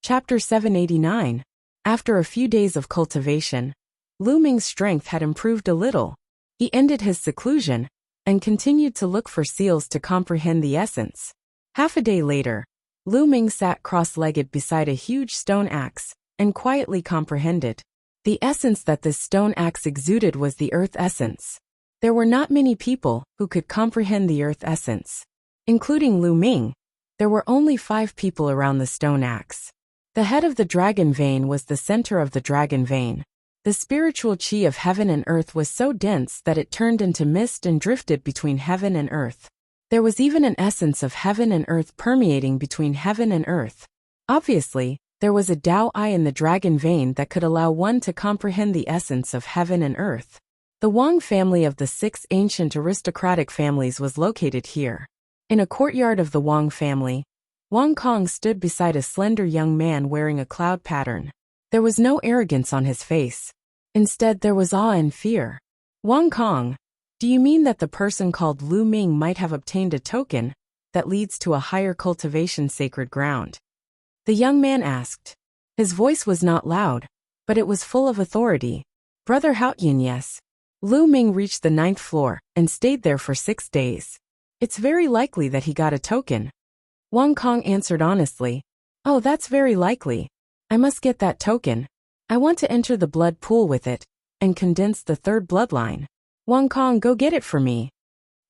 Chapter 789. After a few days of cultivation, Lu Ming's strength had improved a little. He ended his seclusion and continued to look for seals to comprehend the essence. Half a day later, Lu Ming sat cross-legged beside a huge stone axe and quietly comprehended. The essence that this stone axe exuded was the earth essence. There were not many people who could comprehend the earth essence. Including Lu Ming, there were only 5 people around the stone axe. The head of the dragon vein was the center of the dragon vein. The spiritual chi of heaven and earth was so dense that it turned into mist and drifted between heaven and earth. There was even an essence of heaven and earth permeating between heaven and earth. Obviously, there was a Tao eye in the dragon vein that could allow one to comprehend the essence of heaven and earth. The Wang family of the 6 ancient aristocratic families was located here. In a courtyard of the Wang family, Wang Kong stood beside a slender young man wearing a cloud pattern. There was no arrogance on his face. Instead, there was awe and fear. Wang Kong, do you mean that the person called Lu Ming might have obtained a token that leads to a higher cultivation sacred ground? The young man asked. His voice was not loud, but it was full of authority. Brother Haoyin, yes. Lu Ming reached the 9th floor and stayed there for 6 days. It's very likely that he got a token. Wang Kong answered honestly. Oh, that's very likely. I must get that token. I want to enter the blood pool with it and condense the 3rd bloodline. Wang Kong, go get it for me.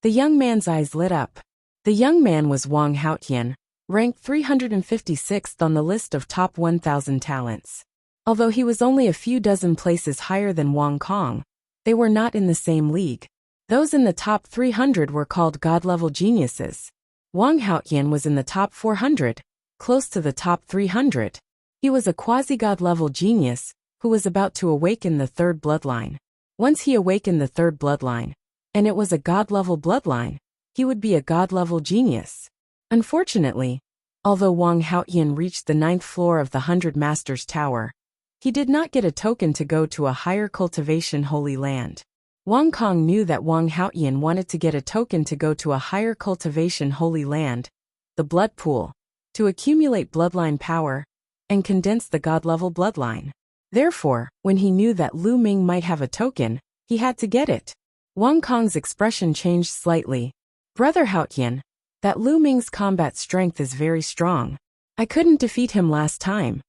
The young man's eyes lit up. The young man was Wang Haoyin, ranked 356th on the list of top 1,000 talents. Although he was only a few dozen places higher than Wang Kong, they were not in the same league. Those in the top 300 were called God-level geniuses. Wang Haoyin was in the top 400, close to the top 300. He was a quasi-God-level genius who was about to awaken the 3rd bloodline. Once he awakened the 3rd bloodline, and it was a God-level bloodline, he would be a God-level genius. Unfortunately, although Wang Haoyin reached the 9th floor of the 100 Masters Tower, he did not get a token to go to a higher cultivation holy land. Wang Kong knew that Wang Haoyin wanted to get a token to go to a higher cultivation holy land, the blood pool, to accumulate bloodline power and condense the God-level bloodline. Therefore, when he knew that Lu Ming might have a token, he had to get it. Wang Kong's expression changed slightly. Brother Haoyin, that Lu Ming's combat strength is very strong. I couldn't defeat him last time.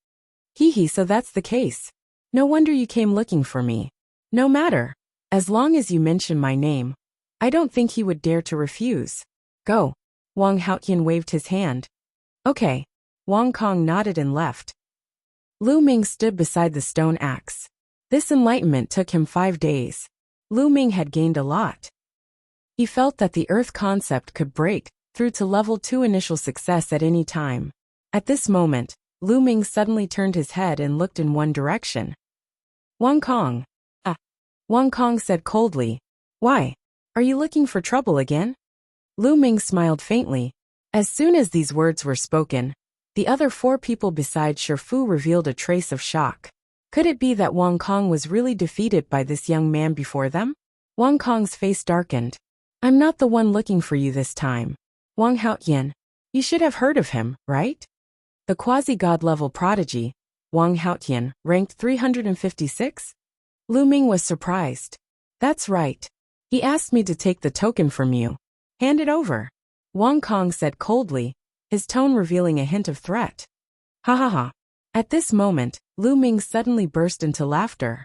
Hee, so that's the case. No wonder you came looking for me. No matter. As long as you mention my name, I don't think he would dare to refuse. Go. Wang Haoyin waved his hand. Okay. Wang Kong nodded and left. Lu Ming stood beside the stone axe. This enlightenment took him 5 days. Lu Ming had gained a lot. He felt that the earth concept could break through to level 2 initial success at any time. At this moment, Lu Ming suddenly turned his head and looked in one direction. Wang Kong. Wang Kong said coldly. Why? Are you looking for trouble again? Lu Ming smiled faintly. As soon as these words were spoken, the other 4 people besides Shifu revealed a trace of shock. Could it be that Wang Kong was really defeated by this young man before them? Wang Kong's face darkened. I'm not the one looking for you this time. Wang Haoyin. You should have heard of him, right? The quasi-god level prodigy, Wang Haoyin, ranked 356? Lu Ming was surprised. That's right. He asked me to take the token from you. Hand it over. Wang Kong said coldly, his tone revealing a hint of threat. Ha ha ha. At this moment, Lu Ming suddenly burst into laughter.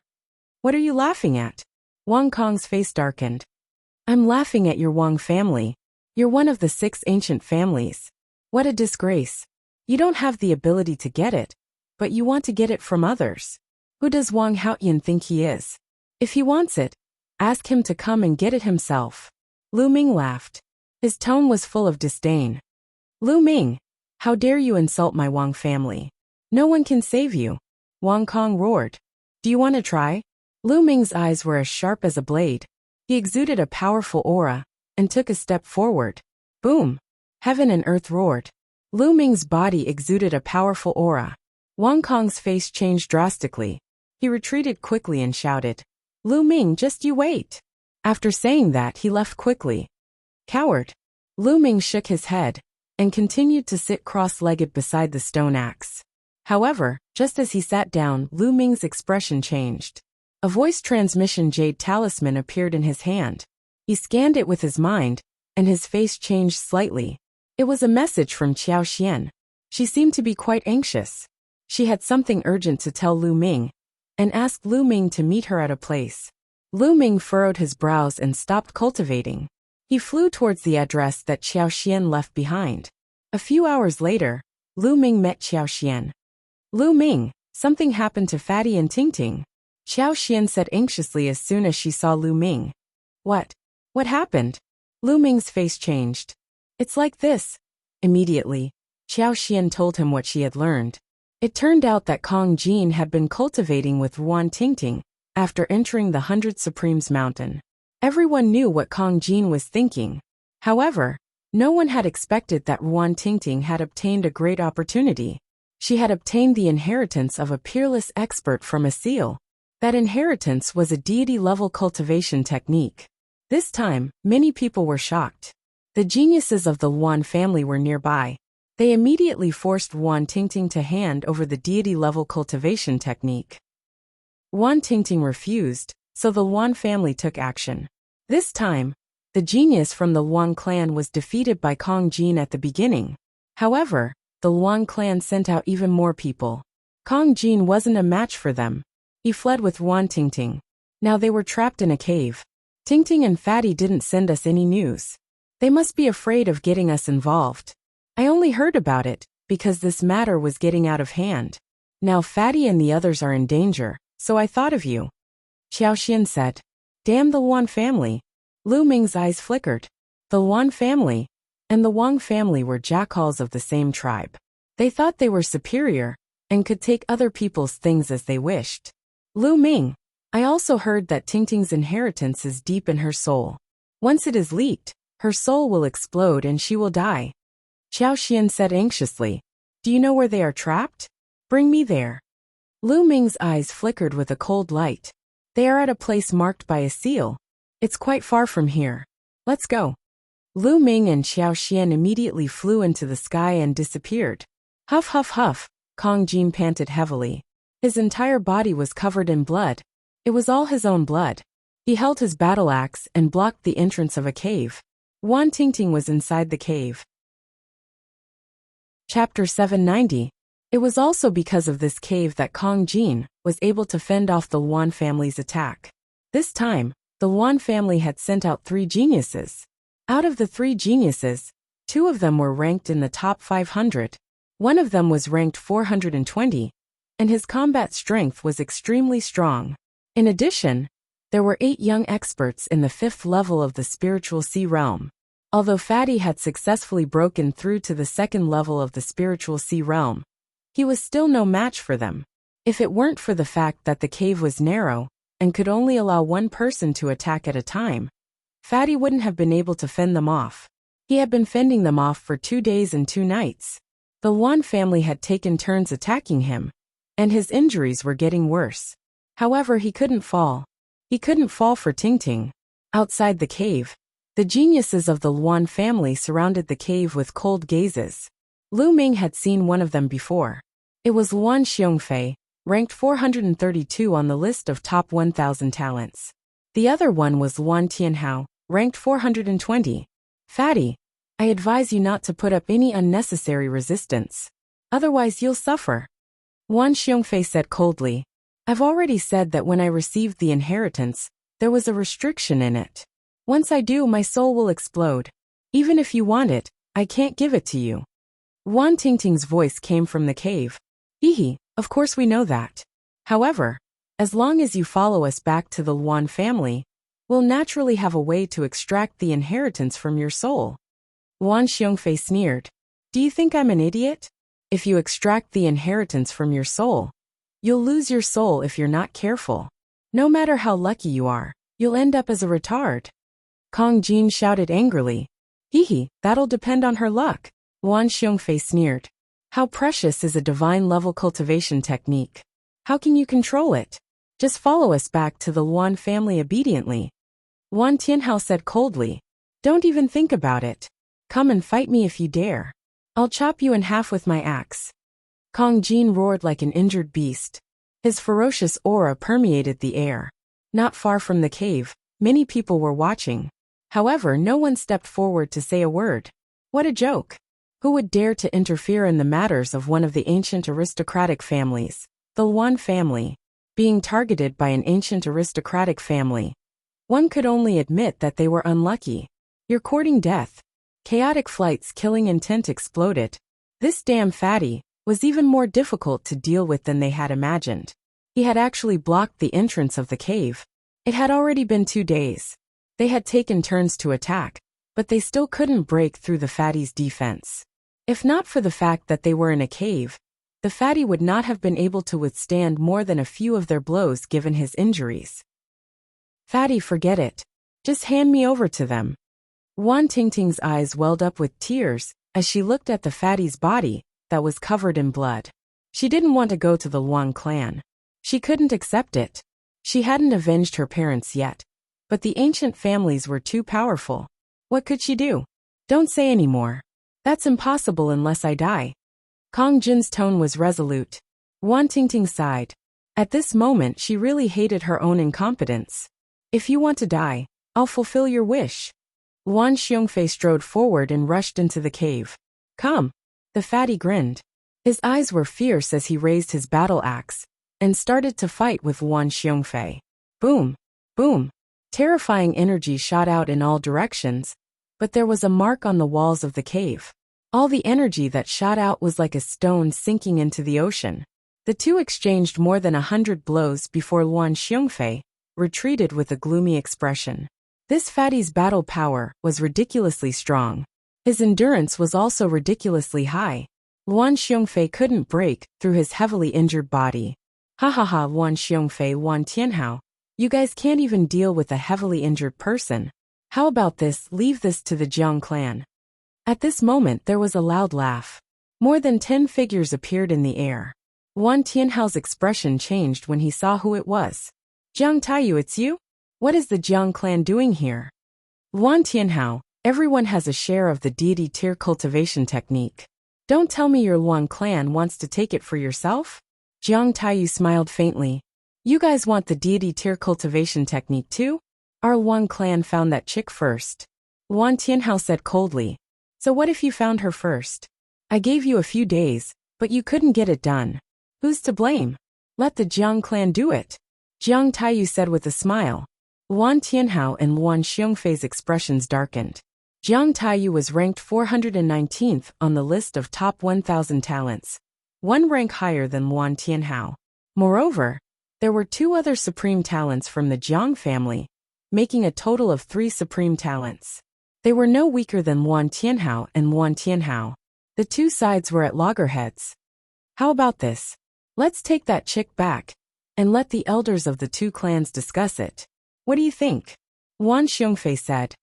What are you laughing at? Wang Kong's face darkened. I'm laughing at your Wang family. You're one of the 6 ancient families. What a disgrace. You don't have the ability to get it, but you want to get it from others. Who does Wang Haoyin think he is? If he wants it, ask him to come and get it himself. Lu Ming laughed. His tone was full of disdain. Lu Ming, how dare you insult my Wang family? No one can save you. Wang Kong roared. Do you want to try? Lu Ming's eyes were as sharp as a blade. He exuded a powerful aura and took a step forward. Boom! Heaven and earth roared. Lu Ming's body exuded a powerful aura. Wang Kong's face changed drastically. He retreated quickly and shouted, Lu Ming, just you wait. After saying that, he left quickly. Coward. Lu Ming shook his head and continued to sit cross-legged beside the stone axe. However, just as he sat down, Lu Ming's expression changed. A voice transmission jade talisman appeared in his hand. He scanned it with his mind, and his face changed slightly. It was a message from Qiao Xian. She seemed to be quite anxious. She had something urgent to tell Lu Ming, and asked Lu Ming to meet her at a place. Lu Ming furrowed his brows and stopped cultivating. He flew towards the address that Qiao Xian left behind. A few hours later, Lu Ming met Qiao Xian. Lu Ming, something happened to Fatty and Tingting. Qiao Xian said anxiously as soon as she saw Lu Ming. What? What happened? Lu Ming's face changed. It's like this. Immediately, Qiao Xian told him what she had learned. It turned out that Kong Jin had been cultivating with Ruan Tingting after entering the 100 Supremes Mountain. Everyone knew what Kong Jin was thinking. However, no one had expected that Ruan Tingting had obtained a great opportunity. She had obtained the inheritance of a peerless expert from a seal. That inheritance was a deity-level cultivation technique. This time, many people were shocked. The geniuses of the Luan family were nearby. They immediately forced Ruan Tingting to hand over the deity-level cultivation technique. Ruan Tingting refused, so the Luan family took action. This time, the genius from the Luan clan was defeated by Kong Jin at the beginning. However, the Luan clan sent out even more people. Kong Jin wasn't a match for them. He fled with Ruan Tingting. Now they were trapped in a cave. Tingting and Fatty didn't send us any news. They must be afraid of getting us involved. I only heard about it because this matter was getting out of hand. Now Fatty and the others are in danger, so I thought of you. Qiao Xian said. Damn the Luan family. Lu Ming's eyes flickered. The Luan family and the Wang family were jackals of the same tribe. They thought they were superior and could take other people's things as they wished. Lu Ming, I also heard that Tingting's inheritance is deep in her soul. Once it is leaked, her soul will explode and she will die. Qiao Xian said anxiously. Do you know where they are trapped? Bring me there. Lu Ming's eyes flickered with a cold light. They are at a place marked by a seal. It's quite far from here. Let's go. Lu Ming and Qiao Xian immediately flew into the sky and disappeared. Huff huff huff, Kong Jin panted heavily. His entire body was covered in blood. It was all his own blood. He held his battle axe and blocked the entrance of a cave. Ruan Tingting was inside the cave. Chapter 790. It was also because of this cave that Kong Jin was able to fend off the Luan family's attack. This time, the Luan family had sent out 3 geniuses. Out of the 3 geniuses, 2 of them were ranked in the top 500. One of them was ranked 420, and his combat strength was extremely strong. In addition, there were 8 young experts in the 5th level of the spiritual sea realm. Although Fatty had successfully broken through to the 2nd level of the spiritual sea realm, he was still no match for them. If it weren't for the fact that the cave was narrow and could only allow one person to attack at a time, Fatty wouldn't have been able to fend them off. He had been fending them off for 2 days and 2 nights. The Luan family had taken turns attacking him, and his injuries were getting worse. However, he couldn't fall. He couldn't fall for Tingting. Outside the cave, the geniuses of the Luan family surrounded the cave with cold gazes. Lu Ming had seen one of them before. It was Luan Xiongfei, ranked 432 on the list of top 1,000 talents. The other one was Luan Tianhao, ranked 420. Fatty, I advise you not to put up any unnecessary resistance. Otherwise you'll suffer. Luan Xiongfei said coldly. I've already said that when I received the inheritance, there was a restriction in it. Once I do, my soul will explode. Even if you want it, I can't give it to you. Ruan Tingting's voice came from the cave. Hehe, of course we know that. However, as long as you follow us back to the Luan family, we'll naturally have a way to extract the inheritance from your soul. Luan Xiongfei sneered. Do you think I'm an idiot? If you extract the inheritance from your soul, you'll lose your soul if you're not careful. No matter how lucky you are, you'll end up as a retard. Kong Jin shouted angrily. Hehe, that'll depend on her luck. Luan Xiongfei sneered. How precious is a divine-level cultivation technique? How can you control it? Just follow us back to the Luan family obediently. Luan Tianhao said coldly. Don't even think about it. Come and fight me if you dare. I'll chop you in half with my axe. Kong Jin roared like an injured beast. His ferocious aura permeated the air. Not far from the cave, many people were watching. However, no one stepped forward to say a word. What a joke! Who would dare to interfere in the matters of one of the ancient aristocratic families, the Luan family? Being targeted by an ancient aristocratic family, one could only admit that they were unlucky. You're courting death. Chaotic Flight's killing intent exploded. This damn fatty was even more difficult to deal with than they had imagined. He had actually blocked the entrance of the cave. It had already been 2 days. They had taken turns to attack, but they still couldn't break through the fatty's defense. If not for the fact that they were in a cave, the fatty would not have been able to withstand more than a few of their blows given his injuries. Fatty, forget it. Just hand me over to them. Wan Tingting's eyes welled up with tears as she looked at the fatty's body that was covered in blood. She didn't want to go to the Luan clan. She couldn't accept it. She hadn't avenged her parents yet, but the ancient families were too powerful. What could she do? Don't say any more. That's impossible unless I die. Kong Jin's tone was resolute. Wan Tingting sighed. At this moment she really hated her own incompetence. If you want to die, I'll fulfill your wish. Wan Xiongfei strode forward and rushed into the cave. Come. The fatty grinned. His eyes were fierce as he raised his battle axe and started to fight with Wan Xiongfei. Boom. Boom. Terrifying energy shot out in all directions, but there was a mark on the walls of the cave. All the energy that shot out was like a stone sinking into the ocean. The two exchanged more than 100 blows before Wan Xiongfei retreated with a gloomy expression. This fatty's battle power was ridiculously strong. His endurance was also ridiculously high. Wan Xiongfei couldn't break through his heavily injured body. Ha ha ha, Wan Xiongfei, Wan Tianhao. You guys can't even deal with a heavily injured person. How about this, leave this to the Jiang clan. At this moment there was a loud laugh. More than 10 figures appeared in the air. Wan Tianhao's expression changed when he saw who it was. Jiang Taiyu, it's you? What is the Jiang clan doing here? Wan Tianhao, everyone has a share of the deity tier cultivation technique. Don't tell me your Luan clan wants to take it for yourself? Jiang Taiyu smiled faintly. You guys want the deity tier cultivation technique too? Our Luan clan found that chick first. Wan Tianhao said coldly. So what if you found her first? I gave you a few days, but you couldn't get it done. Who's to blame? Let the Jiang clan do it. Jiang Taiyu said with a smile. Wan Tianhao and Wan Xiongfei's expressions darkened. Jiang Taiyu was ranked 419th on the list of top 1,000 talents, one rank higher than Wan Tianhao. Moreover, there were 2 other supreme talents from the Jiang family, making a total of 3 supreme talents. They were no weaker than Wan Tianhao and Wan Tianhao. The 2 sides were at loggerheads. How about this? Let's take that chick back and let the elders of the 2 clans discuss it. What do you think? Wan Xiongfei said.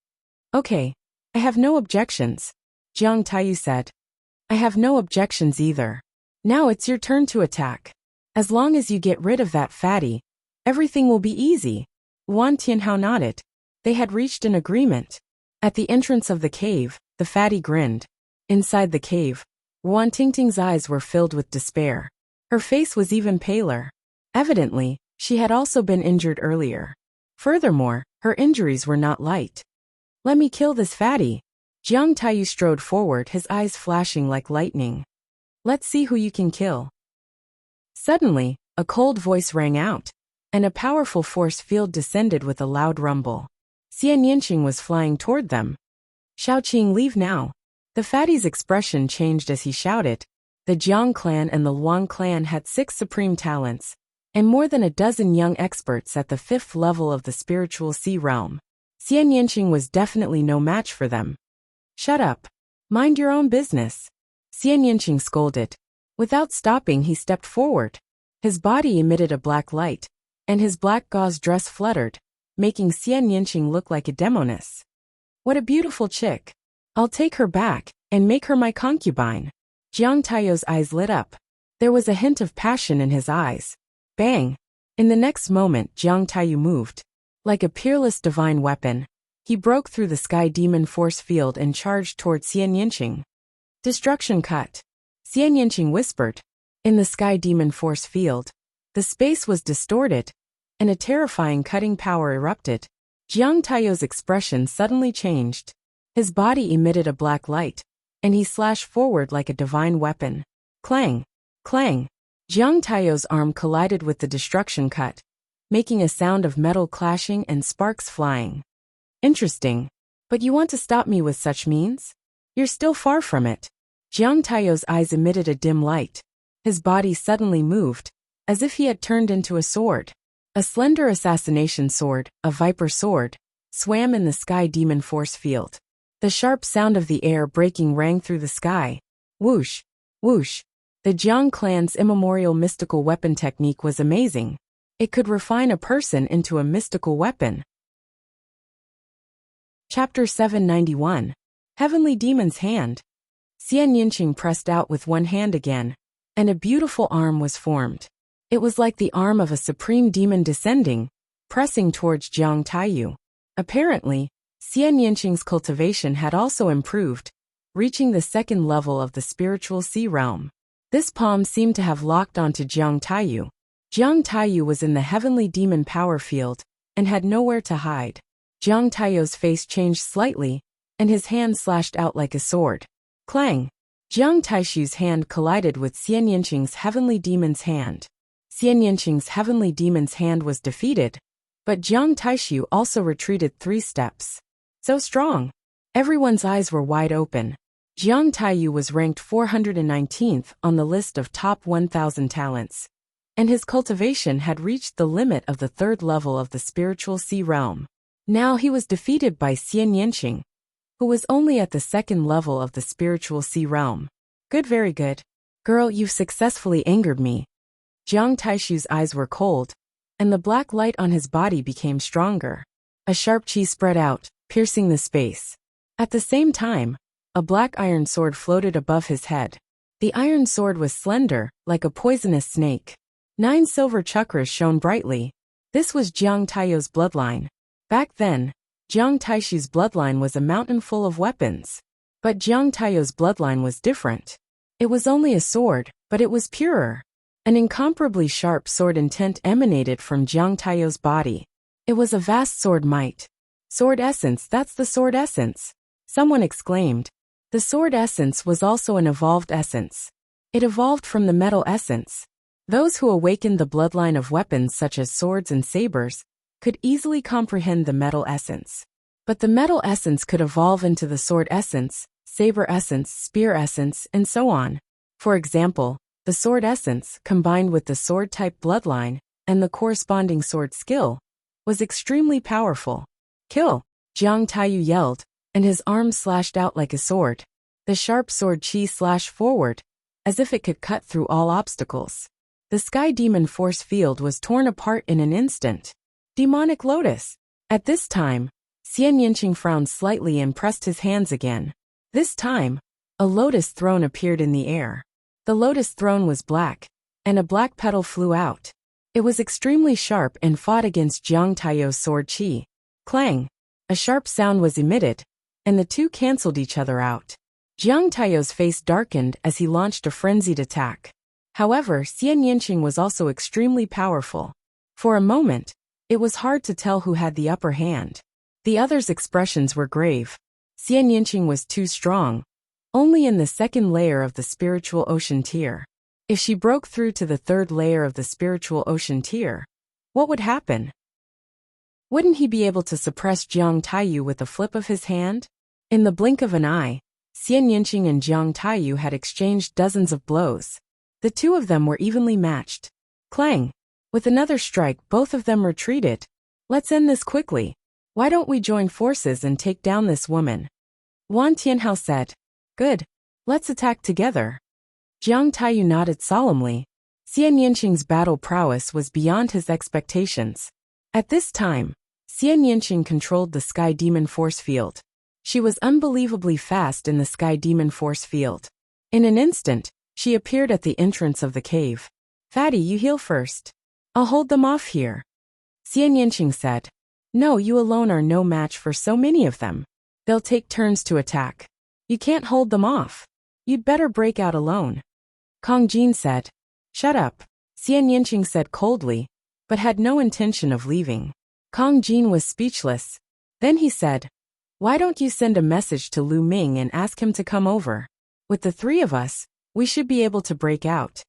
Okay. I have no objections. Jiang Taiyu said. I have no objections either. Now it's your turn to attack. As long as you get rid of that fatty, everything will be easy. Wan Tianhao nodded. They had reached an agreement. At the entrance of the cave, the fatty grinned. Inside the cave, Wan Tingting's eyes were filled with despair. Her face was even paler. Evidently, she had also been injured earlier. Furthermore, her injuries were not light. Let me kill this fatty. Jiang Taiyu strode forward, his eyes flashing like lightning. Let's see who you can kill. Suddenly, a cold voice rang out, and a powerful force field descended with a loud rumble. Xian Yanqing was flying toward them. Shaoqing, leave now. The fatty's expression changed as he shouted. The Jiang clan and the Luan clan had 6 supreme talents, and more than a dozen young experts at the 5th level of the spiritual sea realm. Xian Yanqing was definitely no match for them. Shut up. Mind your own business. Xian Yanqing scolded. Without stopping, he stepped forward. His body emitted a black light, and his black gauze dress fluttered, making Xian Yanqing look like a demoness. What a beautiful chick. I'll take her back and make her my concubine. Jiang Taiyu's eyes lit up. There was a hint of passion in his eyes. Bang! In the next moment, Jiang Taiyu moved. Like a peerless divine weapon, he broke through the sky demon force field and charged toward Xian Yanqing. Destruction cut. Xian Yanqing whispered. In the sky demon force field, the space was distorted, and a terrifying cutting power erupted. Jiang Taiyou's expression suddenly changed. His body emitted a black light, and he slashed forward like a divine weapon. Clang! Clang! Jiang Taiyou's arm collided with the destruction cut, making a sound of metal clashing and sparks flying. Interesting. But you want to stop me with such means? You're still far from it. Jiang Taiyou's eyes emitted a dim light. His body suddenly moved, as if he had turned into a sword. A slender assassination sword, a viper sword, swam in the sky demon force field. The sharp sound of the air breaking rang through the sky. Whoosh! Whoosh! The Jiang clan's immemorial mystical weapon technique was amazing. It could refine a person into a mystical weapon. Chapter 791. Heavenly Demon's Hand. Xian Yinqing pressed out with one hand again, and a beautiful arm was formed. It was like the arm of a supreme demon descending, pressing towards Jiang Taiyou. Apparently, Xian Yinqing's cultivation had also improved, reaching the second level of the spiritual sea realm. This palm seemed to have locked onto Jiang Taiyou. Jiang Taiyou was in the heavenly demon power field, and had nowhere to hide. Jiang Taiyou's face changed slightly, and his hand slashed out like a sword. Clang! Jiang Taishu's hand collided with Xian Yinqing's heavenly demon's hand. Xian Yinqing's heavenly demon's hand was defeated, but Jiang Taishu also retreated 3 steps. So strong! Everyone's eyes were wide open. Jiang Taiyou was ranked 419th on the list of top 1,000 talents, and his cultivation had reached the limit of the 3rd level of the spiritual sea realm. Now he was defeated by Xian Yinqing, who was only at the 2nd level of the spiritual sea realm. Good, very good. Girl, you've successfully angered me. Jiang Taishu's eyes were cold, and the black light on his body became stronger. A sharp chi spread out, piercing the space. At the same time, a black iron sword floated above his head. The iron sword was slender, like a poisonous snake. 9 silver chakras shone brightly. This was Jiang Taiyou's bloodline. Back then, Jiang Taishu's bloodline was a mountain full of weapons. But Jiang Taiyou's bloodline was different. It was only a sword, but it was purer. An incomparably sharp sword intent emanated from Jiang Taiyou's body. It was a vast sword might. Sword essence, that's the sword essence. Someone exclaimed. The sword essence was also an evolved essence. It evolved from the metal essence. Those who awakened the bloodline of weapons such as swords and sabers could easily comprehend the metal essence. But the metal essence could evolve into the sword essence, saber essence, spear essence, and so on. For example, the sword essence, combined with the sword-type bloodline, and the corresponding sword skill, was extremely powerful. Kill! Jiang Taiyou yelled, and his arm slashed out like a sword. The sharp sword chi slashed forward, as if it could cut through all obstacles. The sky demon force field was torn apart in an instant. Demonic Lotus! At this time, Xian Yinqing frowned slightly and pressed his hands again. This time, a lotus throne appeared in the air. The lotus throne was black, and a black petal flew out. It was extremely sharp and fought against Jiang Taiyou's sword chi. Clang! A sharp sound was emitted, and the two cancelled each other out. Jiang Taiyou's face darkened as he launched a frenzied attack. However, Xian Yinqing was also extremely powerful. For a moment, it was hard to tell who had the upper hand. The others' expressions were grave. Xian Yinqing was too strong, only in the 2nd layer of the spiritual ocean tier. If she broke through to the 3rd layer of the spiritual ocean tier, what would happen? Wouldn't he be able to suppress Jiang Taiyou with a flip of his hand? In the blink of an eye, Xian Yinqing and Jiang Taiyou had exchanged dozens of blows. The two of them were evenly matched. Clang! With another strike, both of them retreated. Let's end this quickly. Why don't we join forces and take down this woman? Wan Tianhao said. Good. Let's attack together. Jiang Taiyou nodded solemnly. Xian Yinqing's battle prowess was beyond his expectations. At this time, Xian Yinqing controlled the sky demon force field. She was unbelievably fast in the sky demon force field. In an instant, she appeared at the entrance of the cave. Fatty, you heal first. I'll hold them off here. Xian Yinqing said. No, you alone are no match for so many of them. They'll take turns to attack. You can't hold them off. You'd better break out alone. Kong Jin said. Shut up, Xian Yinqing said coldly, but had no intention of leaving. Kong Jin was speechless. Then he said, "Why don't you send a message to Lu Ming and ask him to come over? With the three of us, we should be able to break out."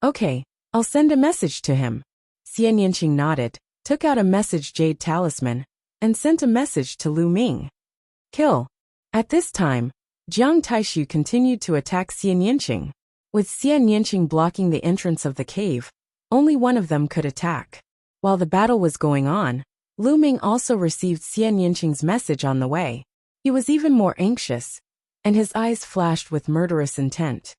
"Okay, I'll send a message to him." Xian Yinqing nodded, took out a message jade talisman, and sent a message to Lu Ming. Kill. At this time, Jiang Taishu continued to attack Xian Yinqing. With Xian Yinqing blocking the entrance of the cave, only one of them could attack. While the battle was going on, Lu Ming also received Xian Yinqing's message on the way. He was even more anxious, and his eyes flashed with murderous intent.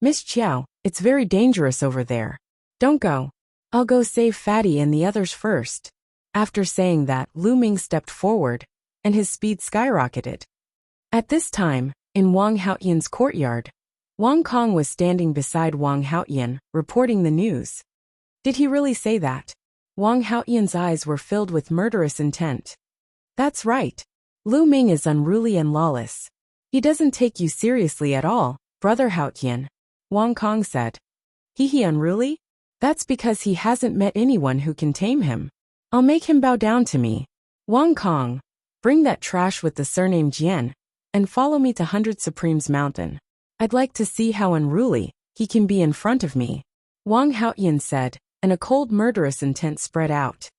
"Miss Qiao, it's very dangerous over there. Don't go. I'll go save Fatty and the others first." After saying that, Lu Ming stepped forward, and his speed skyrocketed. At this time, in Wang Haotian's courtyard, Wang Kong was standing beside Wang Haotian, reporting the news. Did he really say that? Wang Haotian's eyes were filled with murderous intent. That's right. Lu Ming is unruly and lawless. He doesn't take you seriously at all, Brother Haotian, Wang Kong said. He unruly? That's because he hasn't met anyone who can tame him. I'll make him bow down to me. Wang Kong, bring that trash with the surname Jian, and follow me to 100 Supremes Mountain. I'd like to see how unruly he can be in front of me, Wang Haotian said, and a cold murderous intent spread out.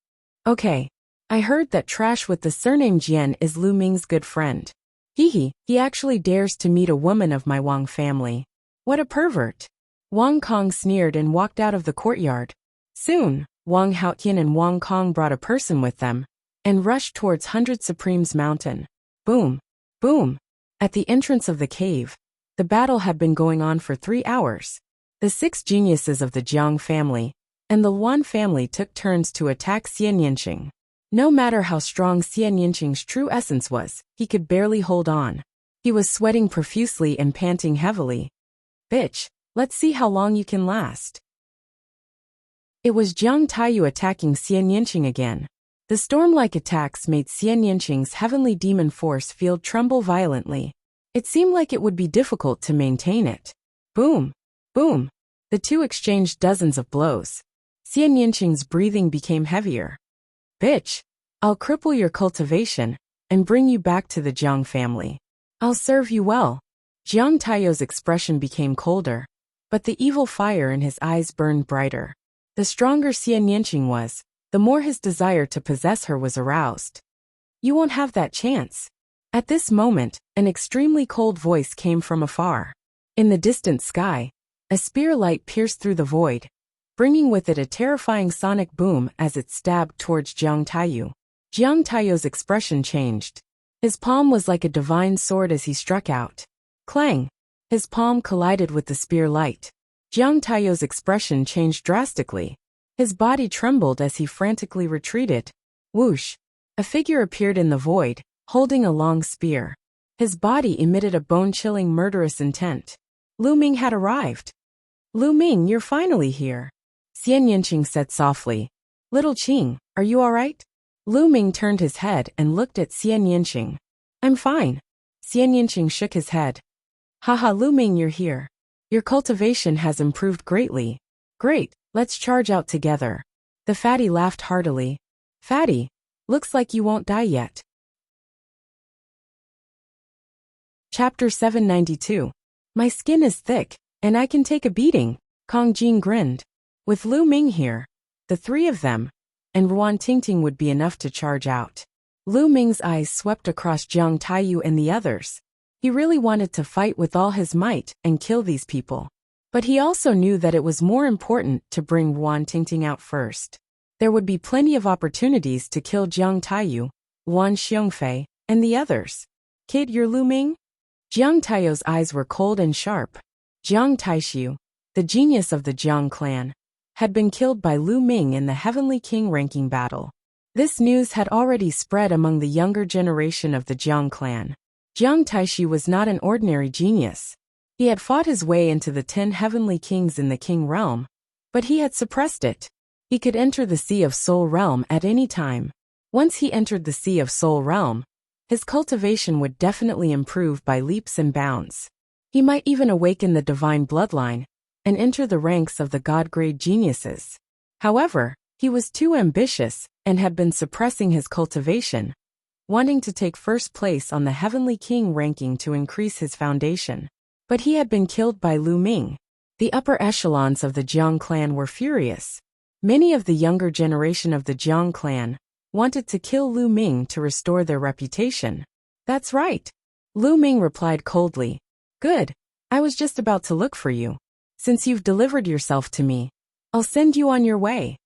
Okay. I heard that trash with the surname Jian is Lu Ming's good friend. He actually dares to meet a woman of my Wang family. What a pervert. Wang Kong sneered and walked out of the courtyard. Soon, Wang Haotian and Wang Kong brought a person with them, and rushed towards 100 Supremes Mountain. Boom. Boom. At the entrance of the cave, the battle had been going on for 3 hours. The 6 geniuses of the Jiang family and the Wan family took turns to attack Xian Yinqing. No matter how strong Xian Yinqing's true essence was, he could barely hold on. He was sweating profusely and panting heavily. Bitch, let's see how long you can last. It was Jiang Taiyu attacking Xian Yinqing again. The storm-like attacks made Xian Yinqing's heavenly demon force field tremble violently. It seemed like it would be difficult to maintain it. Boom! Boom! The two exchanged dozens of blows. Xian Yinqing's breathing became heavier. Bitch! I'll cripple your cultivation and bring you back to the Jiang family. I'll serve you well. Jiang Taiyu's expression became colder, but the evil fire in his eyes burned brighter. The stronger Xian Yinqing was, the more his desire to possess her was aroused. You won't have that chance. At this moment, an extremely cold voice came from afar. In the distant sky, a spear light pierced through the void, bringing with it a terrifying sonic boom as it stabbed towards Jiang Taiyu. Jiang Taiyu's expression changed. His palm was like a divine sword as he struck out. Clang! His palm collided with the spear light. Jiang Taiyu's expression changed drastically. His body trembled as he frantically retreated. Whoosh! A figure appeared in the void, holding a long spear. His body emitted a bone-chilling murderous intent. Lu Ming had arrived. Lu Ming, you're finally here, Xian Yinqing said softly. Little Qing, are you all right? Lu Ming turned his head and looked at Xian Yinqing. I'm fine. Xian Yinqing shook his head. Haha, Lu Ming, you're here. Your cultivation has improved greatly. Great, let's charge out together. The fatty laughed heartily. Fatty, looks like you won't die yet. Chapter 792. My skin is thick, and I can take a beating, Kong Jin grinned. With Lu Ming here, the 3 of them, and Ruan Tingting would be enough to charge out. Lu Ming's eyes swept across Jiang Taiyu and the others. He really wanted to fight with all his might and kill these people. But he also knew that it was more important to bring Ruan Tingting out first. There would be plenty of opportunities to kill Jiang Taiyu, Wan Xiongfei, and the others. Kid, you're Lu Ming? Jiang Taiyu's eyes were cold and sharp. Jiang Taishu, the genius of the Jiang clan, had been killed by Lu Ming in the Heavenly King ranking battle. This news had already spread among the younger generation of the Jiang clan. Jiang Taishi was not an ordinary genius. He had fought his way into the 10 Heavenly Kings in the King realm, but he had suppressed it. He could enter the Sea of Soul realm at any time. Once he entered the Sea of Soul realm, his cultivation would definitely improve by leaps and bounds. He might even awaken the divine bloodline, and enter the ranks of the God-grade geniuses. However, he was too ambitious and had been suppressing his cultivation, wanting to take first place on the Heavenly King ranking to increase his foundation. But he had been killed by Lu Ming. The upper echelons of the Jiang clan were furious. Many of the younger generation of the Jiang clan wanted to kill Lu Ming to restore their reputation. That's right. Lu Ming replied coldly. Good. I was just about to look for you. Since you've delivered yourself to me, I'll send you on your way.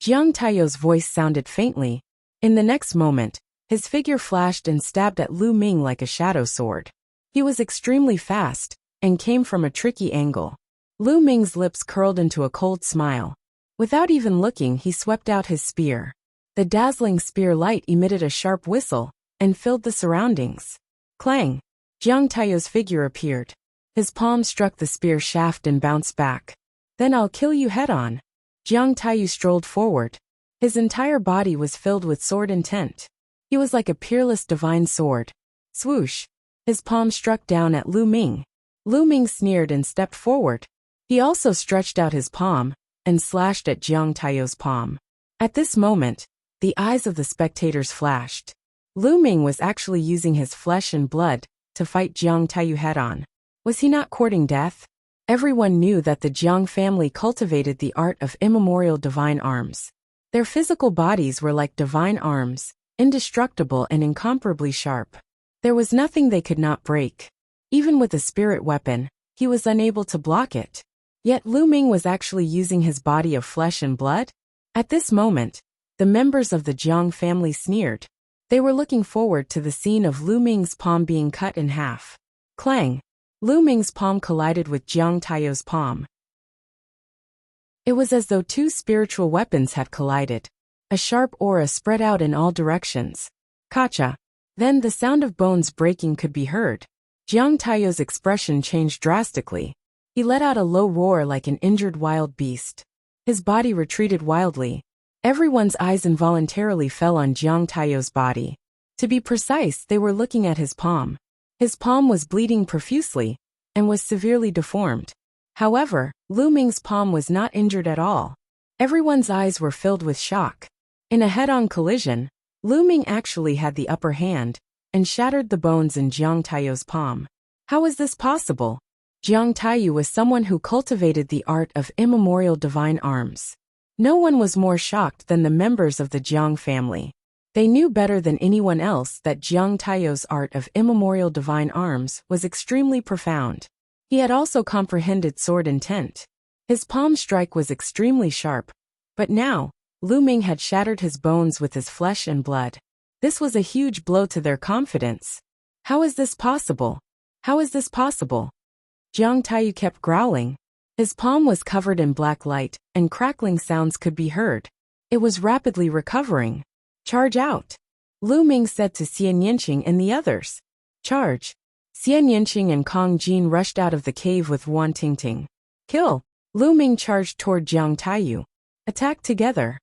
Jiang Taiyou's voice sounded faintly. In the next moment, his figure flashed and stabbed at Lu Ming like a shadow sword. He was extremely fast and came from a tricky angle. Lu Ming's lips curled into a cold smile. Without even looking, he swept out his spear. The dazzling spear light emitted a sharp whistle and filled the surroundings. Clang! Jiang Taiyou's figure appeared. His palm struck the spear shaft and bounced back. Then I'll kill you head-on. Jiang Taiyou strolled forward. His entire body was filled with sword intent. He was like a peerless divine sword. Swoosh! His palm struck down at Lu Ming. Lu Ming sneered and stepped forward. He also stretched out his palm and slashed at Jiang Taiyou's palm. At this moment, the eyes of the spectators flashed. Lu Ming was actually using his flesh and blood to fight Jiang Taiyou head-on. Was he not courting death? Everyone knew that the Jiang family cultivated the art of immemorial divine arms. Their physical bodies were like divine arms, indestructible and incomparably sharp. There was nothing they could not break. Even with a spirit weapon, he was unable to block it. Yet Lu Ming was actually using his body of flesh and blood? At this moment, the members of the Jiang family sneered. They were looking forward to the scene of Lu Ming's palm being cut in half. Clang! Lu Ming's palm collided with Jiang Taiyou's palm. It was as though two spiritual weapons had collided. A sharp aura spread out in all directions. Kacha! Then the sound of bones breaking could be heard. Jiang Taiyou's expression changed drastically. He let out a low roar like an injured wild beast. His body retreated wildly. Everyone's eyes involuntarily fell on Jiang Taiyou's body. To be precise, they were looking at his palm. His palm was bleeding profusely and was severely deformed. However, Lu Ming's palm was not injured at all. Everyone's eyes were filled with shock. In a head-on collision, Lu Ming actually had the upper hand and shattered the bones in Jiang Taiyou's palm. How was this possible? Jiang Taiyou was someone who cultivated the art of immemorial divine arms. No one was more shocked than the members of the Jiang family. They knew better than anyone else that Jiang Taiyou's art of immemorial divine arms was extremely profound. He had also comprehended sword intent. His palm strike was extremely sharp, but now, Lu Ming had shattered his bones with his flesh and blood. This was a huge blow to their confidence. How is this possible? How is this possible? Jiang Taiyou kept growling. His palm was covered in black light, and crackling sounds could be heard. It was rapidly recovering. Charge out! Lu Ming said to Xian Yanqing and the others. Charge! Xian Yanqing and Kong Jin rushed out of the cave with Wan Tingting. Kill! Lu Ming charged toward Jiang Taiyou. Attack together!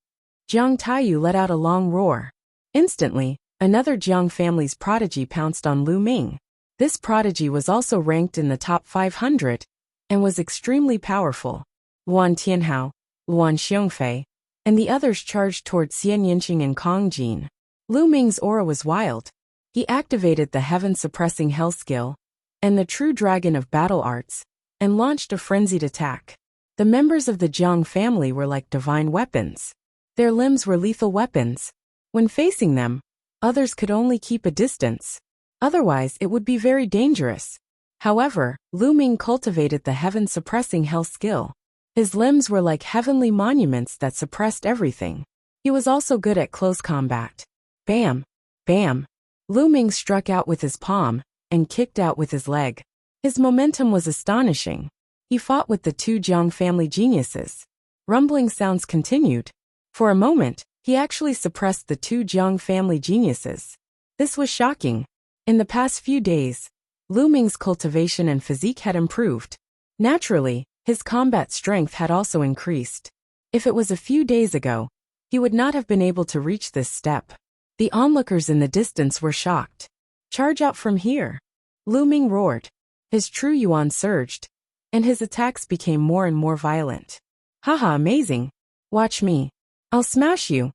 Jiang Taiyou let out a long roar. Instantly, another Jiang family's prodigy pounced on Lu Ming. This prodigy was also ranked in the top 500 and was extremely powerful. Wan Tianhao, Luan Xiongfei, and the others charged toward Xian Yanqing and Kong Jin. Lu Ming's aura was wild. He activated the heaven-suppressing hell skill and the true dragon of battle arts and launched a frenzied attack. The members of the Jiang family were like divine weapons. Their limbs were lethal weapons. When facing them, others could only keep a distance. Otherwise, it would be very dangerous. However, Lu Ming cultivated the heaven-suppressing hell skill. His limbs were like heavenly monuments that suppressed everything. He was also good at close combat. Bam! Bam! Lu Ming struck out with his palm and kicked out with his leg. His momentum was astonishing. He fought with the two Jiang family geniuses. Rumbling sounds continued. For a moment, he actually suppressed the two Jiang family geniuses. This was shocking. In the past few days, Lu Ming's cultivation and physique had improved. Naturally, his combat strength had also increased. If it was a few days ago, he would not have been able to reach this step. The onlookers in the distance were shocked. Charge out from here! Lu Ming roared. His true yuan surged. and his attacks became more and more violent. Haha, amazing. Watch me. I'll smash you.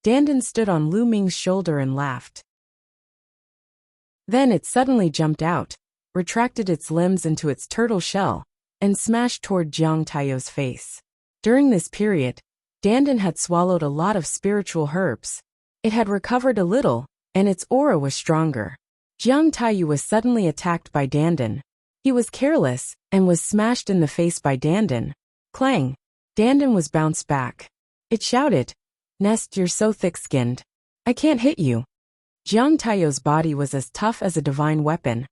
Dandan stood on Lu Ming's shoulder and laughed. Then it suddenly jumped out, retracted its limbs into its turtle shell, and smashed toward Jiang Taiyu's face. During this period, Dandan had swallowed a lot of spiritual herbs. It had recovered a little, and its aura was stronger. Jiang Taiyu was suddenly attacked by Dandan. He was careless, and was smashed in the face by Dandan. Clang! Dandan was bounced back. It shouted, "Nest, you're so thick-skinned. I can't hit you." Jiang Taiyu's body was as tough as a divine weapon,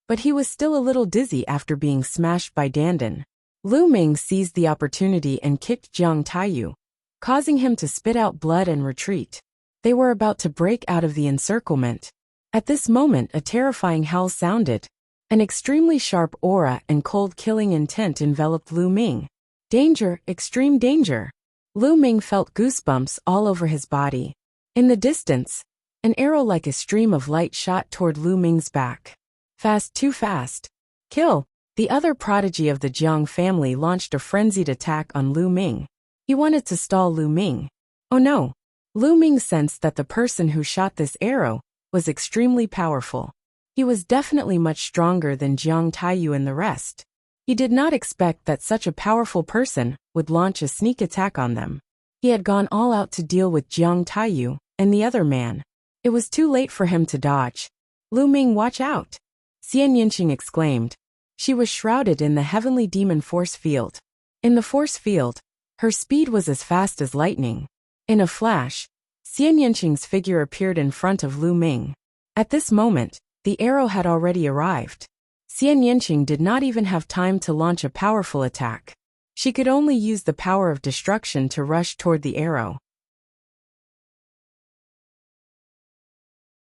but he was still a little dizzy after being smashed by Dandan. Lu Ming seized the opportunity and kicked Jiang Taiyu, causing him to spit out blood and retreat. They were about to break out of the encirclement. At this moment, a terrifying howl sounded. An extremely sharp aura and cold killing intent enveloped Lu Ming. Danger, extreme danger. Lu Ming felt goosebumps all over his body. In the distance, an arrow like a stream of light shot toward Lu Ming's back. Fast, too fast. Kill! The other prodigy of the Jiang family launched a frenzied attack on Lu Ming. He wanted to stall Lu Ming. Oh no! Lu Ming sensed that the person who shot this arrow was extremely powerful. He was definitely much stronger than Jiang Taiyu and the rest. He did not expect that such a powerful person would launch a sneak attack on them. He had gone all out to deal with Jiang Taiyu and the other man. It was too late for him to dodge. Lu Ming, watch out! Xian Yinqing exclaimed. She was shrouded in the heavenly demon force field. In the force field, her speed was as fast as lightning. In a flash, Xian Yinqing's figure appeared in front of Lu Ming. At this moment, the arrow had already arrived. Xian Yinqing did not even have time to launch a powerful attack. She could only use the power of destruction to rush toward the arrow.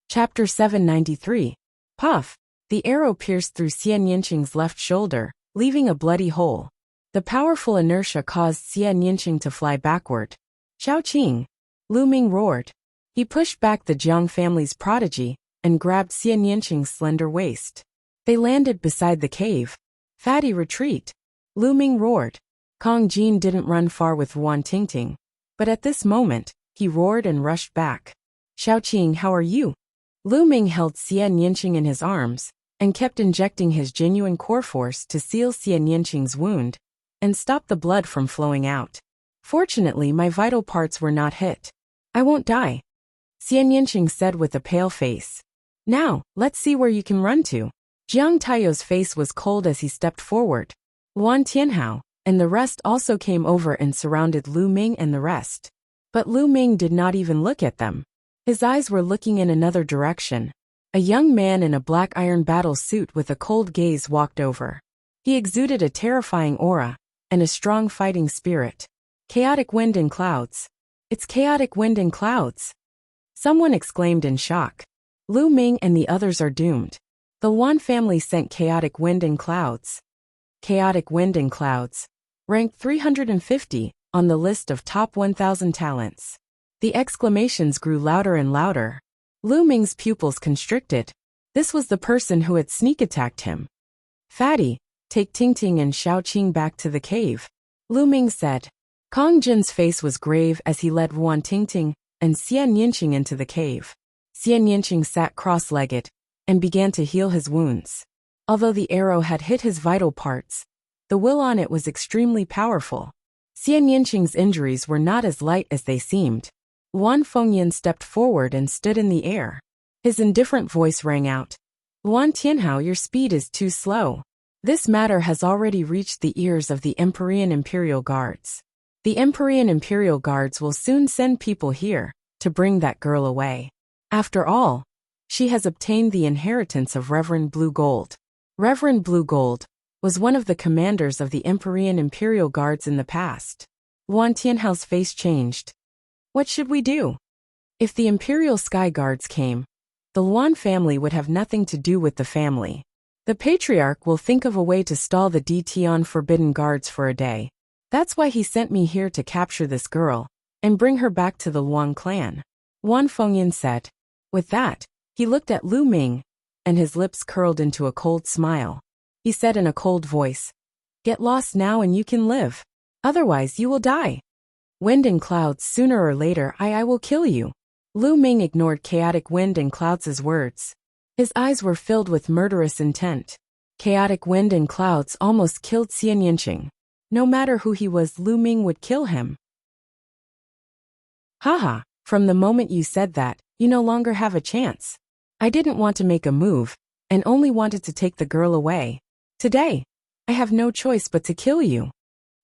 Chapter 793. Puff! The arrow pierced through Xian Yinqing's left shoulder, leaving a bloody hole. The powerful inertia caused Xian Yinqing to fly backward. Xiaoqing! Lu Ming roared. He pushed back the Jiang family's prodigy and grabbed Xian Yinqing's slender waist. They landed beside the cave. Fatty, retreat! Lu Ming roared. Kong Jin didn't run far with Wan Tingting, but at this moment, he roared and rushed back. Xiaoqing, how are you? Lu Ming held Xian Yinqing in his arms and kept injecting his genuine core force to seal Xian Yinqing's wound and stop the blood from flowing out. Fortunately, my vital parts were not hit. I won't die, Xian Yinqing said with a pale face. Now, let's see where you can run to. Jiang Taiyu's face was cold as he stepped forward. Wan Tianhao and the rest also came over and surrounded Lu Ming and the rest. But Lu Ming did not even look at them. His eyes were looking in another direction. A young man in a black iron battle suit with a cold gaze walked over. He exuded a terrifying aura and a strong fighting spirit. Chaotic wind and clouds. It's chaotic wind and clouds. Someone exclaimed in shock. Lu Ming and the others are doomed. The Wan family sent chaotic wind and clouds. Chaotic wind and clouds. Ranked 350 on the list of top 1,000 talents. The exclamations grew louder and louder. Lu Ming's pupils constricted. This was the person who had sneak attacked him. Fatty, take Tingting and Xiaoqing back to the cave, Lu Ming said. Kong Jin's face was grave as he led Wan Tingting and Xian Yinqing into the cave. Xian Yinqing sat cross-legged and began to heal his wounds. Although the arrow had hit his vital parts, the will on it was extremely powerful. Xian Yinqing's injuries were not as light as they seemed. Wan Fengyan stepped forward and stood in the air. His indifferent voice rang out. Wan Tianhao, your speed is too slow. This matter has already reached the ears of the Empyrean Imperial Guards. The Empyrean Imperial Guards will soon send people here to bring that girl away. After all, she has obtained the inheritance of Reverend Blue Gold. Reverend Blue Gold was one of the commanders of the Empyrean Imperial Guards in the past. Wan Tianhao's face changed. What should we do? If the Imperial Sky Guards came, the Luan family would have nothing to do with the family. The Patriarch will think of a way to stall the Dtion Forbidden Guards for a day. That's why he sent me here to capture this girl and bring her back to the Luan clan, Wan Fengyan said. With that, he looked at Lu Ming, and his lips curled into a cold smile. He said in a cold voice, Get lost now and you can live. Otherwise you will die. Wind and clouds, sooner or later I will kill you. Lu Ming ignored chaotic wind and clouds' words. His eyes were filled with murderous intent. Chaotic wind and clouds almost killed Xian Yinqing. No matter who he was, Lu Ming would kill him. Haha, from the moment you said that, you no longer have a chance. I didn't want to make a move, and only wanted to take the girl away. Today, I have no choice but to kill you.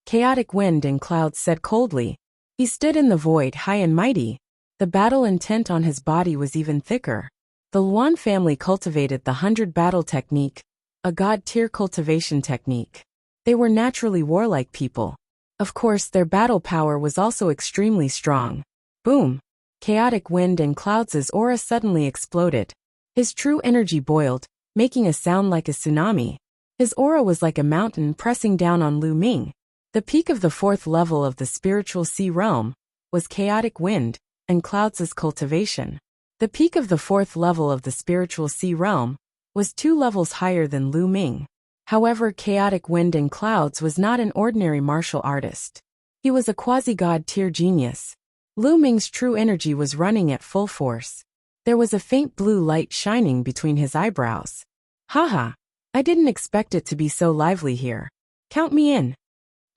Chaotic wind and clouds said coldly. He stood in the void high and mighty. The battle intent on his body was even thicker. The Luan family cultivated the 100 battle technique, a god-tier cultivation technique. They were naturally warlike people. Of course, their battle power was also extremely strong. Boom! Chaotic wind and clouds' aura suddenly exploded. His true energy boiled, making a sound like a tsunami. His aura was like a mountain pressing down on Lu Ming. The peak of the 4th level of the spiritual sea realm was chaotic wind and clouds' cultivation. The peak of the 4th level of the spiritual sea realm was 2 levels higher than Lu Ming. However, chaotic wind and clouds was not an ordinary martial artist. He was a quasi-god tier genius. Lu Ming's true energy was running at full force. There was a faint blue light shining between his eyebrows. Haha, I didn't expect it to be so lively here. Count me in.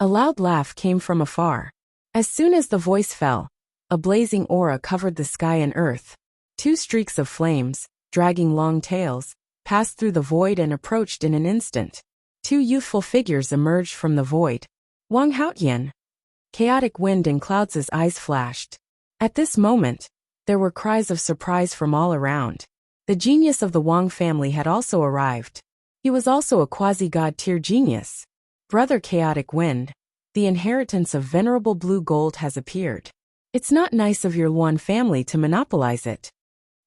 A loud laugh came from afar. As soon as the voice fell, a blazing aura covered the sky and earth. 2 streaks of flames, dragging long tails, passed through the void and approached in an instant. 2 youthful figures emerged from the void. Wang Haotian. Chaotic wind and clouds' eyes flashed. At this moment, there were cries of surprise from all around. The genius of the Wang family had also arrived. He was also a quasi-god tier genius. Brother Chaotic Wind, the inheritance of venerable blue gold has appeared. It's not nice of your Luan family to monopolize it.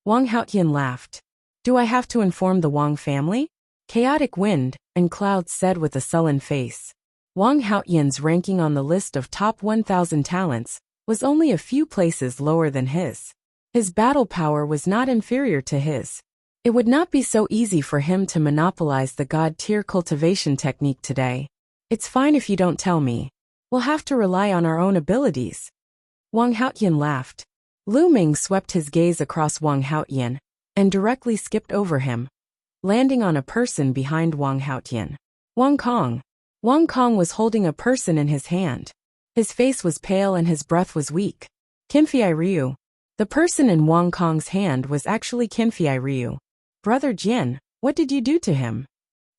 Wang Haotian laughed. Do I have to inform the Wang family? Chaotic wind and clouds said with a sullen face. Wang Haotian's ranking on the list of top 1,000 talents was only a few places lower than his. His battle power was not inferior to his. It would not be so easy for him to monopolize the god-tier cultivation technique today. It's fine if you don't tell me. We'll have to rely on our own abilities. Wang Haotian laughed. Lu Ming swept his gaze across Wang Haotian and directly skipped over him, landing on a person behind Wang Haotian. Wang Kong. Wang Kong was holding a person in his hand. His face was pale and his breath was weak. Qinfei Ryu. The person in Wang Kong's hand was actually Qinfei Ryu. Brother Jian, what did you do to him?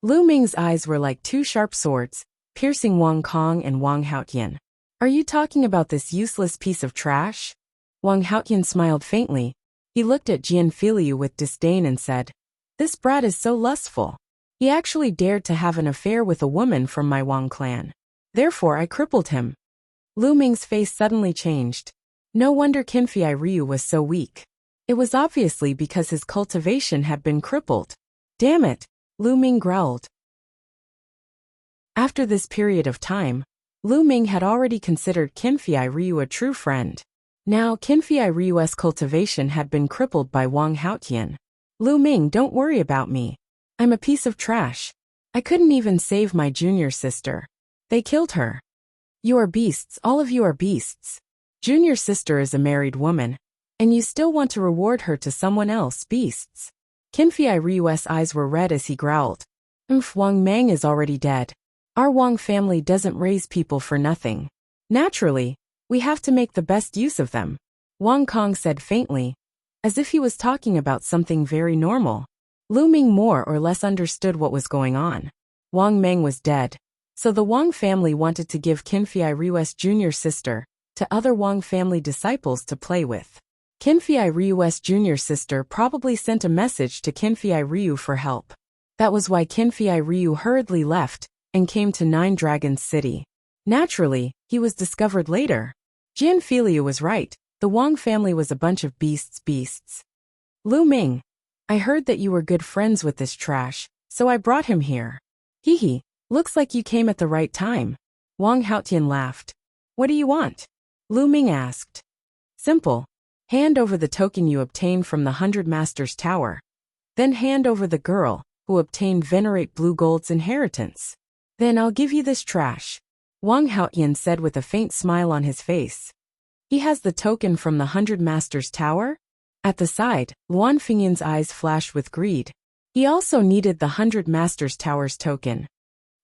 Lu Ming's eyes were like 2 sharp swords, piercing Wang Kong and Wang Haotian. Are you talking about this useless piece of trash? Wang Haotian smiled faintly. He looked at Jian Filiu with disdain and said, This brat is so lustful. He actually dared to have an affair with a woman from my Wang clan. Therefore I crippled him. Lu Ming's face suddenly changed. No wonder Qinfei Ryu was so weak. It was obviously because his cultivation had been crippled. Damn it, Lu Ming growled. After this period of time, Lu Ming had already considered Qinfei Ryu a true friend. Now Qinfei Ryu's cultivation had been crippled by Wang Haotian. Lu Ming, don't worry about me. I'm a piece of trash. I couldn't even save my junior sister. They killed her. You are beasts, all of you are beasts. Junior sister is a married woman, and you still want to reward her to someone else, beasts. Qinfei Ryu's eyes were red as he growled. Wang Mang is already dead. Our Wang family doesn't raise people for nothing. Naturally, we have to make the best use of them. Wang Kong said faintly, as if he was talking about something very normal. Lu Ming more or less understood what was going on. Wang Mang was dead, so the Wang family wanted to give Qinfei Ryu's junior sister to other Wang family disciples to play with. Qinfei Ryu's junior sister probably sent a message to Qinfei Ryu for help. That was why Qinfei Ryu hurriedly left and came to Nine Dragons City. Naturally, he was discovered later. Jian Filiu was right, the Wang family was a bunch of beasts. Lu Ming, I heard that you were good friends with this trash, so I brought him here. Hee, looks like you came at the right time. Wang Haotian laughed. What do you want? Lu Ming asked. Simple. Hand over the token you obtained from the 100 Masters Tower. Then hand over the girl who obtained Venerate Blue Gold's inheritance. Then I'll give you this trash, Wang Haotian said with a faint smile on his face. He has the token from the 100 Masters Tower? At the side, Luan Fengyan's eyes flashed with greed. He also needed the 100 Masters Tower's token.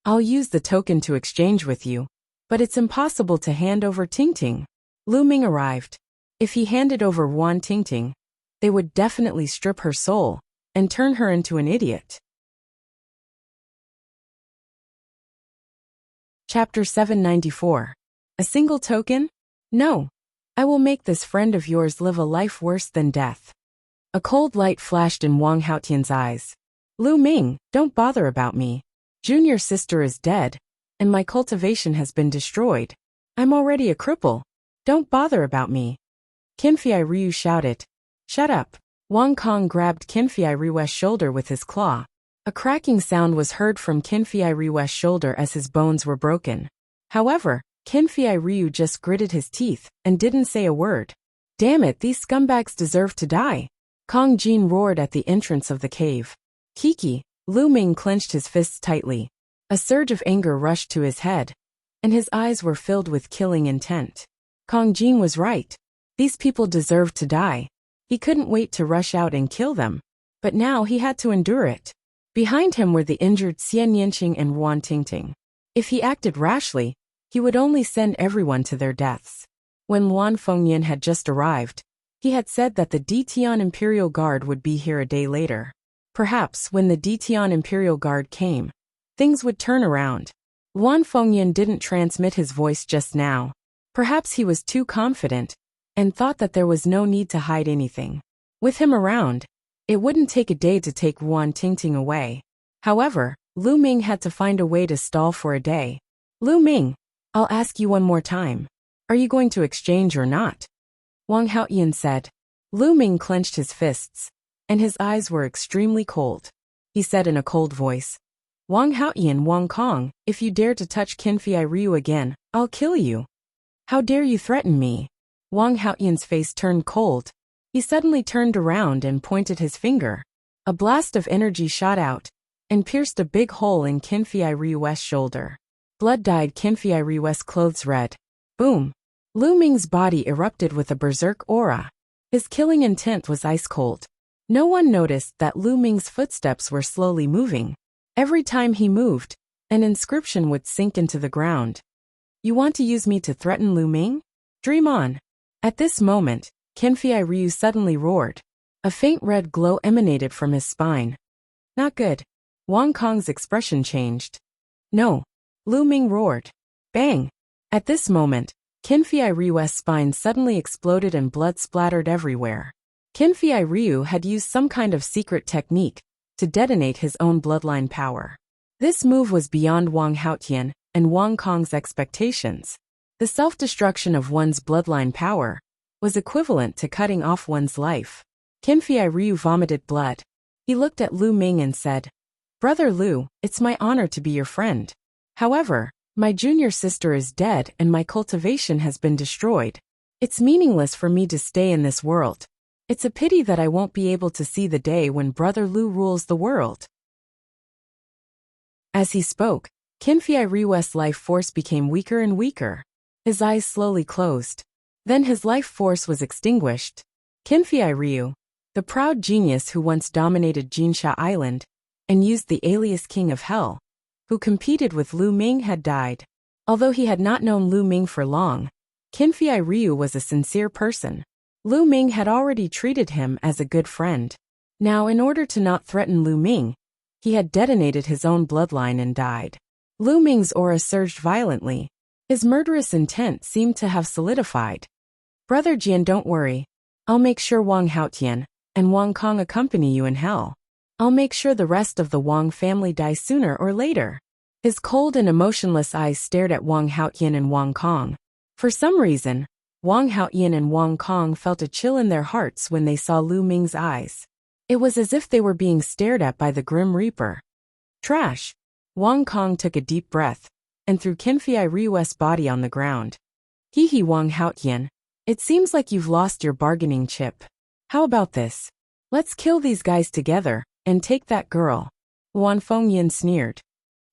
I'll use the token to exchange with you, but it's impossible to hand over Tingting. Lu Ming arrived. If he handed over Wan Tingting, they would definitely strip her soul and turn her into an idiot. Chapter 794. A single token? No. I will make this friend of yours live a life worse than death. A cold light flashed in Wang Haotian's eyes. Lu Ming, don't bother about me. Junior sister is dead, and my cultivation has been destroyed. I'm already a cripple. Don't bother about me. Qinfei Ryu shouted. Shut up. Wang Kong grabbed Qinfei Ryu's shoulder with his claw. A cracking sound was heard from Qinfei Ryu's shoulder as his bones were broken. However, Qinfei Ryu just gritted his teeth and didn't say a word. Damn it, these scumbags deserve to die. Kong Jin roared at the entrance of the cave. Kiki, Lu Ming clenched his fists tightly. A surge of anger rushed to his head, and his eyes were filled with killing intent. Kong Jin was right. These people deserved to die. He couldn't wait to rush out and kill them, but now he had to endure it. Behind him were the injured Xian Yanqing and Wan Tingting. If he acted rashly, he would only send everyone to their deaths. When Luan Fengyan had just arrived, he had said that the Detian Imperial Guard would be here a day later. Perhaps when the Detian Imperial Guard came, things would turn around. Luan Fengyan didn't transmit his voice just now. Perhaps he was too confident and thought that there was no need to hide anything. With him around, it wouldn't take a day to take Wan Tingting away. However, Lu Ming had to find a way to stall for a day. Lu Ming, I'll ask you one more time. Are you going to exchange or not? Wang Haotian said. Lu Ming clenched his fists, and his eyes were extremely cold. He said in a cold voice, Wang Haotian, Wang Kong, if you dare to touch Qinfei Ryu again, I'll kill you. How dare you threaten me? Wang Haotian's face turned cold. He suddenly turned around and pointed his finger. A blast of energy shot out and pierced a big hole in Qinfei Ryu's shoulder. Blood dyed Qinfei Ryu's clothes red. Boom! Lu Ming's body erupted with a berserk aura. His killing intent was ice cold. No one noticed that Lu Ming's footsteps were slowly moving. Every time he moved, an inscription would sink into the ground. You want to use me to threaten Lu Ming? Dream on. At this moment, Qinfei Ryu suddenly roared. A faint red glow emanated from his spine. Not good. Wang Kong's expression changed. No. Lu Ming roared. Bang! At this moment, Qinfei Ryu's spine suddenly exploded and blood splattered everywhere. Qinfei Ryu had used some kind of secret technique to detonate his own bloodline power. This move was beyond Wang Haotian and Wang Kong's expectations. The self-destruction of one's bloodline power was equivalent to cutting off one's life. Qinfei Ryu vomited blood. He looked at Lu Ming and said, Brother Lu, it's my honor to be your friend. However, my junior sister is dead and my cultivation has been destroyed. It's meaningless for me to stay in this world. It's a pity that I won't be able to see the day when Brother Lu rules the world. As he spoke, Qinfei Ryu's life force became weaker and weaker. His eyes slowly closed. Then his life force was extinguished. Qinfei Ryu, the proud genius who once dominated Jinsha Island and used the alias King of Hell, who competed with Lu Ming, had died. Although he had not known Lu Ming for long, Qinfei Ryu was a sincere person. Lu Ming had already treated him as a good friend. Now, in order to not threaten Lu Ming, he had detonated his own bloodline and died. Lu Ming's aura surged violently. His murderous intent seemed to have solidified. Brother Jian, don't worry. I'll make sure Wang Haotian and Wang Kong accompany you in hell. I'll make sure the rest of the Wang family die sooner or later. His cold and emotionless eyes stared at Wang Haotian and Wang Kong. For some reason, Wang Haotian and Wang Kong felt a chill in their hearts when they saw Lu Ming's eyes. It was as if they were being stared at by the Grim Reaper. Trash! Wang Kong took a deep breath and threw Qinfei Ryu's body on the ground. Hee Wang Haotian, it seems like you've lost your bargaining chip. How about this? Let's kill these guys together and take that girl. Luan Fengyan sneered.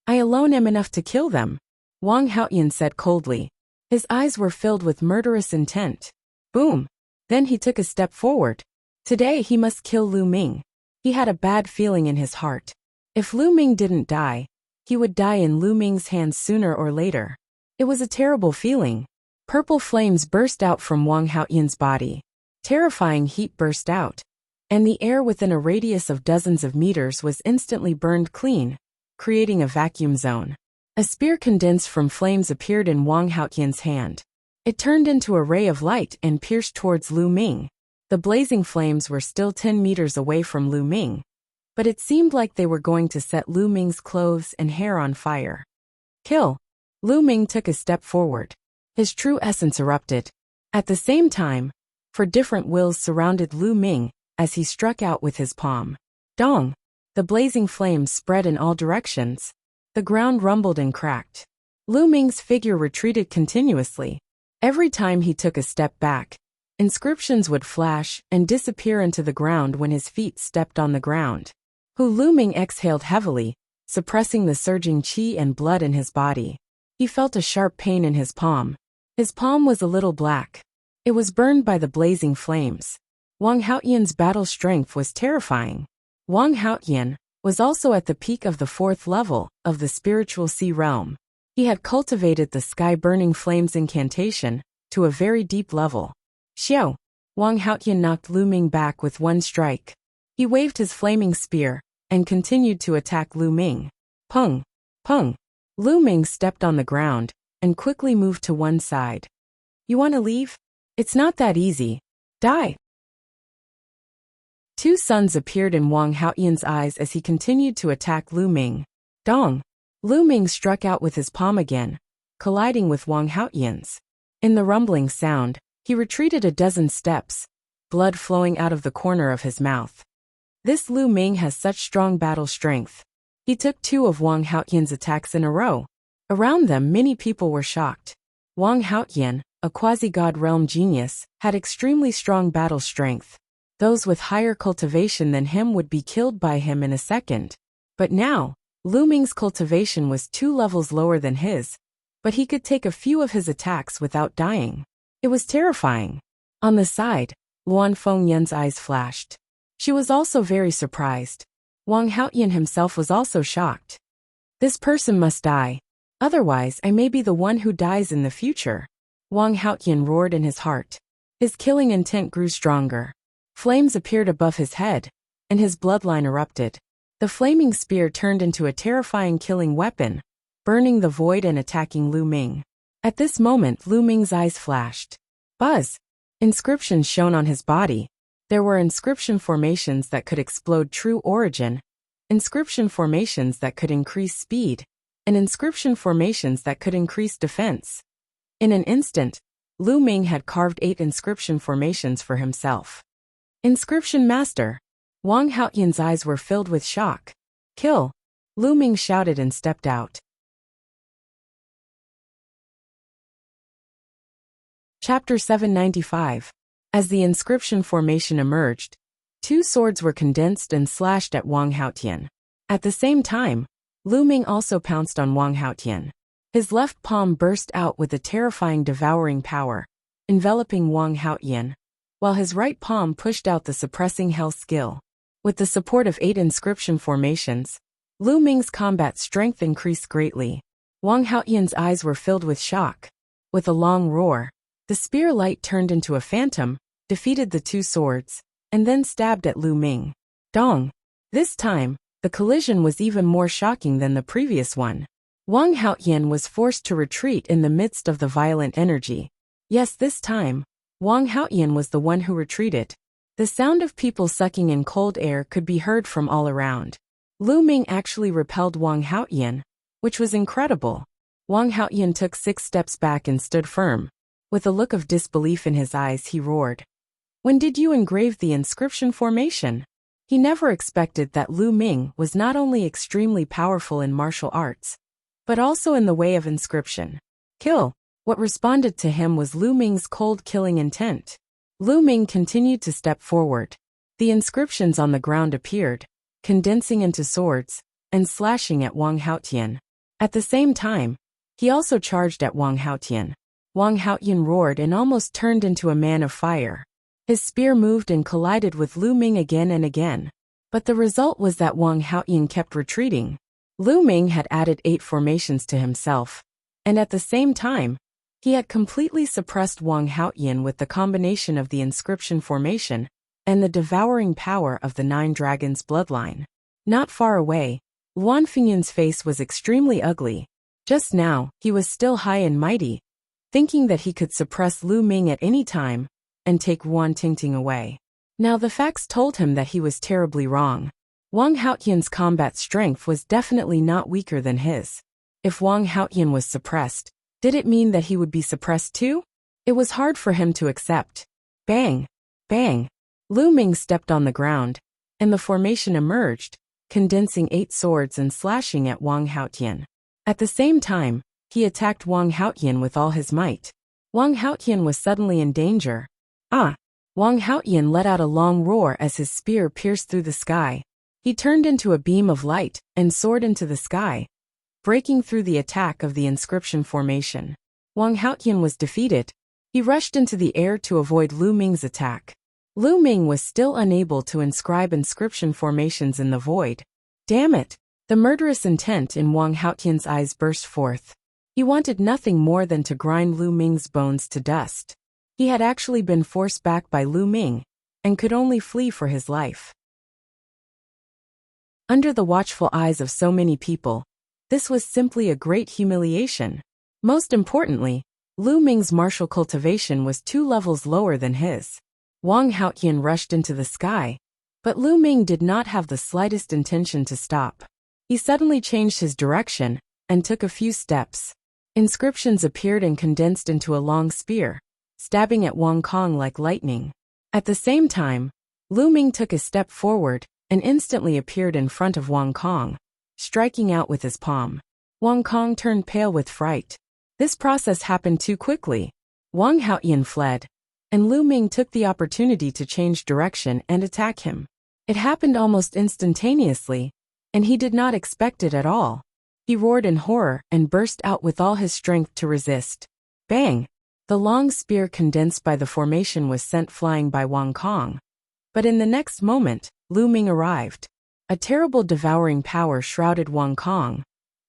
I alone am enough to kill them, Wang Haoyan said coldly. His eyes were filled with murderous intent. Boom! Then he took a step forward. Today he must kill Lu Ming. He had a bad feeling in his heart. If Lu Ming didn't die, he would die in Lu Ming's hands sooner or later. It was a terrible feeling. Purple flames burst out from Wang Haoyan's body. Terrifying heat burst out, and the air within a radius of dozens of meters was instantly burned clean, creating a vacuum zone. A spear condensed from flames appeared in Wang Haoyan's hand. It turned into a ray of light and pierced towards Lu Ming. The blazing flames were still 10 meters away from Lu Ming, but it seemed like they were going to set Lu Ming's clothes and hair on fire. Kill! Lu Ming took a step forward. His true essence erupted. At the same time, four different wills surrounded Lu Ming as he struck out with his palm. Dong! The blazing flames spread in all directions. The ground rumbled and cracked. Lu Ming's figure retreated continuously. Every time he took a step back, inscriptions would flash and disappear into the ground when his feet stepped on the ground. Lu Ming exhaled heavily, suppressing the surging qi and blood in his body. He felt a sharp pain in his palm. His palm was a little black. It was burned by the blazing flames. Wang Haoyan's battle strength was terrifying. Wang Haoyan was also at the peak of the 4th level of the spiritual sea realm. He had cultivated the sky-burning flames incantation to a very deep level. Xiao! Wang Haoyan knocked Lu Ming back with one strike. He waved his flaming spear and continued to attack Lu Ming. Pung! Pung! Lu Ming stepped on the ground and quickly moved to one side. You want to leave? It's not that easy. Die! Two suns appeared in Wang Haoyan's eyes as he continued to attack Lu Ming. Dong! Lu Ming struck out with his palm again, colliding with Wang Haoyan's. In the rumbling sound, he retreated a dozen steps, blood flowing out of the corner of his mouth. This Lu Ming has such strong battle strength. He took 2 of Wang Haoyan's attacks in a row. Around them many people were shocked. Wang Haoyan, a quasi-god realm genius, had extremely strong battle strength. Those with higher cultivation than him would be killed by him in a second. But now, Lu Ming's cultivation was 2 levels lower than his, but he could take a few of his attacks without dying. It was terrifying. On the side, Luan Fengyan's eyes flashed. She was also very surprised. Wang Haoyan himself was also shocked. This person must die. Otherwise, I may be the one who dies in the future. Wang Haoyan roared in his heart. His killing intent grew stronger. Flames appeared above his head, and his bloodline erupted. The flaming spear turned into a terrifying killing weapon, burning the void and attacking Lu Ming. At this moment, Lu Ming's eyes flashed. Buzz! Inscriptions shone on his body. There were inscription formations that could explode true origin, inscription formations that could increase speed, and inscription formations that could increase defense. In an instant, Lu Ming had carved 8 inscription formations for himself. Inscription Master! Wang Haoyan's eyes were filled with shock. Kill! Lu Ming shouted and stepped out. Chapter 795. As the inscription formation emerged, 2 swords were condensed and slashed at Wang Haoyan. At the same time, Lu Ming also pounced on Wang Haoyan. His left palm burst out with a terrifying devouring power, enveloping Wang Haoyan, while his right palm pushed out the suppressing hell skill. With the support of 8 inscription formations, Lu Ming's combat strength increased greatly. Wang Haoyan's eyes were filled with shock. With a long roar, the spear light turned into a phantom, defeated the 2 swords, and then stabbed at Lu Ming. Dong! This time, the collision was even more shocking than the previous one. Wang Haoyan was forced to retreat in the midst of the violent energy. Yes, this time, Wang Haoyan was the one who retreated. The sound of people sucking in cold air could be heard from all around. Lu Ming actually repelled Wang Haoyan, which was incredible. Wang Haoyan took 6 steps back and stood firm. With a look of disbelief in his eyes, he roared. When did you engrave the inscription formation? He never expected that Lu Ming was not only extremely powerful in martial arts, but also in the way of inscription. Kill! What responded to him was Lu Ming's cold killing intent. Lu Ming continued to step forward. The inscriptions on the ground appeared, condensing into swords, and slashing at Wang Haoyan. At the same time, he also charged at Wang Haotian. Wang Haotian roared and almost turned into a man of fire. His spear moved and collided with Lu Ming again and again. But the result was that Wang Haotian kept retreating. Lu Ming had added 8 formations to himself. And at the same time, he had completely suppressed Wang Haotian with the combination of the inscription formation and the devouring power of the 9 dragons bloodline. Not far away, Luan Fingyan's face was extremely ugly. Just now, he was still high and mighty, thinking that he could suppress Lu Ming at any time and take Yuan Tingting away. Now the facts told him that he was terribly wrong. Wang Haotian's combat strength was definitely not weaker than his. If Wang Haotian was suppressed, did it mean that he would be suppressed too? It was hard for him to accept. Bang! Bang! Lu Ming stepped on the ground, and the formation emerged, condensing 8 swords and slashing at Wang Haotian. At the same time, he attacked Wang Haotian with all his might. Wang Haotian was suddenly in danger. Ah! Wang Haotian let out a long roar as his spear pierced through the sky. He turned into a beam of light and soared into the sky, breaking through the attack of the inscription formation. Wang Haotian was defeated. He rushed into the air to avoid Lu Ming's attack. Lu Ming was still unable to inscribe inscription formations in the void. Damn it! The murderous intent in Wang Haotian's eyes burst forth. He wanted nothing more than to grind Lu Ming's bones to dust. He had actually been forced back by Lu Ming, and could only flee for his life. Under the watchful eyes of so many people, this was simply a great humiliation. Most importantly, Lu Ming's martial cultivation was 2 levels lower than his. Wang Haotian rushed into the sky, but Lu Ming did not have the slightest intention to stop. He suddenly changed his direction and took a few steps. Inscriptions appeared and condensed into a long spear, stabbing at Wang Kong like lightning. At the same time, Lu Ming took a step forward and instantly appeared in front of Wang Kong, striking out with his palm. Wang Kong turned pale with fright. This process happened too quickly. Wang Haotian fled, and Lu Ming took the opportunity to change direction and attack him. It happened almost instantaneously, and he did not expect it at all. He roared in horror and burst out with all his strength to resist. Bang! The long spear condensed by the formation was sent flying by Wang Kong. But in the next moment, Lu Ming arrived. A terrible devouring power shrouded Wang Kong,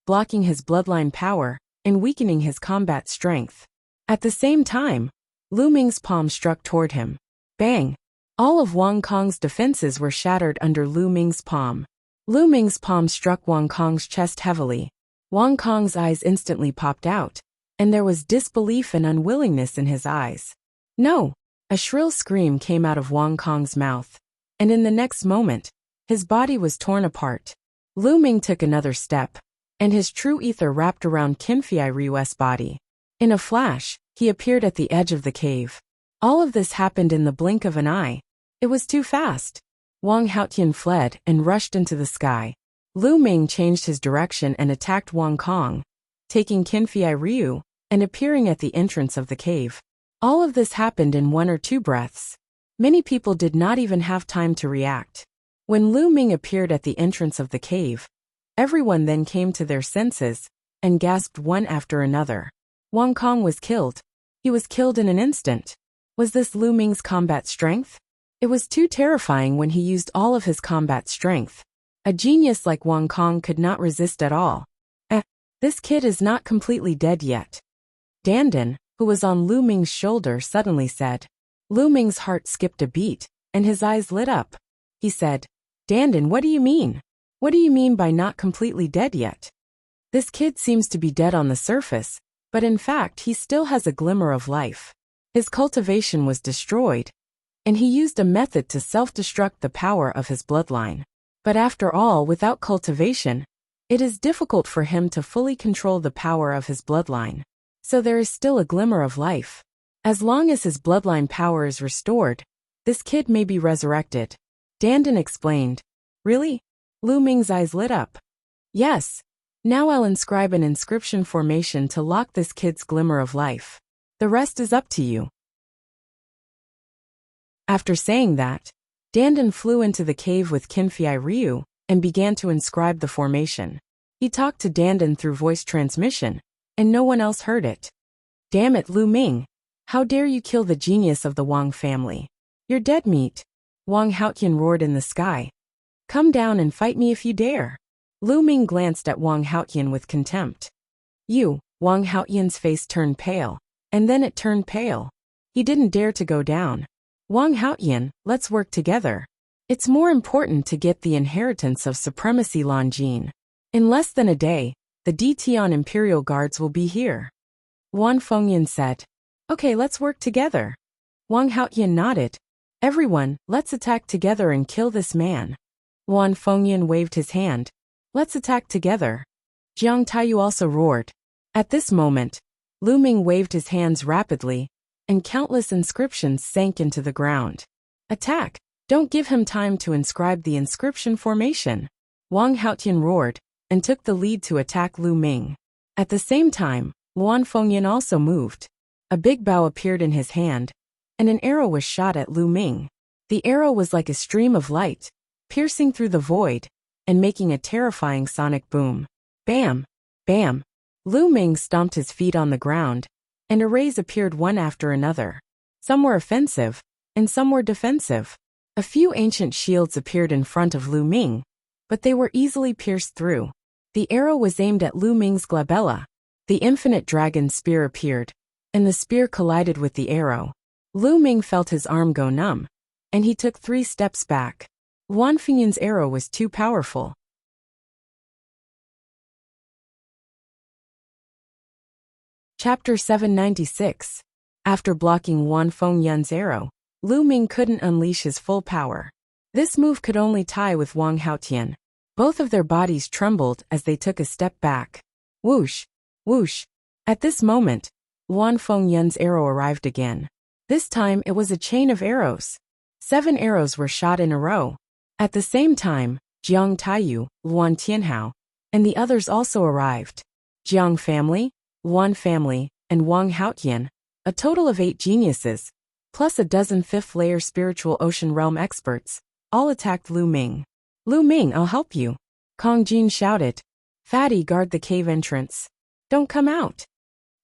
blocking his bloodline power and weakening his combat strength. At the same time, Lu Ming's palm struck toward him. Bang! All of Wang Kong's defenses were shattered under Lu Ming's palm. Lu Ming's palm struck Wang Kong's chest heavily. Wang Kong's eyes instantly popped out, and there was disbelief and unwillingness in his eyes. No! A shrill scream came out of Wang Kong's mouth, and in the next moment, his body was torn apart. Lu Ming took another step, and his true ether wrapped around Qinfei Ryu's body. In a flash, he appeared at the edge of the cave. All of this happened in the blink of an eye. It was too fast. Wang Haotian fled and rushed into the sky. Lu Ming changed his direction and attacked Wang Kong, taking Qinfei Ryu and appearing at the entrance of the cave. All of this happened in 1 or 2 breaths. Many people did not even have time to react. When Lu Ming appeared at the entrance of the cave, everyone then came to their senses and gasped one after another. Wang Kong was killed. He was killed in an instant. Was this Lu Ming's combat strength? It was too terrifying when he used all of his combat strength. A genius like Wang Kong could not resist at all. This kid is not completely dead yet. Dandan, who was on Lu Ming's shoulder, suddenly said. Lu Ming's heart skipped a beat, and his eyes lit up. He said, Dandan, what do you mean? What do you mean by not completely dead yet? This kid seems to be dead on the surface, but in fact he still has a glimmer of life. His cultivation was destroyed, and he used a method to self-destruct the power of his bloodline. But after all, without cultivation, it is difficult for him to fully control the power of his bloodline. So there is still a glimmer of life. As long as his bloodline power is restored, this kid may be resurrected. Dandan explained. Really? Lu Ming's eyes lit up. Yes. Now I'll inscribe an inscription formation to lock this kid's glimmer of life. The rest is up to you. After saying that, Dandan flew into the cave with Qinfei Ryu and began to inscribe the formation. He talked to Dandan through voice transmission, and no one else heard it. Damn it, Lu Ming. How dare you kill the genius of the Wang family? You're dead meat. Wang Haotian roared in the sky. Come down and fight me if you dare. Lu Ming glanced at Wang Haotian with contempt. Wang Haotian's face turned pale, and then it turned pale. He didn't dare to go down. Wang Haotian, let's work together. It's more important to get the inheritance of supremacy Longjin. In less than a day, the Dtian Imperial Guards will be here. Wan Fengyan said. Okay, let's work together. Wang Haotian nodded. Everyone, let's attack together and kill this man. Wan Fengyan waved his hand. Let's attack together. Jiang Taiyu also roared. At this moment, Lu Ming waved his hands rapidly, and countless inscriptions sank into the ground. Attack! Don't give him time to inscribe the inscription formation. Wang Haotian roared, and took the lead to attack Lu Ming. At the same time, Wan Fengyan also moved. A big bow appeared in his hand, and an arrow was shot at Lu Ming. The arrow was like a stream of light, piercing through the void, and making a terrifying sonic boom. Bam! Bam! Lu Ming stomped his feet on the ground, and arrays appeared one after another. Some were offensive, and some were defensive. A few ancient shields appeared in front of Lu Ming, but they were easily pierced through. The arrow was aimed at Lu Ming's glabella. The infinite dragon spear appeared, and the spear collided with the arrow. Lu Ming felt his arm go numb, and he took 3 steps back. Wan Fengyan's arrow was too powerful. Chapter 796. After blocking Wan Fengyan's arrow, Lu Ming couldn't unleash his full power. This move could only tie with Wang Haotian. Both of their bodies trembled as they took a step back. Whoosh! Whoosh! At this moment, Wan Fengyan's arrow arrived again. This time it was a chain of arrows. 7 arrows were shot in a row. At the same time, Jiang Taiyu, Luan Tianhao, and the others also arrived. Jiang family, Wan family, and Wang Haotian, a total of 8 geniuses, plus a dozen 5th-layer spiritual ocean realm experts, all attacked Lu Ming. Lu Ming, I'll help you. Kong Jin shouted. Fatty, guard the cave entrance. Don't come out.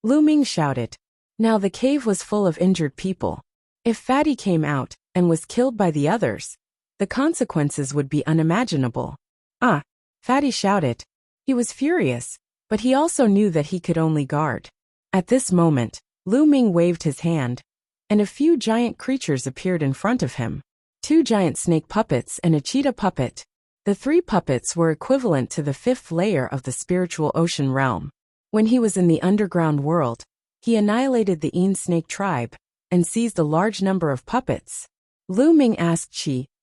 Lu Ming shouted. Now the cave was full of injured people. If Fatty came out and was killed by the others, the consequences would be unimaginable. Ah! Fatty shouted. He was furious, but he also knew that he could only guard. At this moment, Lu Ming waved his hand, and a few giant creatures appeared in front of him. 2 giant snake puppets and a cheetah puppet. The 3 puppets were equivalent to the 5th layer of the spiritual ocean realm. When he was in the underground world, he annihilated the Een snake tribe and seized a large number of puppets. Lu Ming asked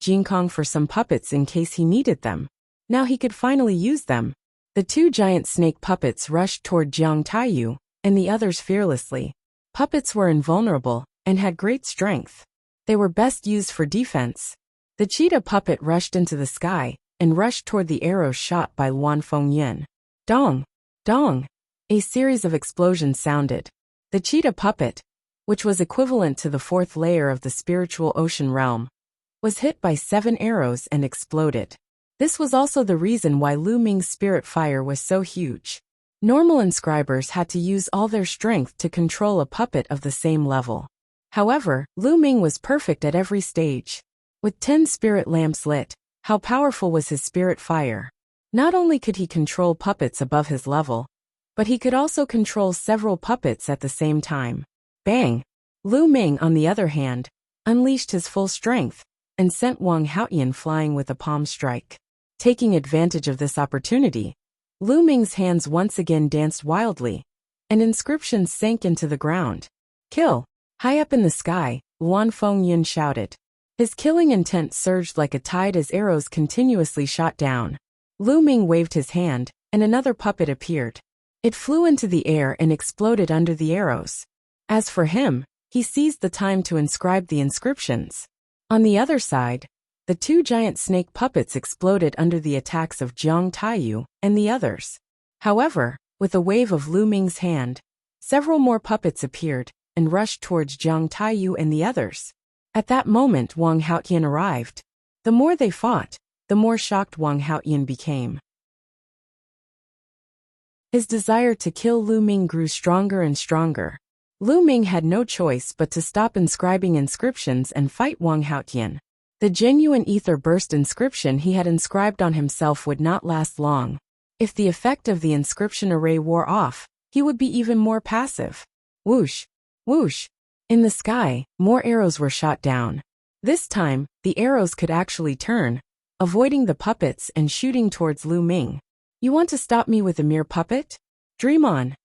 Jin Kong for some puppets in case he needed them. Now he could finally use them. The 2 giant snake puppets rushed toward Jiang Taiyu and the others fearlessly. Puppets were invulnerable and had great strength. They were best used for defense. The cheetah puppet rushed into the sky and rushed toward the arrows shot by Wan Fengyan. Dong! Dong! A series of explosions sounded. The cheetah puppet, which was equivalent to the 4th layer of the spiritual ocean realm, was hit by 7 arrows and exploded. This was also the reason why Lu Ming's spirit fire was so huge. Normal inscribers had to use all their strength to control a puppet of the same level. However, Lu Ming was perfect at every stage. With 10 spirit lamps lit, how powerful was his spirit fire? Not only could he control puppets above his level, but he could also control several puppets at the same time. Bang! Lu Ming, on the other hand, unleashed his full strength and sent Wang Haotian flying with a palm strike. Taking advantage of this opportunity, Lu Ming's hands once again danced wildly, and inscriptions sank into the ground. Kill! High up in the sky, Wan Fengyan shouted. His killing intent surged like a tide as arrows continuously shot down. Lu Ming waved his hand, and another puppet appeared. It flew into the air and exploded under the arrows. As for him, he seized the time to inscribe the inscriptions. On the other side, the 2 giant snake puppets exploded under the attacks of Jiang Taiyu and the others. However, with a wave of Lu Ming's hand, several more puppets appeared and rushed towards Jiang Taiyu and the others. At that moment Wang Haotian arrived. The more they fought, the more shocked Wang Haotian became. His desire to kill Lu Ming grew stronger and stronger. Lu Ming had no choice but to stop inscribing inscriptions and fight Wang Haotian. The genuine ether burst inscription he had inscribed on himself would not last long. If the effect of the inscription array wore off, he would be even more passive. Whoosh! Whoosh! In the sky, more arrows were shot down. This time, the arrows could actually turn, avoiding the puppets and shooting towards Lu Ming. You want to stop me with a mere puppet? Dream on.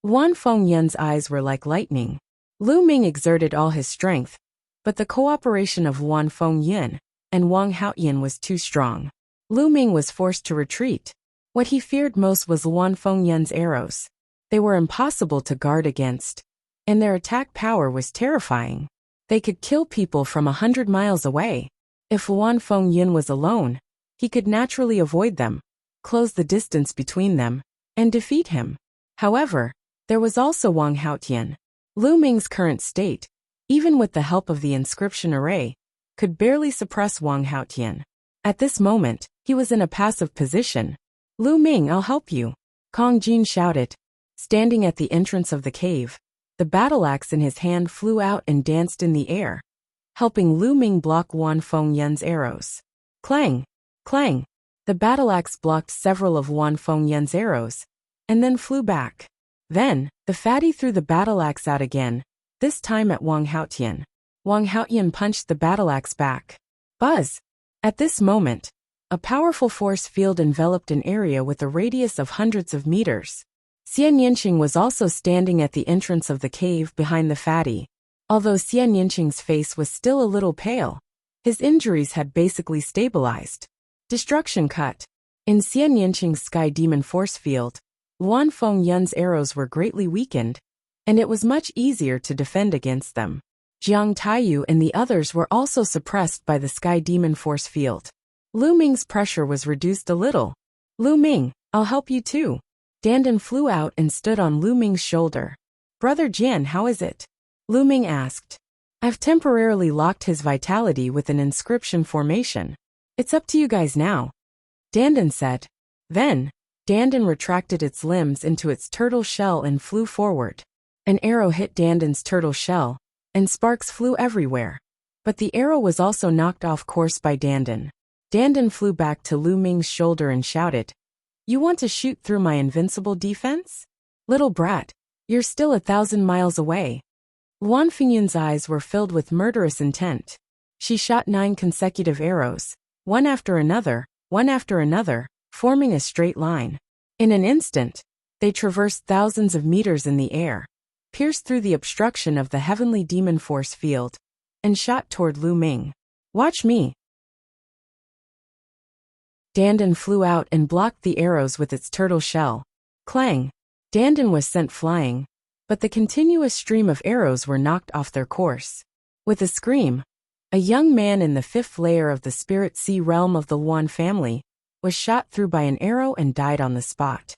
Wan Fengyun's eyes were like lightning. Lu Ming exerted all his strength, but the cooperation of Wan Fengyun and Wang Haotian was too strong. Lu Ming was forced to retreat. What he feared most was Wan Fengyun's arrows. They were impossible to guard against, and their attack power was terrifying. They could kill people from 100 miles away. If Wan Fengyun was alone, he could naturally avoid them, close the distance between them, and defeat him. However, there was also Wang Haotian. Lu Ming's current state, even with the help of the inscription array, could barely suppress Wang Haotian. At this moment, he was in a passive position. Lu Ming, I'll help you, Kong Jin shouted. Standing at the entrance of the cave, the battle axe in his hand flew out and danced in the air, helping Lu Ming block Wan Fengyun's arrows. Clang! Clang! The battle axe blocked several of Wan Fengyun's arrows, and then flew back. Then, the fatty threw the battle axe out again, this time at Wang Haotian. Wang Haotian punched the battle axe back. Buzz! At this moment, a powerful force field enveloped an area with a radius of hundreds of meters. Xian Yinqing was also standing at the entrance of the cave behind the fatty. Although Xian Yinqing's face was still a little pale, his injuries had basically stabilized. Destruction cut. In Xian Yinqing's sky demon force field, Wan Fengyun's arrows were greatly weakened, and it was much easier to defend against them. Jiang Taiyu and the others were also suppressed by the sky demon force field. Lu Ming's pressure was reduced a little. Lu Ming, I'll help you too. Dandan flew out and stood on Lu Ming's shoulder. Brother Jian, how is it? Lu Ming asked. I've temporarily locked his vitality with an inscription formation. It's up to you guys now, Dandan said. Then, Dandan retracted its limbs into its turtle shell and flew forward. An arrow hit Dandan's turtle shell, and sparks flew everywhere. But the arrow was also knocked off course by Dandan. Dandan flew back to Lu Ming's shoulder and shouted, You want to shoot through my invincible defense? Little brat, you're still 1,000 miles away. Wan Fengyun's eyes were filled with murderous intent. She shot 9 consecutive arrows, one after another, forming a straight line. In an instant, they traversed thousands of meters in the air, pierced through the obstruction of the heavenly demon force field, and shot toward Lu Ming. Watch me. Dandan flew out and blocked the arrows with its turtle shell. Clang! Dandan was sent flying, but the continuous stream of arrows were knocked off their course. With a scream, a young man in the 5th layer of the spirit sea realm of the Wan family was shot through by an arrow and died on the spot.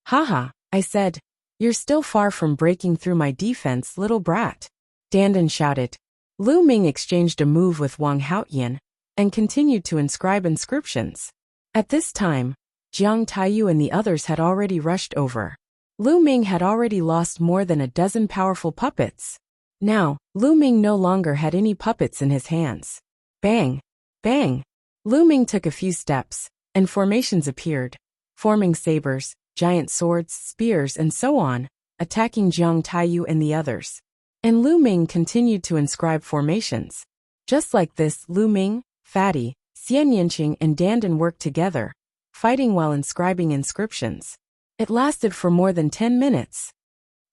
Haha, I said, you're still far from breaking through my defense, little brat. Dandan shouted. Lu Ming exchanged a move with Wang Haotian and continued to inscribe inscriptions. At this time, Jiang Taiyu and the others had already rushed over. Lu Ming had already lost more than a dozen powerful puppets. Now, Lu Ming no longer had any puppets in his hands. Bang! Bang! Lu Ming took a few steps, and formations appeared, forming sabers, giant swords, spears, and so on, attacking Jiang Taiyu and the others. And Lu Ming continued to inscribe formations. Just like this, Lu Ming, Fatty, Xian Yinqing, and Dandan worked together, fighting while inscribing inscriptions. It lasted for more than 10 minutes.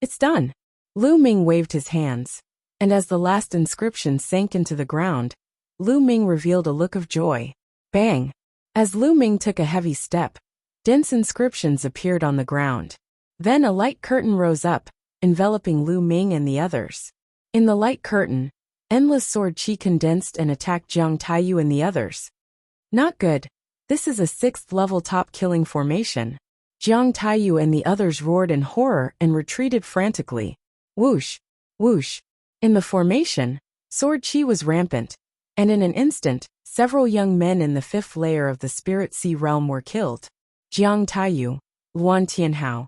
It's done. Lu Ming waved his hands, and as the last inscription sank into the ground, Lu Ming revealed a look of joy. Bang! As Lu Ming took a heavy step, dense inscriptions appeared on the ground. Then a light curtain rose up, enveloping Lu Ming and the others. In the light curtain, endless sword chi condensed and attacked Jiang Taiyu and the others. Not good. This is a 6th level top killing formation. Jiang Taiyu and the others roared in horror and retreated frantically. Whoosh! Whoosh! In the formation, sword chi was rampant, and in an instant, several young men in the 5th layer of the spirit sea realm were killed. Jiang Taiyu, Luan Tianhao,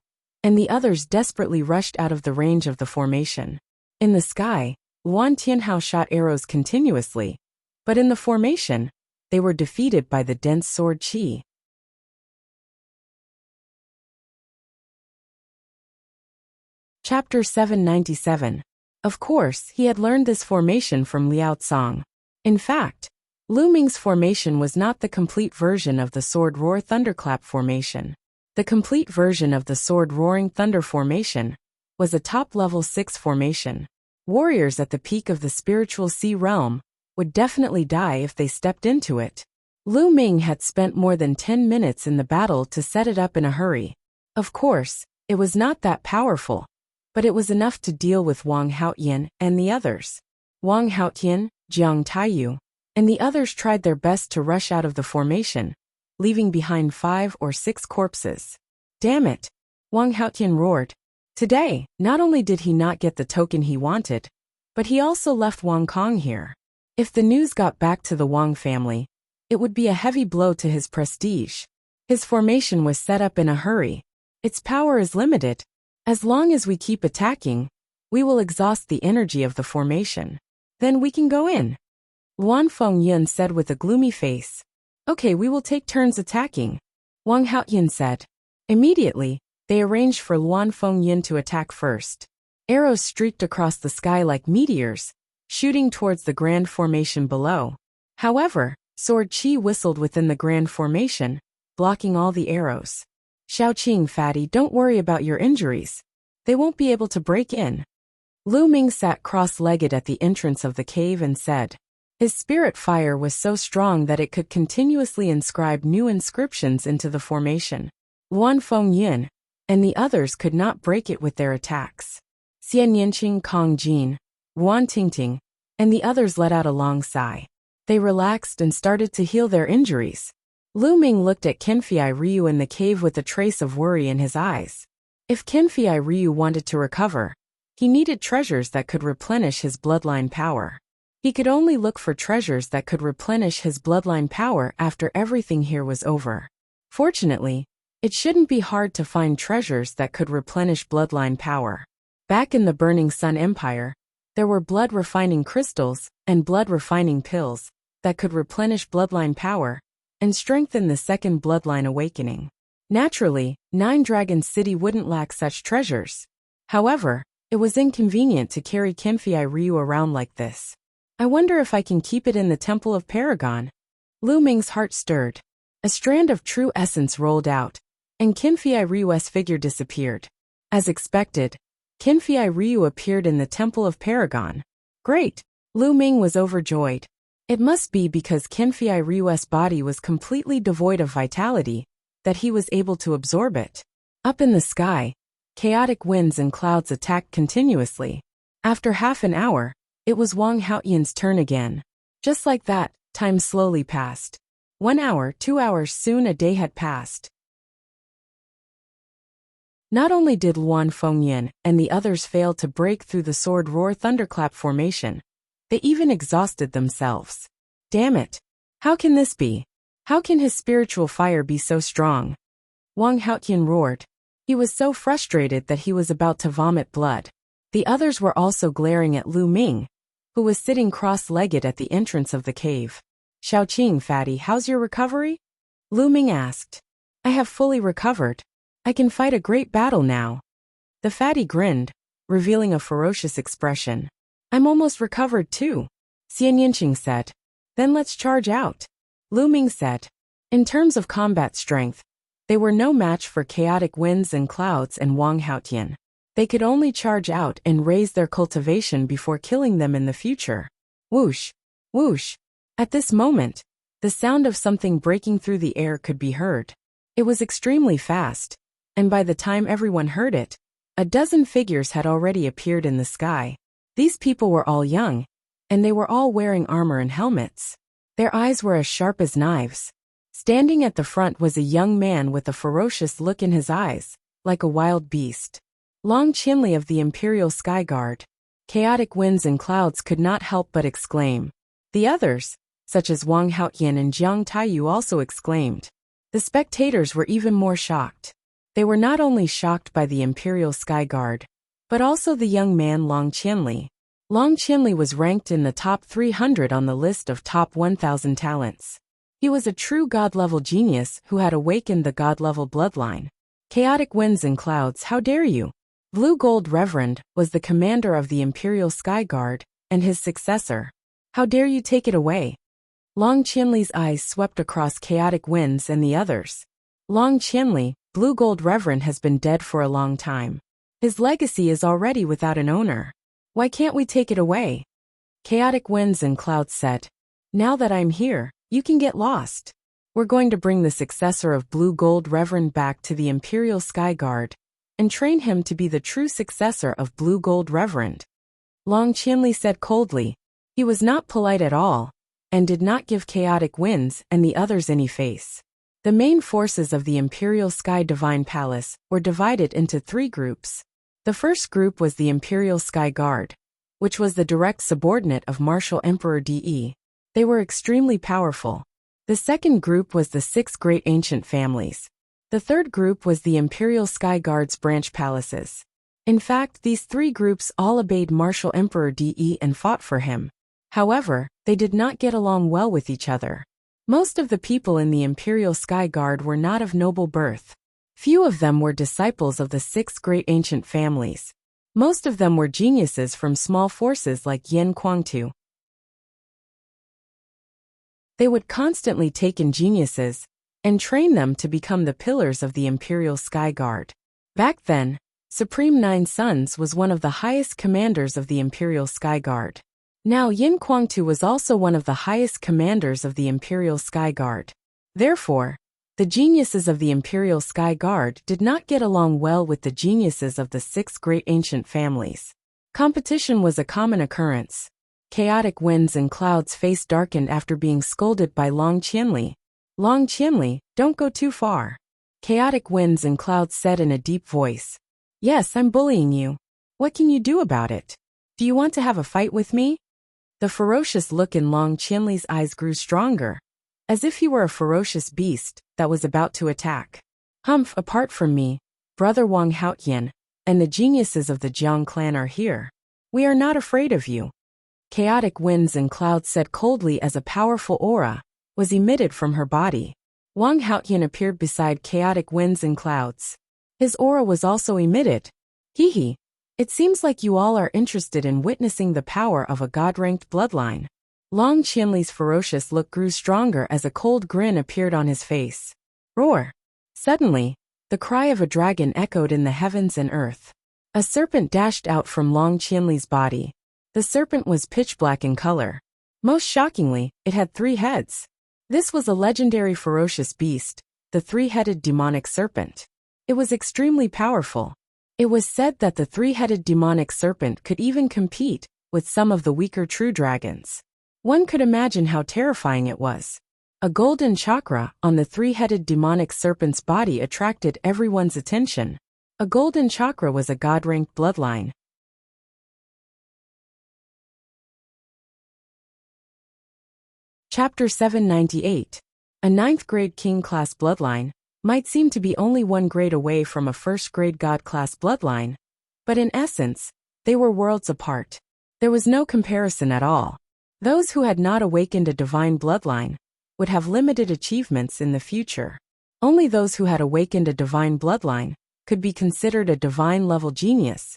and the others desperately rushed out of the range of the formation. In the sky, Luan Tianhao shot arrows continuously, but in the formation, they were defeated by the dense sword qi. Chapter 797. Of course, he had learned this formation from Liao Cong. In fact, Lu Ming's formation was not the complete version of the Sword Roar Thunderclap formation. The complete version of the Sword Roaring Thunder formation was a top-level 6 formation. Warriors at the peak of the spiritual sea realm would definitely die if they stepped into it. Lu Ming had spent more than 10 minutes in the battle to set it up in a hurry. Of course, it was not that powerful, but it was enough to deal with Wang Haotian and the others. Wang Haotian, Jiang Taiyu, and the others tried their best to rush out of the formation, leaving behind 5 or 6 corpses. Damn it! Wang Haotian roared. Today, not only did he not get the token he wanted, but he also left Wang Kong here. If the news got back to the Wang family, it would be a heavy blow to his prestige. His formation was set up in a hurry. Its power is limited. As long as we keep attacking, we will exhaust the energy of the formation. Then we can go in. Luan Fengyun said with a gloomy face. Okay, we will take turns attacking, Wang Haotian said. Immediately, they arranged for Luan Fengyun to attack first. Arrows streaked across the sky like meteors, shooting towards the grand formation below. However, sword qi whistled within the grand formation, blocking all the arrows. Xiaoqing, fatty, don't worry about your injuries. They won't be able to break in. Lu Ming sat cross-legged at the entrance of the cave and said. His spirit fire was so strong that it could continuously inscribe new inscriptions into the formation. Luan Fengyun and the others could not break it with their attacks. Xian Yanqing, Kong Jin, Wan Tingting, and the others let out a long sigh. They relaxed and started to heal their injuries. Lu Ming looked at Qinfei Ryu in the cave with a trace of worry in his eyes. If Qinfei Ryu wanted to recover, he needed treasures that could replenish his bloodline power. He could only look for treasures that could replenish his bloodline power after everything here was over. Fortunately, it shouldn't be hard to find treasures that could replenish bloodline power. Back in the Burning Sun Empire, there were blood-refining crystals and blood-refining pills that could replenish bloodline power and strengthen the second bloodline awakening. Naturally, Nine Dragon City wouldn't lack such treasures. However, it was inconvenient to carry Qinfei Ryu around like this. I wonder if I can keep it in the Temple of Paragon. Lu Ming's heart stirred. A strand of true essence rolled out, and Qinfei Ryu's figure disappeared. As expected, Qinfei Ryu appeared in the Temple of Paragon. Great! Lu Ming was overjoyed. It must be because Qinfei Ryu's body was completely devoid of vitality that he was able to absorb it. Up in the sky, chaotic winds and clouds attacked continuously. After half an hour, it was Wang Haotian's turn again. Just like that, time slowly passed. 1 hour, 2 hours, soon a day had passed. Not only did Luan Fengyun and the others fail to break through the Sword Roar Thunderclap formation, they even exhausted themselves. Damn it! How can this be? How can his spiritual fire be so strong? Wang Haotian roared. He was so frustrated that he was about to vomit blood. The others were also glaring at Lu Ming, who was sitting cross-legged at the entrance of the cave. Xiaoqing, fatty, how's your recovery? Lu Ming asked. I have fully recovered. I can fight a great battle now. The fatty grinned, revealing a ferocious expression. I'm almost recovered too, Xian Yanqing said. Then let's charge out. Lu Ming said. In terms of combat strength, they were no match for chaotic winds and clouds and Wang Haotian. They could only charge out and raise their cultivation before killing them in the future. Whoosh! Whoosh! At this moment, the sound of something breaking through the air could be heard. It was extremely fast, and by the time everyone heard it, a dozen figures had already appeared in the sky. These people were all young, and they were all wearing armor and helmets. Their eyes were as sharp as knives. Standing at the front was a young man with a ferocious look in his eyes, like a wild beast. Long Qinli of the Imperial Sky Guard. Chaotic winds and clouds could not help but exclaim. The others, such as Wang Haotian and Jiang Taiyu, also exclaimed. The spectators were even more shocked. They were not only shocked by the Imperial Sky Guard, but also the young man Long Qianli. Long Qianli was ranked in the top 300 on the list of top 1,000 talents. He was a true god-level genius who had awakened the god-level bloodline. Chaotic winds and clouds, how dare you! Blue Gold Reverend was the commander of the Imperial Sky Guard and his successor. How dare you take it away? Long Qianli's eyes swept across Chaotic Winds and the others. Long Qianli, Blue Gold Reverend, has been dead for a long time. His legacy is already without an owner. Why can't we take it away? Chaotic Winds and Clouds said, now that I'm here, you can get lost. We're going to bring the successor of Blue Gold Reverend back to the Imperial Sky Guard and train him to be the true successor of Blue Gold Reverend. Long Qianli said coldly. He was not polite at all, and did not give Chaotic Winds and the others any face. The main forces of the Imperial Sky Divine Palace were divided into 3 groups. The first group was the Imperial Sky Guard, which was the direct subordinate of Martial Emperor De. They were extremely powerful. The second group was the 6 great ancient families. The third group was the Imperial Sky Guard's branch palaces. In fact, these 3 groups all obeyed Martial Emperor De and fought for him. However, they did not get along well with each other. Most of the people in the Imperial Sky Guard were not of noble birth. Few of them were disciples of the 6 great ancient families. Most of them were geniuses from small forces like Yin Kuangtu. They would constantly take in geniuses and train them to become the pillars of the Imperial Sky Guard. Back then, Supreme Nine Sons was one of the highest commanders of the Imperial Sky Guard. Now Yin Kuangtu was also one of the highest commanders of the Imperial Sky Guard. Therefore, the geniuses of the Imperial Sky Guard did not get along well with the geniuses of the 6 great ancient families. Competition was a common occurrence. Chaotic Winds and Clouds' face darkened after being scolded by Long Qianli. Long Qianli, don't go too far. Chaotic Winds and Clouds said in a deep voice. Yes, I'm bullying you. What can you do about it? Do you want to have a fight with me? The ferocious look in Long Qianli's eyes grew stronger, as if he were a ferocious beast that was about to attack. Humph, apart from me, brother Wang Haotian, and the geniuses of the Jiang clan are here. We are not afraid of you. Chaotic Winds and Clouds said coldly as a powerful aura was emitted from her body. Wang Haotian appeared beside Chaotic Winds and Clouds. His aura was also emitted. Hee. It seems like you all are interested in witnessing the power of a god-ranked bloodline. Long Qianli's ferocious look grew stronger as a cold grin appeared on his face. Roar! Suddenly, the cry of a dragon echoed in the heavens and earth. A serpent dashed out from Long Qianli's body. The serpent was pitch black in color. Most shockingly, it had 3 heads. This was a legendary ferocious beast, the 3-headed demonic serpent. It was extremely powerful. It was said that the 3-headed demonic serpent could even compete with some of the weaker true dragons. One could imagine how terrifying it was. A golden chakra on the 3-headed demonic serpent's body attracted everyone's attention. A golden chakra was a god-ranked bloodline. Chapter 798. A 9th-grade king-class bloodline might seem to be only 1 grade away from a 1st-grade god-class bloodline, but in essence, they were worlds apart. There was no comparison at all. Those who had not awakened a divine bloodline would have limited achievements in the future. Only those who had awakened a divine bloodline could be considered a divine-level genius,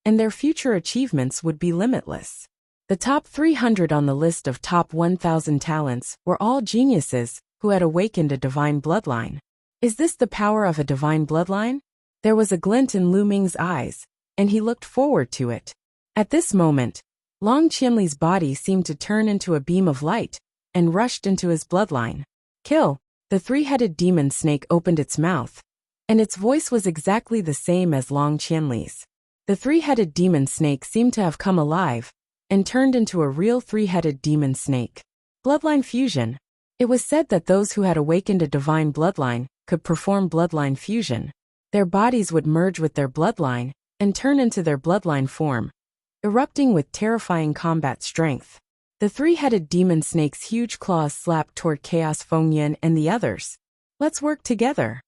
and their future achievements would be limitless. The top 300 on the list of top 1,000 talents were all geniuses who had awakened a divine bloodline. Is this the power of a divine bloodline? There was a glint in Lu Ming's eyes, and he looked forward to it. At this moment, Long Qianli's body seemed to turn into a beam of light, and rushed into his bloodline. Kill! The 3-headed demon snake opened its mouth, and its voice was exactly the same as Long Qianli's. The 3-headed demon snake seemed to have come alive, and turned into a real 3-headed demon snake. Bloodline fusion. It was said that those who had awakened a divine bloodline could perform bloodline fusion. Their bodies would merge with their bloodline and turn into their bloodline form, erupting with terrifying combat strength. The 3-headed demon snake's huge claws slapped toward Chaos Fengyan and the others. Let's work together.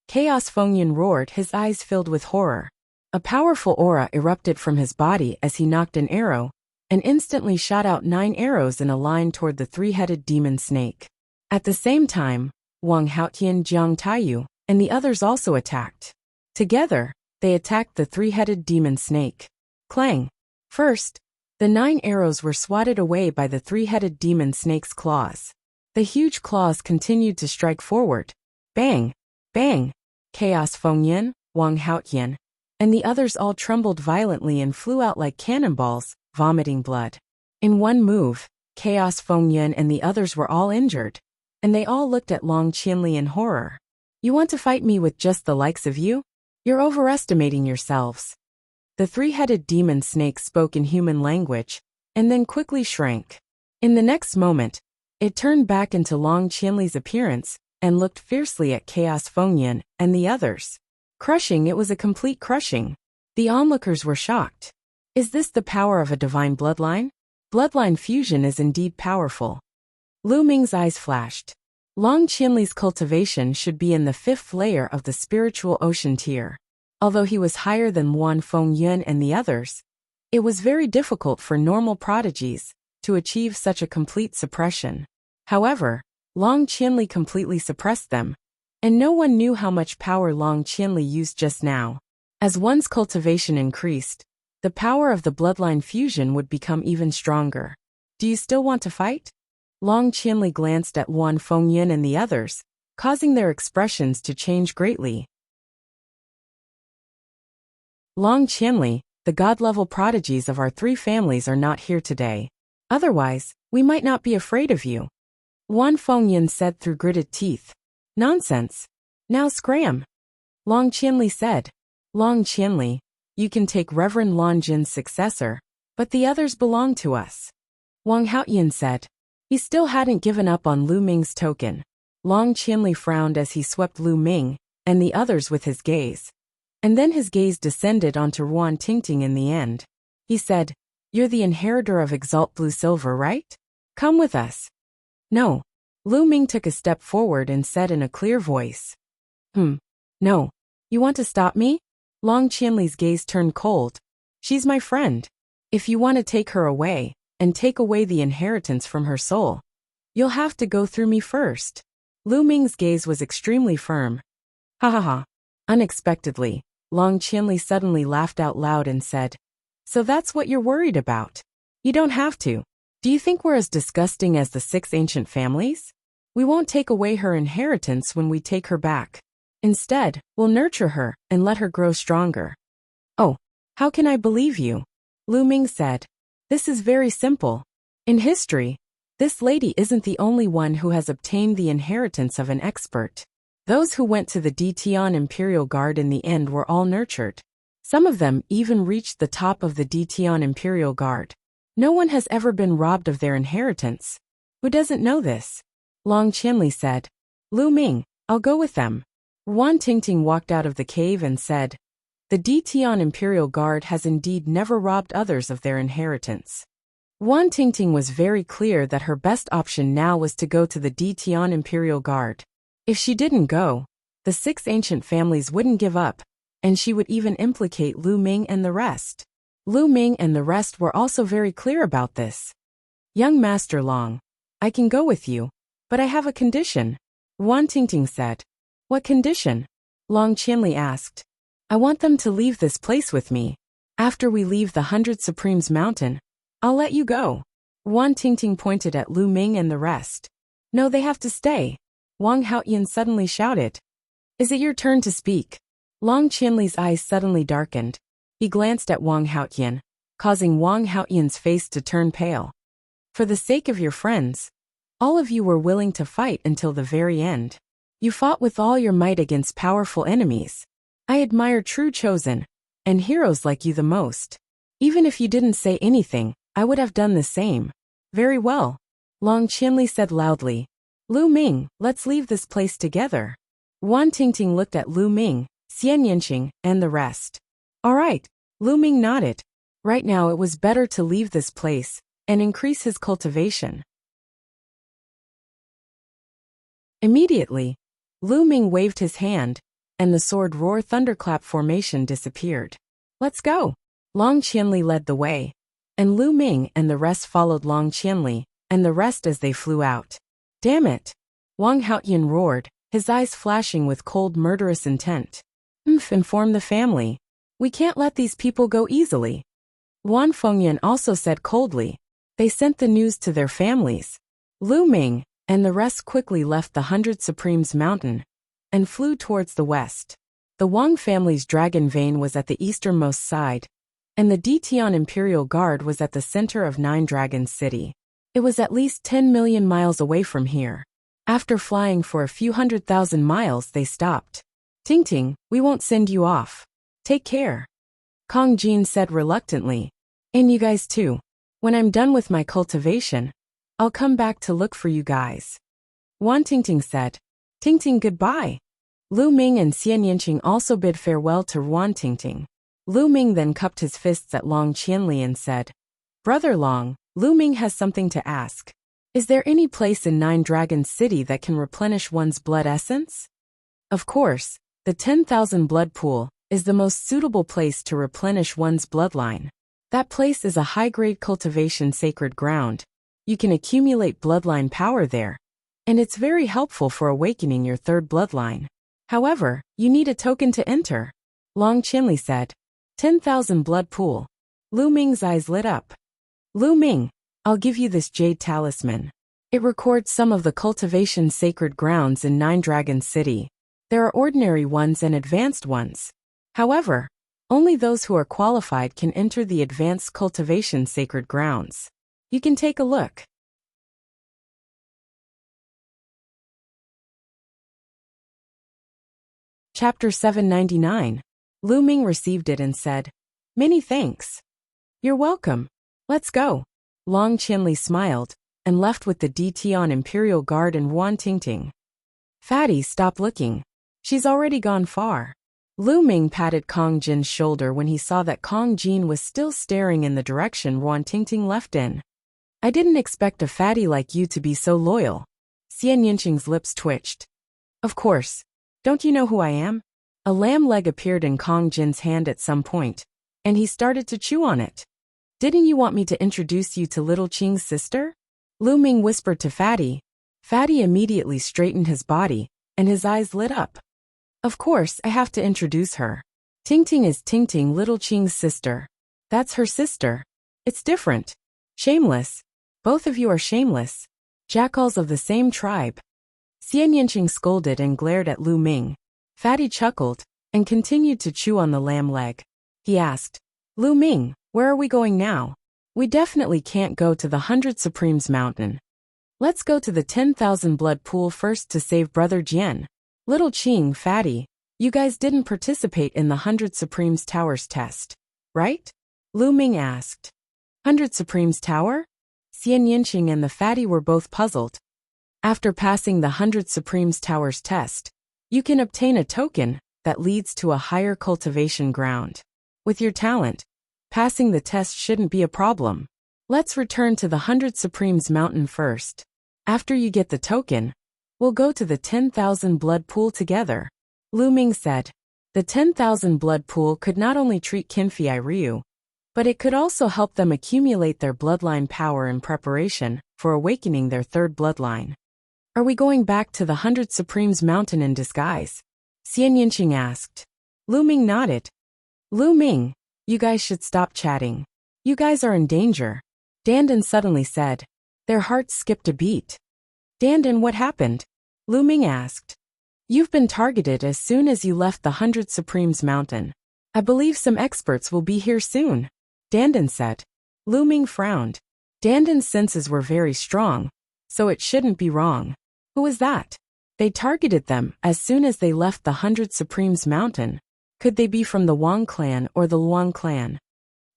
Chaos Fengyan roared, his eyes filled with horror. A powerful aura erupted from his body as he knocked an arrow, and instantly shot out 9 arrows in a line toward the 3-headed demon snake. At the same time, Wang Haotian, Jiang Taiyu, and the others also attacked. Together, they attacked the 3-headed demon snake. Clang! First, the 9 arrows were swatted away by the 3-headed demon snake's claws. The huge claws continued to strike forward. Bang! Bang! Chaos Fengyan, Wang Haotian, and the others all trembled violently and flew out like cannonballs, vomiting blood. In one move, Chaos Fengyan and the others were all injured, and they all looked at Long Qianli in horror. You want to fight me with just the likes of you? You're overestimating yourselves. The 3-headed demon snake spoke in human language, and then quickly shrank. In the next moment, it turned back into Long Qianli's appearance and looked fiercely at Chaos Fengyan and the others. Crushing, it was a complete crushing. The onlookers were shocked. Is this the power of a divine bloodline? Bloodline fusion is indeed powerful. Lu Ming's eyes flashed. Long Qianli's cultivation should be in the 5th layer of the spiritual ocean tier. Although he was higher than Wan Fengyun and the others, it was very difficult for normal prodigies to achieve such a complete suppression. However, Long Qianli completely suppressed them, and no one knew how much power Long Qianli used just now. As one's cultivation increased, the power of the bloodline fusion would become even stronger. Do you still want to fight? Long Qianli glanced at Wan Fengyun and the others, causing their expressions to change greatly. Long Qianli, the god-level prodigies of our 3 families are not here today. Otherwise, we might not be afraid of you. Wan Fengyun said through gritted teeth. Nonsense. Now scram. Long Qianli said. Long Qianli, you can take Reverend Lan Jin's successor, but the others belong to us. Wang Haotian said. He still hadn't given up on Lu Ming's token. Long Qianli frowned as he swept Lu Ming and the others with his gaze. And then his gaze descended onto Ruan Tingting in the end. He said, You're the inheritor of Exalt Blue Silver, right? Come with us. No. Lu Ming took a step forward and said in a clear voice. No. You want to stop me? Long Qianli's gaze turned cold. She's my friend. If you want to take her away, and take away the inheritance from her soul, you'll have to go through me first. Lu Ming's gaze was extremely firm. Ha ha ha. Unexpectedly, Long Qianli suddenly laughed out loud and said, So that's what you're worried about? You don't have to. Do you think we're as disgusting as the 6 ancient families? We won't take away her inheritance when we take her back. Instead, we'll nurture her and let her grow stronger. Oh, how can I believe you? Lu Ming said. This is very simple. In history, this lady isn't the only one who has obtained the inheritance of an expert. Those who went to the Dtian Imperial Guard in the end were all nurtured. Some of them even reached the top of the Dtian Imperial Guard. No one has ever been robbed of their inheritance. Who doesn't know this? Long Qianli said. Lu Ming, I'll go with them. Ruan Tingting walked out of the cave and said, The Dtian Imperial Guard has indeed never robbed others of their inheritance. Ruan Tingting was very clear that her best option now was to go to the Dtian Imperial Guard. If she didn't go, the 6 ancient families wouldn't give up, and she would even implicate Lu Ming and the rest. Lu Ming and the rest were also very clear about this. Young Master Long, I can go with you, but I have a condition, Ruan Tingting said. What condition? Long Qianli asked. I want them to leave this place with me. After we leave the 100 Supremes Mountain, I'll let you go. Ruan Tingting pointed at Lu Ming and the rest. No, they have to stay. Wang Haotian suddenly shouted. Is it your turn to speak? Long Qianli's eyes suddenly darkened. He glanced at Wang Haotian, causing Wang Haotian's face to turn pale. For the sake of your friends, all of you were willing to fight until the very end. You fought with all your might against powerful enemies. I admire true chosen, and heroes like you the most. Even if you didn't say anything, I would have done the same. Very well. Long Qianli said loudly. Lu Ming, let's leave this place together. Ruan Tingting looked at Lu Ming, Xian Yanqing, and the rest. All right, Lu Ming nodded. Right now it was better to leave this place and increase his cultivation. Immediately, Lu Ming waved his hand, and the sword roar thunderclap formation disappeared. Let's go! Long Qianli led the way, and Lu Ming and the rest followed Long Qianli, and the rest as they flew out. Damn it! Wang Haotian roared, his eyes flashing with cold murderous intent. Inform the family. We can't let these people go easily. Wan Fengyan also said coldly. They sent the news to their families. Lu Ming and the rest quickly left the 100 Supremes Mountain and flew towards the west. The Wang family's dragon vein was at the easternmost side, and the Detian Imperial Guard was at the center of Nine Dragons City. It was at least 10 million miles away from here. After flying for a few 100,000 miles, they stopped. Ting, we won't send you off. Take care. Kong Jin said reluctantly. And you guys too. When I'm done with my cultivation, I'll come back to look for you guys. Wan Tingting said. Tingting goodbye. Lu Ming and Xian Yanqing also bid farewell to Wan Tingting. Lu Ming then cupped his fists at Long Qianli and said, Brother Long, Lu Ming has something to ask. Is there any place in Nine Dragons City that can replenish one's blood essence? Of course, the 10,000 blood pool is the most suitable place to replenish one's bloodline. That place is a high-grade cultivation sacred ground. You can accumulate bloodline power there, and it's very helpful for awakening your third bloodline. However, you need a token to enter. Long Qianli said. 10,000 blood pool. Lu Ming's eyes lit up. Lu Ming, I'll give you this jade talisman. It records some of the cultivation sacred grounds in Nine Dragons City. There are ordinary ones and advanced ones. However, only those who are qualified can enter the advanced cultivation sacred grounds. You can take a look. Chapter 799. Lu Ming received it and said, Many thanks. You're welcome. Let's go. Long Qianli smiled and left with the Detian Imperial Guard and Wan Tingting. Fatty, stop looking. She's already gone far. Lu Ming patted Kong Jin's shoulder when he saw that Kong Jin was still staring in the direction Wan Tingting left in. I didn't expect a fatty like you to be so loyal. Xian Yanqing's lips twitched. Of course. Don't you know who I am? A lamb leg appeared in Kong Jin's hand at some point, and he started to chew on it. Didn't you want me to introduce you to Little Qing's sister? Lu Ming whispered to Fatty. Fatty immediately straightened his body, and his eyes lit up. Of course, I have to introduce her. Tingting is Tingting, Little Qing's sister. That's her sister. It's different. Shameless. Both of you are shameless. Jackals of the same tribe. Xian Yanqing scolded and glared at Lu Ming. Fatty chuckled and continued to chew on the lamb leg. He asked, Lu Ming, where are we going now? We definitely can't go to the 100 Supremes Mountain. Let's go to the 10,000 blood pool first to save Brother Jian. Little Qing, Fatty, you guys didn't participate in the 100 Supremes Towers test, right? Lu Ming asked. 100 Supremes Tower? Xian Yanqing and the Fatty were both puzzled. After passing the 100 Supremes Towers test, you can obtain a token that leads to a higher cultivation ground. With your talent, passing the test shouldn't be a problem. Let's return to the 100 Supremes Mountain first. After you get the token, we'll go to the 10,000 blood pool together. Lu Ming said. The 10,000 blood pool could not only treat Qinfei Ryu, but it could also help them accumulate their bloodline power in preparation for awakening their third bloodline. Are we going back to the 100 Supremes Mountain in disguise? Xian Yanqing asked. Lu Ming nodded. Lu Ming, you guys should stop chatting. You guys are in danger. Dandan suddenly said. Their hearts skipped a beat. Dandan, what happened? Lu Ming asked. You've been targeted as soon as you left the 100 Supremes Mountain. I believe some experts will be here soon. Dandan said. Lu Ming frowned. Dandan's senses were very strong, so it shouldn't be wrong. Who was that? They targeted them as soon as they left the 100 Supremes Mountain. Could they be from the Wang clan or the Luang clan?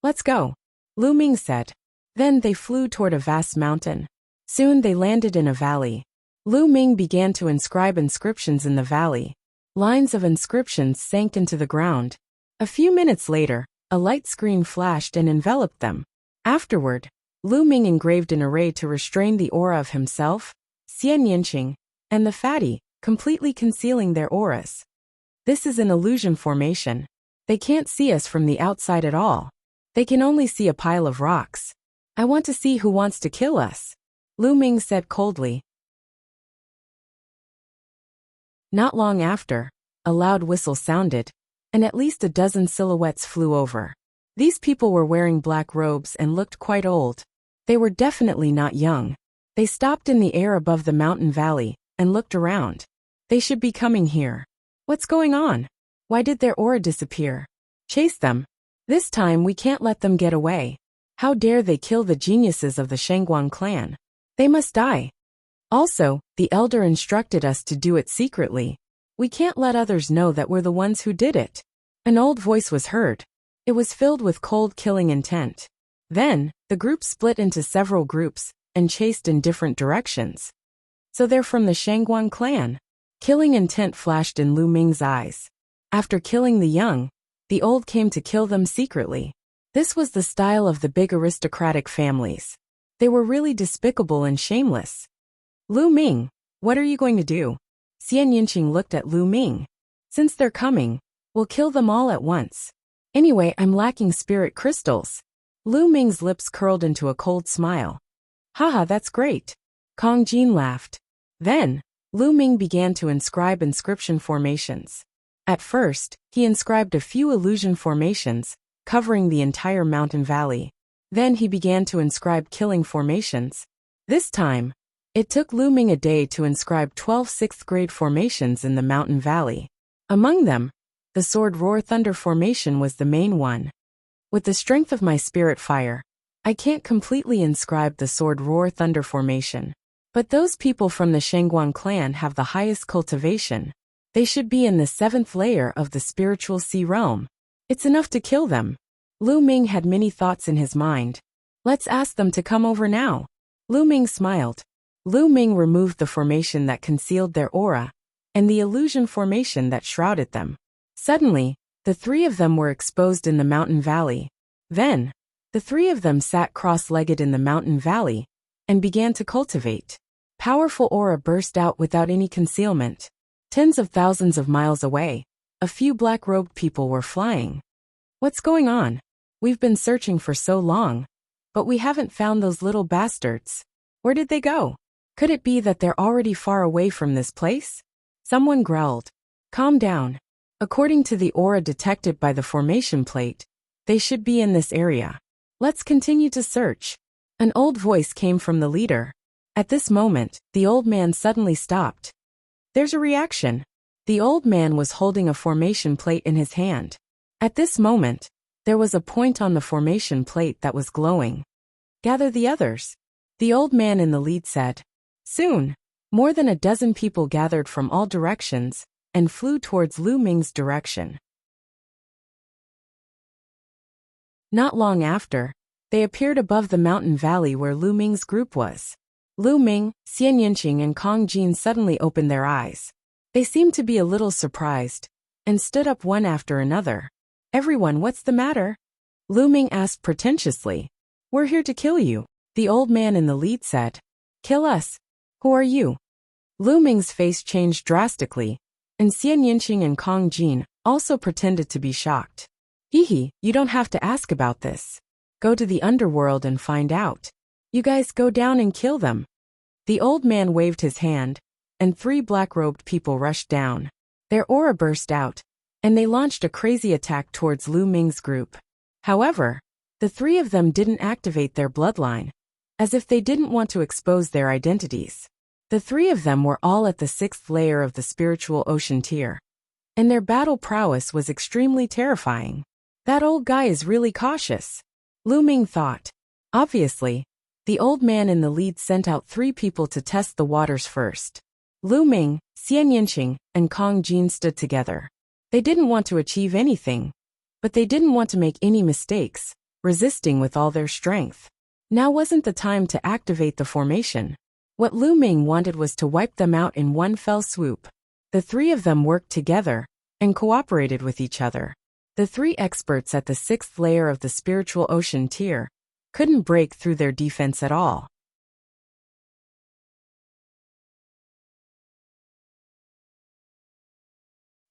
Let's go, Lu Ming said. Then they flew toward a vast mountain. Soon they landed in a valley. Lu Ming began to inscribe inscriptions in the valley. Lines of inscriptions sank into the ground. A few minutes later, a light screen flashed and enveloped them. Afterward, Lu Ming engraved an array to restrain the aura of himself, Xian Yanqing, and the Fatty, completely concealing their auras. This is an illusion formation. They can't see us from the outside at all. They can only see a pile of rocks. I want to see who wants to kill us, Lu Ming said coldly. Not long after, a loud whistle sounded, and at least a dozen silhouettes flew over. These people were wearing black robes and looked quite old. They were definitely not young. They stopped in the air above the mountain valley and looked around. They should be coming here. What's going on? Why did their aura disappear? Chase them. This time we can't let them get away. How dare they kill the geniuses of the Shangguan clan? They must die. Also, the elder instructed us to do it secretly. We can't let others know that we're the ones who did it. An old voice was heard. It was filled with cold killing intent. Then, the group split into several groups and chased in different directions. So they're from the Shangguan clan. Killing intent flashed in Lu Ming's eyes. After killing the young, the old came to kill them secretly. This was the style of the big aristocratic families. They were really despicable and shameless. Lu Ming, what are you going to do? Xian Yinqing looked at Lu Ming. Since they're coming, we'll kill them all at once. Anyway, I'm lacking spirit crystals. Lu Ming's lips curled into a cold smile. Haha, that's great. Kong Jin laughed. Then, Lu Ming began to inscribe inscription formations. At first, he inscribed a few illusion formations, covering the entire mountain valley. Then he began to inscribe killing formations. This time, it took Lu Ming a day to inscribe 12 6th-grade formations in the mountain valley. Among them, the Sword Roar Thunder formation was the main one. With the strength of my spirit fire, I can't completely inscribe the Sword Roar Thunder formation. But those people from the Shangguan clan have the highest cultivation. They should be in the 7th layer of the spiritual sea realm. It's enough to kill them. Lu Ming had many thoughts in his mind. Let's ask them to come over now. Lu Ming smiled. Lu Ming removed the formation that concealed their aura, and the illusion formation that shrouded them. Suddenly, the three of them were exposed in the mountain valley. Then, the three of them sat cross-legged in the mountain valley, and began to cultivate. Powerful aura burst out without any concealment. Tens of thousands of miles away, a few black-robed people were flying. What's going on? We've been searching for so long, but we haven't found those little bastards. Where did they go? Could it be that they're already far away from this place? Someone growled. Calm down. According to the aura detected by the formation plate, they should be in this area. Let's continue to search. An old voice came from the leader. At this moment, the old man suddenly stopped. There's a reaction. The old man was holding a formation plate in his hand. At this moment, there was a point on the formation plate that was glowing. Gather the others. The old man in the lead said. Soon, more than a dozen people gathered from all directions and flew towards Lu Ming's direction. Not long after, they appeared above the mountain valley where Lu Ming's group was. Lu Ming, Xian Yinqing and Kong Jin suddenly opened their eyes. They seemed to be a little surprised, and stood up one after another. Everyone, what's the matter? Lu Ming asked pretentiously. We're here to kill you, the old man in the lead said. Kill us? Who are you? Lu Ming's face changed drastically, and Xian Yinqing and Kong Jin also pretended to be shocked. Hee, you don't have to ask about this. Go to the underworld and find out. You guys go down and kill them. The old man waved his hand, and three black-robed people rushed down. Their aura burst out, and they launched a crazy attack towards Lu Ming's group. However, the three of them didn't activate their bloodline, as if they didn't want to expose their identities. The three of them were all at the 6th layer of the spiritual ocean tier, and their battle prowess was extremely terrifying. That old guy is really cautious, Lu Ming thought. Obviously, the old man in the lead sent out 3 people to test the waters first. Lu Ming, Xian Yinqing, and Kong Jin stood together. They didn't want to achieve anything, but they didn't want to make any mistakes, resisting with all their strength. Now wasn't the time to activate the formation. What Lu Ming wanted was to wipe them out in one fell swoop. The 3 of them worked together and cooperated with each other. The 3 experts at the 6th layer of the spiritual ocean tier couldn't break through their defense at all.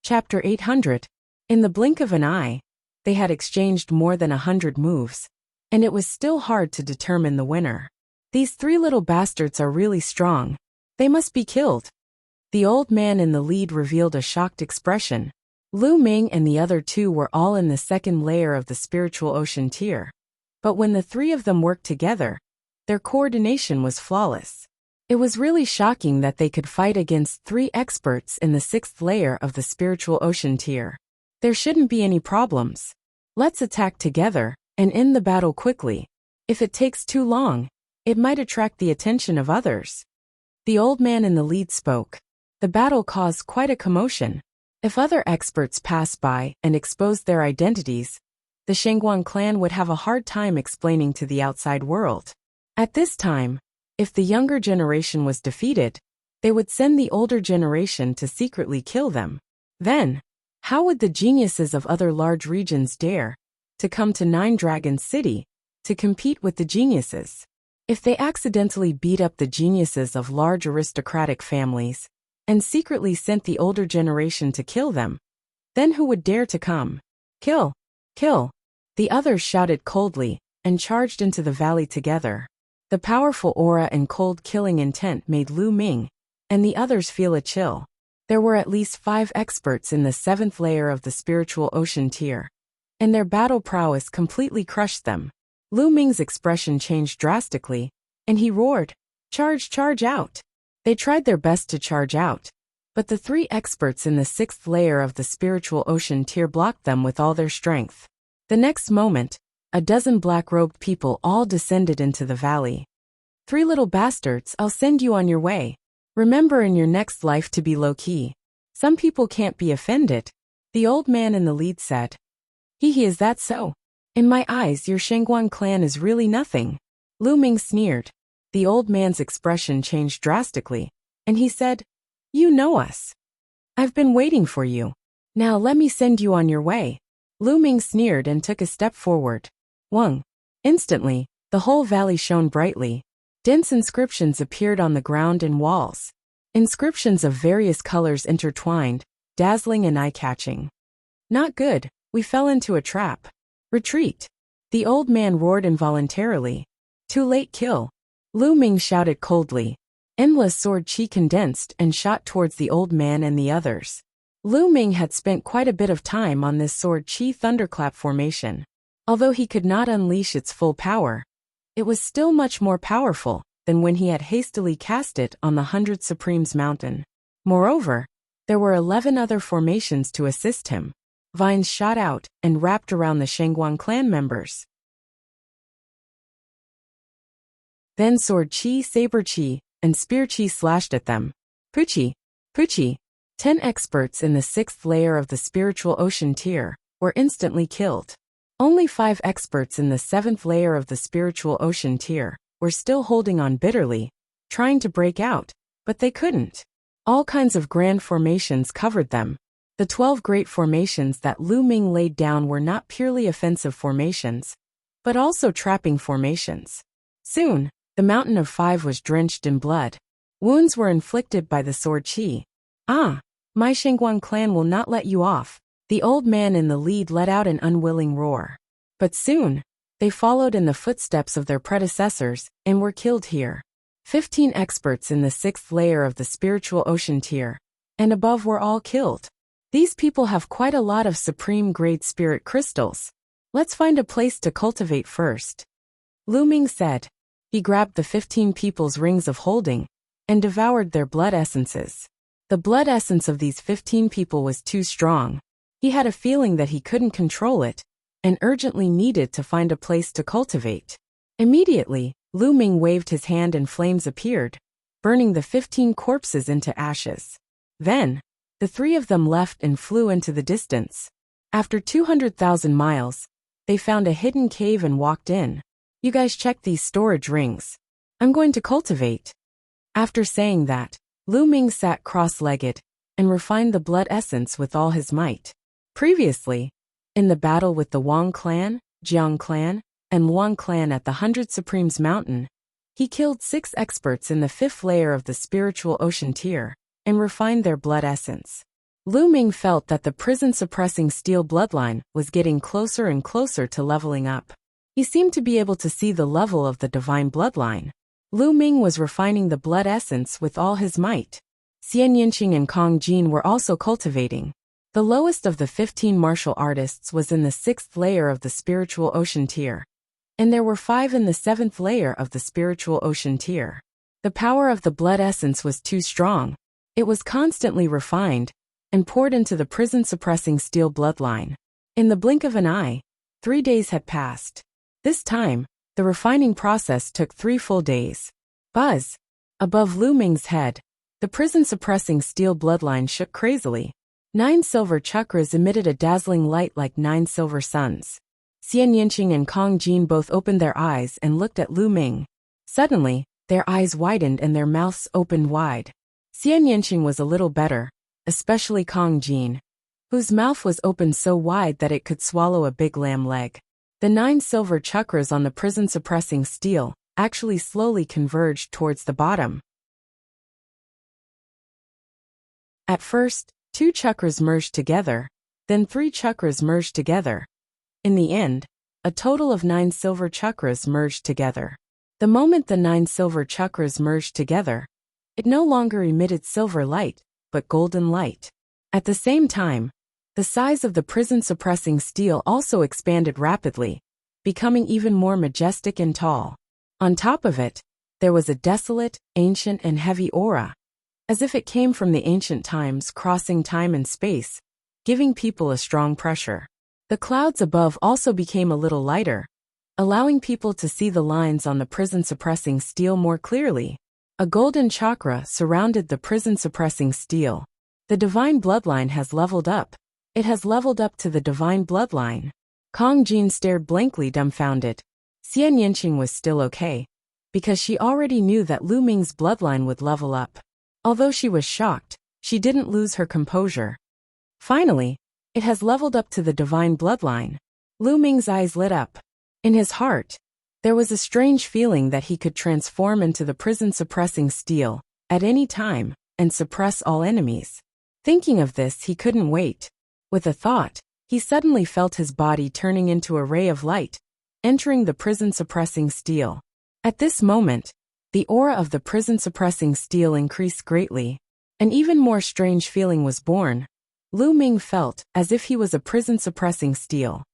Chapter 800. In the blink of an eye, they had exchanged more than 100 moves, and it was still hard to determine the winner. These three little bastards are really strong. They must be killed. The old man in the lead revealed a shocked expression. Lu Ming and the other two were all in the second layer of the spiritual ocean tier. But when the three of them worked together, their coordination was flawless. It was really shocking that they could fight against three experts in the sixth layer of the spiritual ocean tier. There shouldn't be any problems. Let's attack together and end the battle quickly. If it takes too long, it might attract the attention of others. The old man in the lead spoke. The battle caused quite a commotion. If other experts passed by and exposed their identities, the Shengguan clan would have a hard time explaining to the outside world. At this time, if the younger generation was defeated, they would send the older generation to secretly kill them. Then, how would the geniuses of other large regions dare to come to Nine Dragons City to compete with the geniuses? If they accidentally beat up the geniuses of large aristocratic families and secretly sent the older generation to kill them, then who would dare to come? Kill! Kill! The others shouted coldly and charged into the valley together. The powerful aura and cold killing intent made Lu Ming and the others feel a chill. There were at least 5 experts in the 7th layer of the spiritual ocean tier, and their battle prowess completely crushed them. Lu Ming's expression changed drastically, and he roared, "Charge, charge out!" They tried their best to charge out, but the 3 experts in the 6th layer of the spiritual ocean tier blocked them with all their strength. The next moment, a dozen black-robed people all descended into the valley. "3 little bastards, I'll send you on your way. Remember in your next life to be low-key. Some people can't be offended," the old man in the lead said. He is that so? In my eyes your Shengguan clan is really nothing." Lu Ming sneered. The old man's expression changed drastically, and he said, "You know us. I've been waiting for you. Now let me send you on your way." Lu Ming sneered and took a step forward. Wang. Instantly, the whole valley shone brightly. Dense inscriptions appeared on the ground and walls. Inscriptions of various colors intertwined, dazzling and eye-catching. "Not good, we fell into a trap. Retreat!" The old man roared involuntarily. "Too late, kill!" Lu Ming shouted coldly. Endless sword chi condensed and shot towards the old man and the others. Lu Ming had spent quite a bit of time on this sword chi thunderclap formation. Although he could not unleash its full power, it was still much more powerful than when he had hastily cast it on the 100 Supremes mountain. Moreover, there were 11 other formations to assist him. Vines shot out and wrapped around the Shengguan clan members. Then sword chi, saber chi, and spear chi slashed at them. Puchi! Puchi! 10 experts in the 6th layer of the spiritual ocean tier were instantly killed. Only 5 experts in the 7th layer of the spiritual ocean tier were still holding on bitterly, trying to break out, but they couldn't. All kinds of grand formations covered them. The 12 great formations that Lu Ming laid down were not purely offensive formations, but also trapping formations. Soon, the mountain of 5 was drenched in blood. Wounds were inflicted by the sword chi. "Ah, my Shengguan clan will not let you off." The old man in the lead let out an unwilling roar. But soon, they followed in the footsteps of their predecessors and were killed here. 15 experts in the 6th layer of the spiritual ocean tier and above were all killed. These people have quite a lot of supreme-grade spirit crystals. Let's find a place to cultivate first. Lu Ming said. He grabbed the 15 people's rings of holding and devoured their blood essences. The blood essence of these 15 people was too strong. He had a feeling that he couldn't control it and urgently needed to find a place to cultivate. Immediately, Lu Ming waved his hand and flames appeared, burning the 15 corpses into ashes. Then, the 3 of them left and flew into the distance. After 200,000 miles, they found a hidden cave and walked in. "You guys check these storage rings. I'm going to cultivate." After saying that, Lu Ming sat cross-legged and refined the blood essence with all his might. Previously, in the battle with the Wang clan, Jiang clan, and Luang clan at the 100 Supremes mountain, he killed 6 experts in the 5th layer of the spiritual ocean tier and refined their blood essence. Lu Ming felt that the prison-suppressing steel bloodline was getting closer and closer to leveling up. He seemed to be able to see the level of the divine bloodline. Lu Ming was refining the blood essence with all his might. Xian Yinqing and Kong Jin were also cultivating. The lowest of the 15 martial artists was in the 6th layer of the spiritual ocean tier. And there were 5 in the 7th layer of the spiritual ocean tier. The power of the blood essence was too strong. It was constantly refined and poured into the prison-suppressing steel bloodline. In the blink of an eye, 3 days had passed. This time, the refining process took 3 full days. Buzz! Above Lu Ming's head, the prison-suppressing steel bloodline shook crazily. 9 silver chakras emitted a dazzling light like 9 silver suns. Xian Yinqing and Kong Jin both opened their eyes and looked at Lu Ming. Suddenly, their eyes widened and their mouths opened wide. Xian Yinqing was a little better, especially Kong Jin, whose mouth was opened so wide that it could swallow a big lamb leg. The 9 silver chakras on the prison-suppressing steel actually slowly converged towards the bottom. At first, 2 chakras merged together, then 3 chakras merged together. In the end, a total of 9 silver chakras merged together. The moment the 9 silver chakras merged together, it no longer emitted silver light, but golden light. At the same time, the size of the prison-suppressing steel also expanded rapidly, becoming even more majestic and tall. On top of it, there was a desolate, ancient and heavy aura, as if it came from the ancient times crossing time and space, giving people a strong pressure. The clouds above also became a little lighter, allowing people to see the lines on the prison-suppressing steel more clearly. A golden chakra surrounded the prison-suppressing steel. The divine bloodline has leveled up. It has leveled up to the divine bloodline. Kong Jin stared blankly, dumbfounded. Xian Yinqing was still okay, because she already knew that Lu Ming's bloodline would level up. Although she was shocked, she didn't lose her composure. Finally, it has leveled up to the divine bloodline. Lu Ming's eyes lit up. In his heart, there was a strange feeling that he could transform into the prison-suppressing steel at any time and suppress all enemies. Thinking of this, he couldn't wait. With a thought, he suddenly felt his body turning into a ray of light, entering the prison-suppressing steel. At this moment, the aura of the prison-suppressing steel increased greatly. An even more strange feeling was born. Lu Ming felt as if he was a prison-suppressing steel.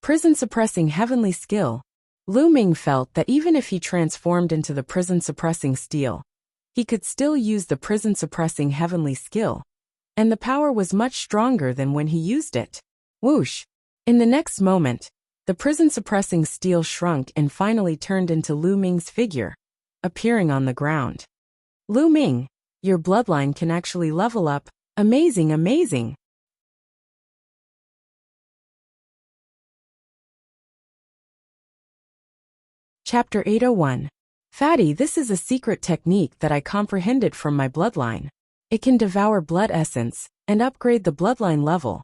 Prison-suppressing heavenly skill. Lu Ming felt that even if he transformed into the prison-suppressing steel, he could still use the prison-suppressing heavenly skill, and the power was much stronger than when he used it. Whoosh! In the next moment, the prison-suppressing steel shrunk and finally turned into Lu Ming's figure, appearing on the ground. Lu Ming, your bloodline can actually level up. Amazing, amazing! Chapter 801. Fatty, this is a secret technique that I comprehended from my bloodline. It can devour blood essence and upgrade the bloodline level.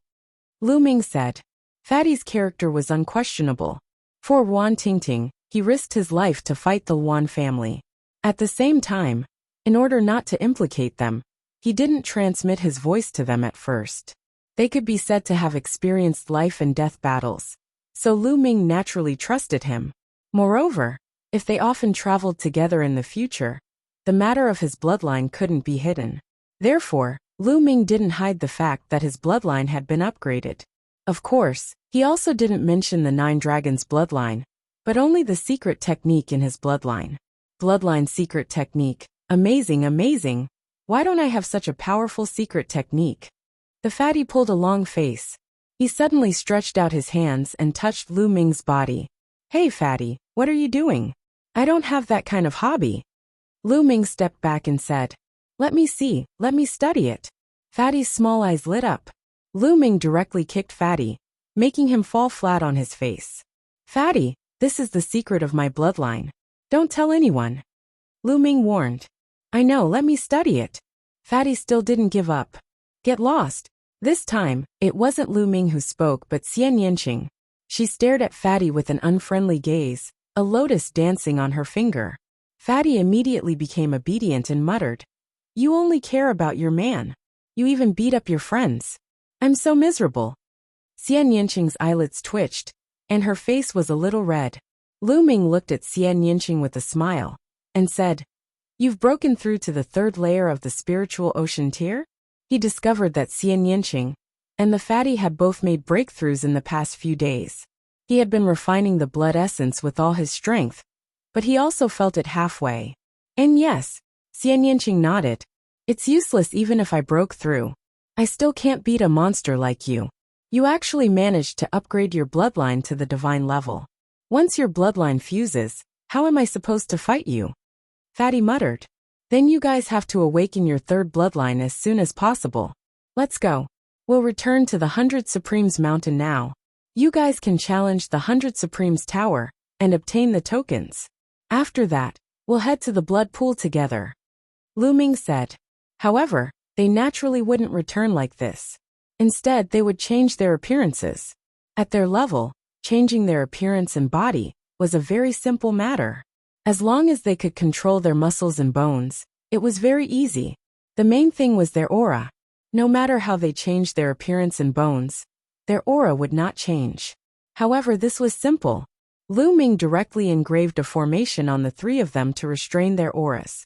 Lu Ming said. Fatty's character was unquestionable. For Wan Tingting, he risked his life to fight the Wan family. At the same time, in order not to implicate them, he didn't transmit his voice to them at first. They could be said to have experienced life and death battles, so Lu Ming naturally trusted him. Moreover, if they often traveled together in the future, the matter of his bloodline couldn't be hidden. Therefore, Lu Ming didn't hide the fact that his bloodline had been upgraded. Of course, he also didn't mention the 9 dragons bloodline, but only the secret technique in his bloodline. Bloodline secret technique. Amazing, amazing! Why don't I have such a powerful secret technique? The fatty pulled a long face. He suddenly stretched out his hands and touched Lu Ming's body. Hey fatty, what are you doing? I don't have that kind of hobby. Lu Ming stepped back and said, let me see, let me study it. Fatty's small eyes lit up. Lu Ming directly kicked Fatty, making him fall flat on his face. Fatty, this is the secret of my bloodline. Don't tell anyone. Lu Ming warned. I know, let me study it. Fatty still didn't give up. Get lost. This time, it wasn't Lu Ming who spoke but Xian Yinqing. She stared at Fatty with an unfriendly gaze, a lotus dancing on her finger. Fatty immediately became obedient and muttered, you only care about your man. You even beat up your friends. I'm so miserable. Xian Yinqing's eyelids twitched, and her face was a little red. Lu Ming looked at Xian Yinqing with a smile, and said, You've broken through to the third layer of the spiritual ocean tier? He discovered that Xian Yinqing and the fatty had both made breakthroughs in the past few days. He had been refining the blood essence with all his strength, but he also felt it halfway. And yes, Xian Yinqing nodded. It's useless even if I broke through. I still can't beat a monster like you. You actually managed to upgrade your bloodline to the divine level. Once your bloodline fuses, how am I supposed to fight you? Fatty muttered. Then you guys have to awaken your third bloodline as soon as possible. Let's go. We'll return to the 100 Supremes Mountain now. You guys can challenge the 100 Supremes Tower and obtain the tokens. After that, we'll head to the blood pool together. Lu Ming said. However, they naturally wouldn't return like this. Instead, they would change their appearances. At their level, changing their appearance and body was a very simple matter. As long as they could control their muscles and bones, it was very easy. The main thing was their aura. No matter how they changed their appearance and bones, their aura would not change. However, this was simple. Lu Ming directly engraved a formation on the three of them to restrain their auras.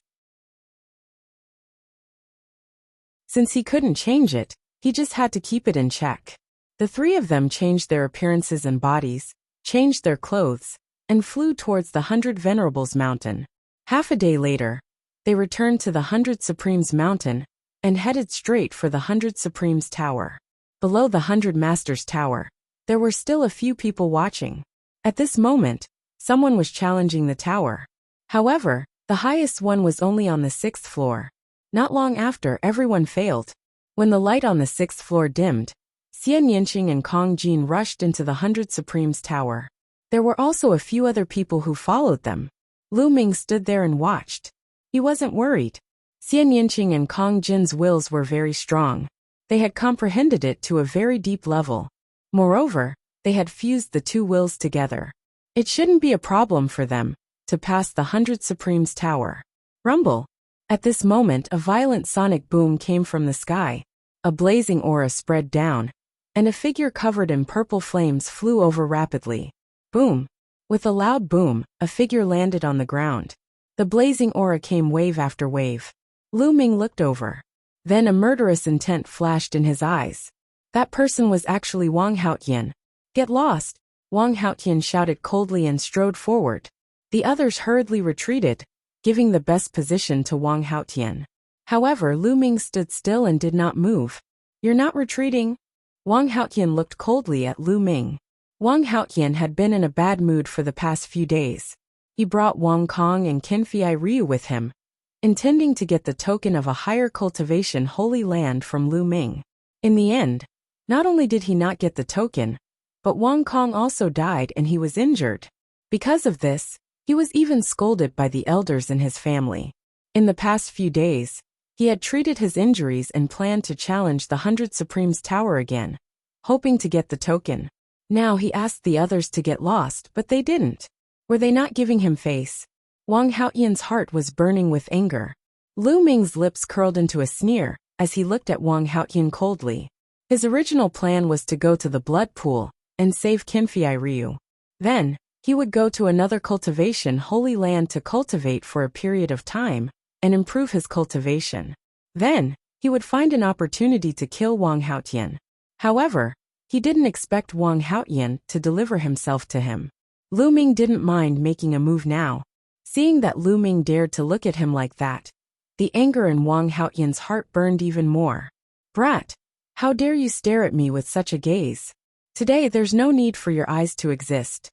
Since he couldn't change it, he just had to keep it in check. The three of them changed their appearances and bodies, changed their clothes, and flew towards the 100 Venerables Mountain. Half a day later, they returned to the 100 Supremes Mountain and headed straight for the 100 Supremes Tower. Below the 100 Masters Tower, there were still a few people watching. At this moment, someone was challenging the tower. However, the highest one was only on the 6th floor. Not long after, everyone failed. When the light on the 6th floor dimmed, Xian Yinqing and Kong Jin rushed into the 100 Supremes Tower. There were also a few other people who followed them. Lu Ming stood there and watched. He wasn't worried. Xian Yinqing and Kong Jin's wills were very strong. They had comprehended it to a very deep level. Moreover, they had fused the two wills together. It shouldn't be a problem for them to pass the 100 Supremes Tower. Rumble. At this moment, a violent sonic boom came from the sky. A blazing aura spread down, and a figure covered in purple flames flew over rapidly. Boom. With a loud boom, a figure landed on the ground. The blazing aura came wave after wave. Lu Ming looked over. Then a murderous intent flashed in his eyes. That person was actually Wang Haotian. Get lost, Wang Haotian shouted coldly and strode forward. The others hurriedly retreated, giving the best position to Wang Haotian. However, Lu Ming stood still and did not move. You're not retreating? Wang Haotian looked coldly at Lu Ming. Wang Haotian had been in a bad mood for the past few days. He brought Wang Kong and Qinfei Ryu with him, intending to get the token of a higher cultivation holy land from Lu Ming. In the end, not only did he not get the token, but Wang Kong also died and he was injured. Because of this, he was even scolded by the elders in his family. In the past few days, he had treated his injuries and planned to challenge the 100 Supremes Tower again, hoping to get the token. Now he asked the others to get lost, but they didn't. Were they not giving him face? Wang Haotian's heart was burning with anger. Lu Ming's lips curled into a sneer as he looked at Wang Haotian coldly. His original plan was to go to the blood pool and save Qinfei Ryu. Then, he would go to another cultivation holy land to cultivate for a period of time and improve his cultivation. Then, he would find an opportunity to kill Wang Haotian. However, he didn't expect Wang Haotian to deliver himself to him. Lu Ming didn't mind making a move now. Seeing that Lu Ming dared to look at him like that, the anger in Wang Haotian's heart burned even more. Brat, how dare you stare at me with such a gaze? Today there's no need for your eyes to exist.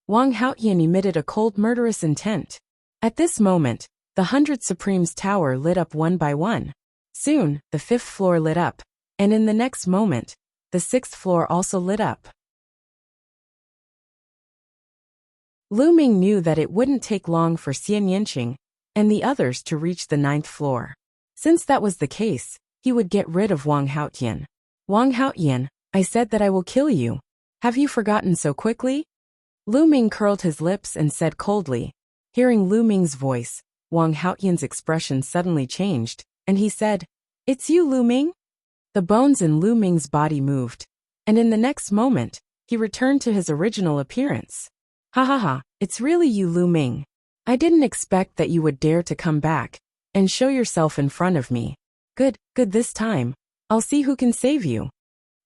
Wang Haotian emitted a cold murderous intent. At this moment, the 100 Supremes Tower lit up one by one. Soon, the 5th floor lit up, and in the next moment, the 6th floor also lit up. Lu Ming knew that it wouldn't take long for Xian Yinqing and the others to reach the 9th floor. Since that was the case, he would get rid of Wang Haotian. Wang Haotian, I said that I will kill you. Have you forgotten so quickly? Lu Ming curled his lips and said coldly. Hearing Lu Ming's voice, Wang Haotian's expression suddenly changed, and he said, It's you, Lu Ming? The bones in Lu Ming's body moved, and in the next moment, he returned to his original appearance. Ha ha ha, it's really you, Lu Ming. I didn't expect that you would dare to come back and show yourself in front of me. Good this time. I'll see who can save you.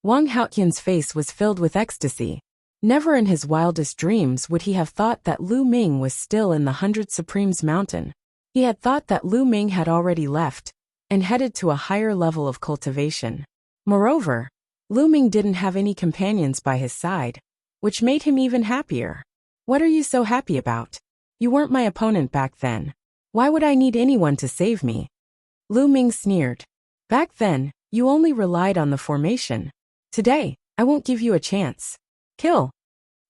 Wang Haotian's face was filled with ecstasy. Never in his wildest dreams would he have thought that Lu Ming was still in the 100 Supremes mountain. He had thought that Lu Ming had already left and headed to a higher level of cultivation. Moreover, Lu Ming didn't have any companions by his side, which made him even happier. What are you so happy about? You weren't my opponent back then. Why would I need anyone to save me? Lu Ming sneered. Back then, you only relied on the formation. Today, I won't give you a chance. Kill.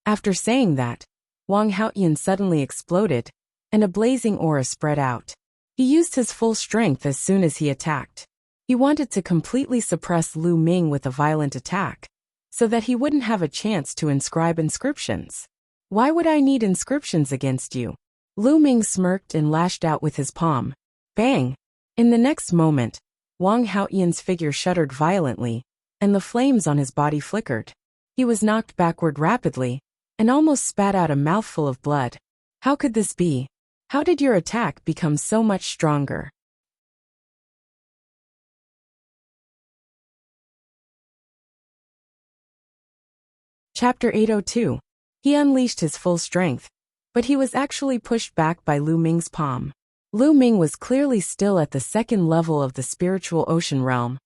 After saying that, Wang Haotian suddenly exploded, and a blazing aura spread out. He used his full strength as soon as he attacked. He wanted to completely suppress Lu Ming with a violent attack, so that he wouldn't have a chance to inscribe inscriptions. Why would I need inscriptions against you? Lu Ming smirked and lashed out with his palm. Bang! In the next moment, Wang Haotian's figure shuddered violently, and the flames on his body flickered. He was knocked backward rapidly, and almost spat out a mouthful of blood. How could this be? How did your attack become so much stronger? Chapter 802. He unleashed his full strength, but he was actually pushed back by Lu Ming's palm. Lu Ming was clearly still at the second level of the spiritual ocean realm,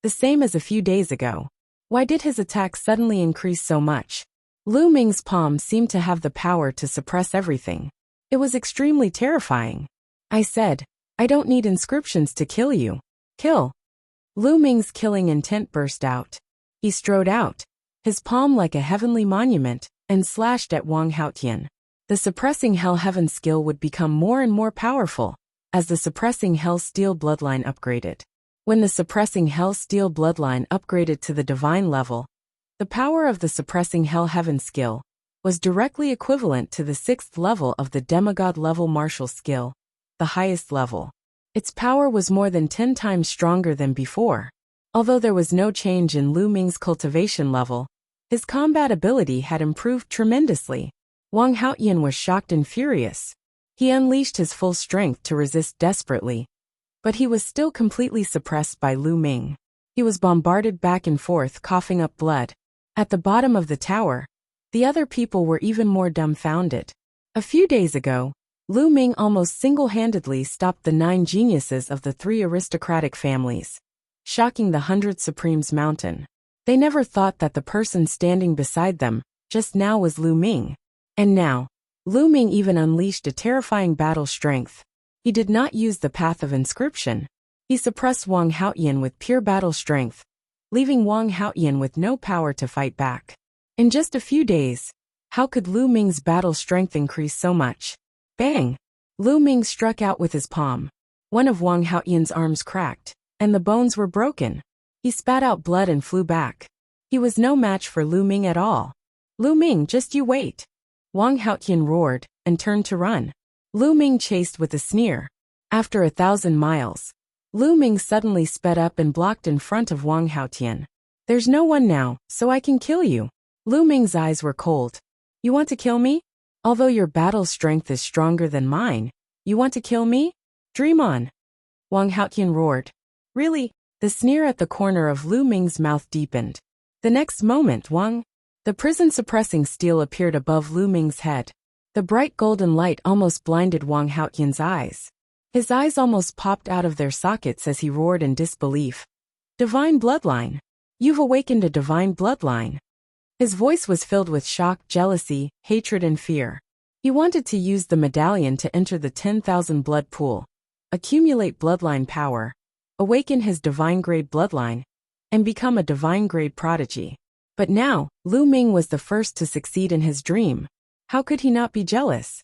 the same as a few days ago. Why did his attack suddenly increase so much? Lu Ming's palm seemed to have the power to suppress everything. It was extremely terrifying. I said, I don't need inscriptions to kill you. Kill. Lu Ming's killing intent burst out. He strode out, his palm like a heavenly monument, and slashed at Wang Haotian. The suppressing Hell Heaven skill would become more and more powerful as the suppressing Hell Steel bloodline upgraded. When the suppressing Hell Steel bloodline upgraded to the divine level, the power of the suppressing Hell Heaven skill was directly equivalent to the 6th level of the demigod level martial skill, the highest level. Its power was more than 10 times stronger than before. Although there was no change in Lu Ming's cultivation level, his combat ability had improved tremendously. Wang Haotian was shocked and furious. He unleashed his full strength to resist desperately, but he was still completely suppressed by Lu Ming. He was bombarded back and forth, coughing up blood. At the bottom of the tower, the other people were even more dumbfounded. A few days ago, Lu Ming almost single-handedly stopped the 9 geniuses of the 3 aristocratic families, shocking the 100 Supremes mountain. They never thought that the person standing beside them just now was Lu Ming. And now, Lu Ming even unleashed a terrifying battle strength. He did not use the path of inscription. He suppressed Wang Haotian with pure battle strength, leaving Wang Haotian with no power to fight back. In just a few days, how could Lu Ming's battle strength increase so much? Bang! Lu Ming struck out with his palm. One of Wang Haotian's arms cracked, and the bones were broken. He spat out blood and flew back. He was no match for Lu Ming at all. Lu Ming, just you wait. Wang Haotian roared and turned to run. Lu Ming chased with a sneer. After 1,000 miles, Lu Ming suddenly sped up and blocked in front of Wang Haotian. There's no one now, so I can kill you. Lu Ming's eyes were cold. You want to kill me? Although your battle strength is stronger than mine, you want to kill me? Dream on. Wang Haotian roared. Really? The sneer at the corner of Lu Ming's mouth deepened. The next moment, the prison-suppressing steel appeared above Lu Ming's head. The bright golden light almost blinded Wang Haotian's eyes. His eyes almost popped out of their sockets as he roared in disbelief. Divine bloodline. You've awakened a divine bloodline. His voice was filled with shock, jealousy, hatred, and fear. He wanted to use the medallion to enter the 10,000 blood pool, accumulate bloodline power, awaken his divine-grade bloodline, and become a divine-grade prodigy. But now, Lu Ming was the first to succeed in his dream. How could he not be jealous?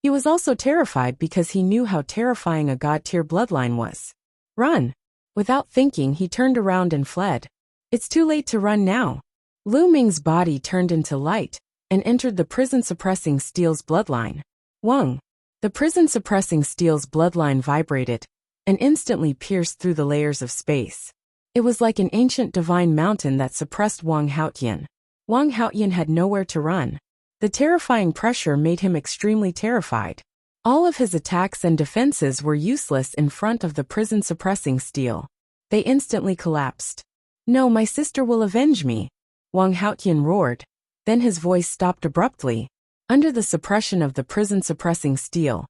He was also terrified because he knew how terrifying a god-tier bloodline was. Run! Without thinking, he turned around and fled. It's too late to run now. Lu Ming's body turned into light and entered the prison-suppressing steel's bloodline. Wang! The prison-suppressing steel's bloodline vibrated, and instantly pierced through the layers of space. It was like an ancient divine mountain that suppressed Wang Haotian. Wang Haotian had nowhere to run. The terrifying pressure made him extremely terrified. All of his attacks and defenses were useless in front of the prison-suppressing steel. They instantly collapsed. "No, my sister will avenge me," Wang Haotian roared. Then his voice stopped abruptly. Under the suppression of the prison-suppressing steel,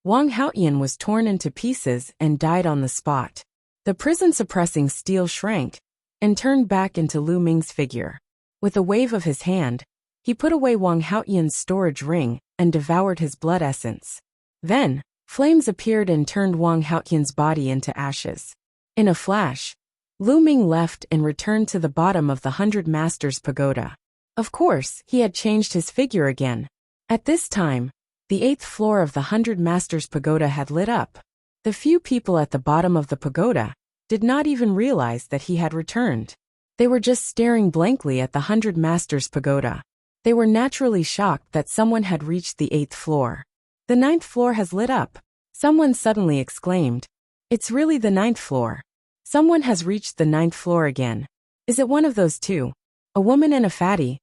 Wang Haotian was torn into pieces and died on the spot. The prison-suppressing steel shrank and turned back into Lu Ming's figure. With a wave of his hand, he put away Wang Haotian's storage ring and devoured his blood essence. Then, flames appeared and turned Wang Haotian's body into ashes. In a flash, Lu Ming left and returned to the bottom of the 100 Masters Pagoda. Of course, he had changed his figure again. At this time, the 8th floor of the 100 Masters Pagoda had lit up. The few people at the bottom of the pagoda did not even realize that he had returned. They were just staring blankly at the 100 Masters Pagoda. They were naturally shocked that someone had reached the 8th floor. "The 9th floor has lit up," someone suddenly exclaimed. "It's really the 9th floor. Someone has reached the 9th floor again. Is it one of those two? A woman and a fatty?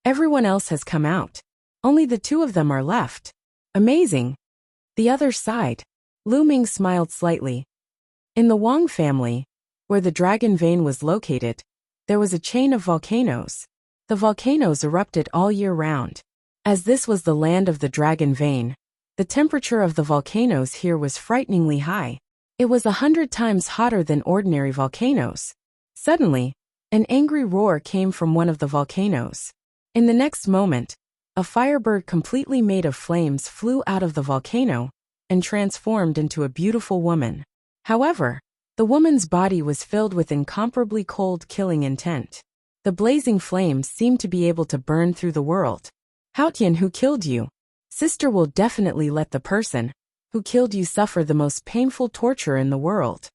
Everyone else has come out. Only the two of them are left. Amazing." The other side. Lu Ming smiled slightly. In the Wang family, where the dragon vein was located, there was a chain of volcanoes. The volcanoes erupted all year round. As this was the land of the dragon vein, the temperature of the volcanoes here was frighteningly high. It was 100 times hotter than ordinary volcanoes. Suddenly, an angry roar came from one of the volcanoes. In the next moment, a firebird completely made of flames flew out of the volcano and transformed into a beautiful woman. However, the woman's body was filled with incomparably cold killing intent. The blazing flames seemed to be able to burn through the world. "Haotian, who killed you? Sister will definitely let the person who killed you suffer the most painful torture in the world."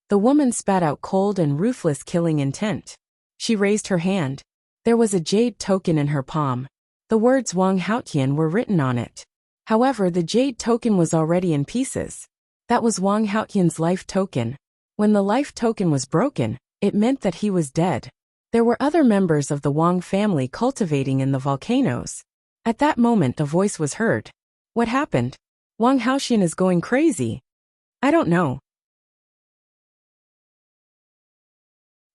The woman spat out cold and ruthless killing intent. She raised her hand. There was a jade token in her palm. The words Wang Haotian were written on it. However, the jade token was already in pieces. That was Wang Haotian's life token. When the life token was broken, it meant that he was dead. There were other members of the Wang family cultivating in the volcanoes. At that moment, a voice was heard. "What happened? Wang Haotian is going crazy." "I don't know.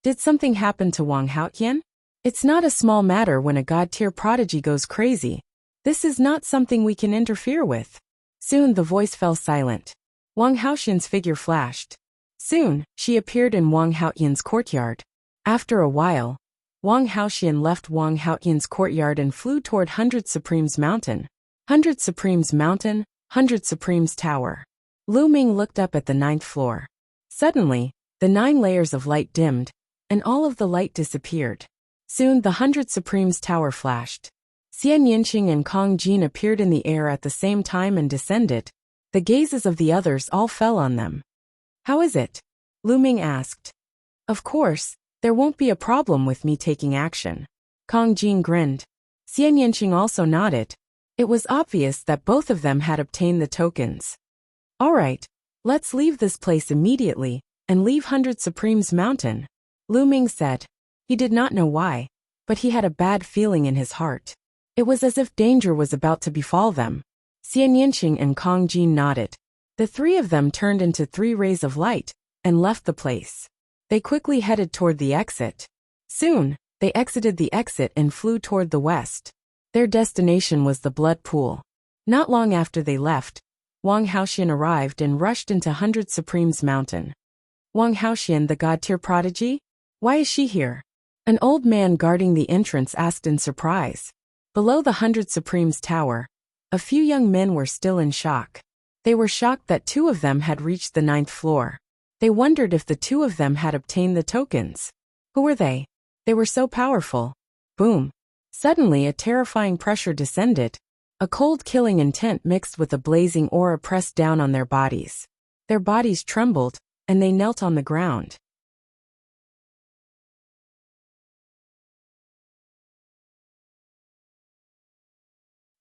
Did something happen to Wang Haotian? It's not a small matter when a god-tier prodigy goes crazy. This is not something we can interfere with." Soon the voice fell silent. Wang Haotian's figure flashed. Soon, she appeared in Wang Haotian's courtyard. After a while, Wang Haotian left Wang Haotian's courtyard and flew toward 100 Supremes Mountain. 100 Supremes Mountain, 100 Supremes Tower. Lu Ming looked up at the 9th floor. Suddenly, the 9 layers of light dimmed, and all of the light disappeared. Soon the 100 Supremes Tower flashed. Xian Yinqing and Kong Jin appeared in the air at the same time and descended. The gazes of the others all fell on them. "How is it?" Lu Ming asked. "Of course, there won't be a problem with me taking action." Kong Jin grinned. Xian Yinqing also nodded. It was obvious that both of them had obtained the tokens. "All right, let's leave this place immediately and leave 100 Supremes Mountain," Lu Ming said. He did not know why, but he had a bad feeling in his heart. It was as if danger was about to befall them. Xian Yinqing and Kong Jin nodded. The three of them turned into 3 rays of light and left the place. They quickly headed toward the exit. Soon, they exited the exit and flew toward the west. Their destination was the blood pool. Not long after they left, Wang Haotian arrived and rushed into 100 Supremes Mountain. "Wang Haotian, the god-tier prodigy? Why is she here?" An old man guarding the entrance asked in surprise. Below the 100 Supremes Tower, a few young men were still in shock. They were shocked that 2 of them had reached the 9th floor. They wondered if the 2 of them had obtained the tokens. Who were they? They were so powerful. Boom. Suddenly a terrifying pressure descended. A cold killing intent mixed with a blazing aura pressed down on their bodies. Their bodies trembled, and they knelt on the ground.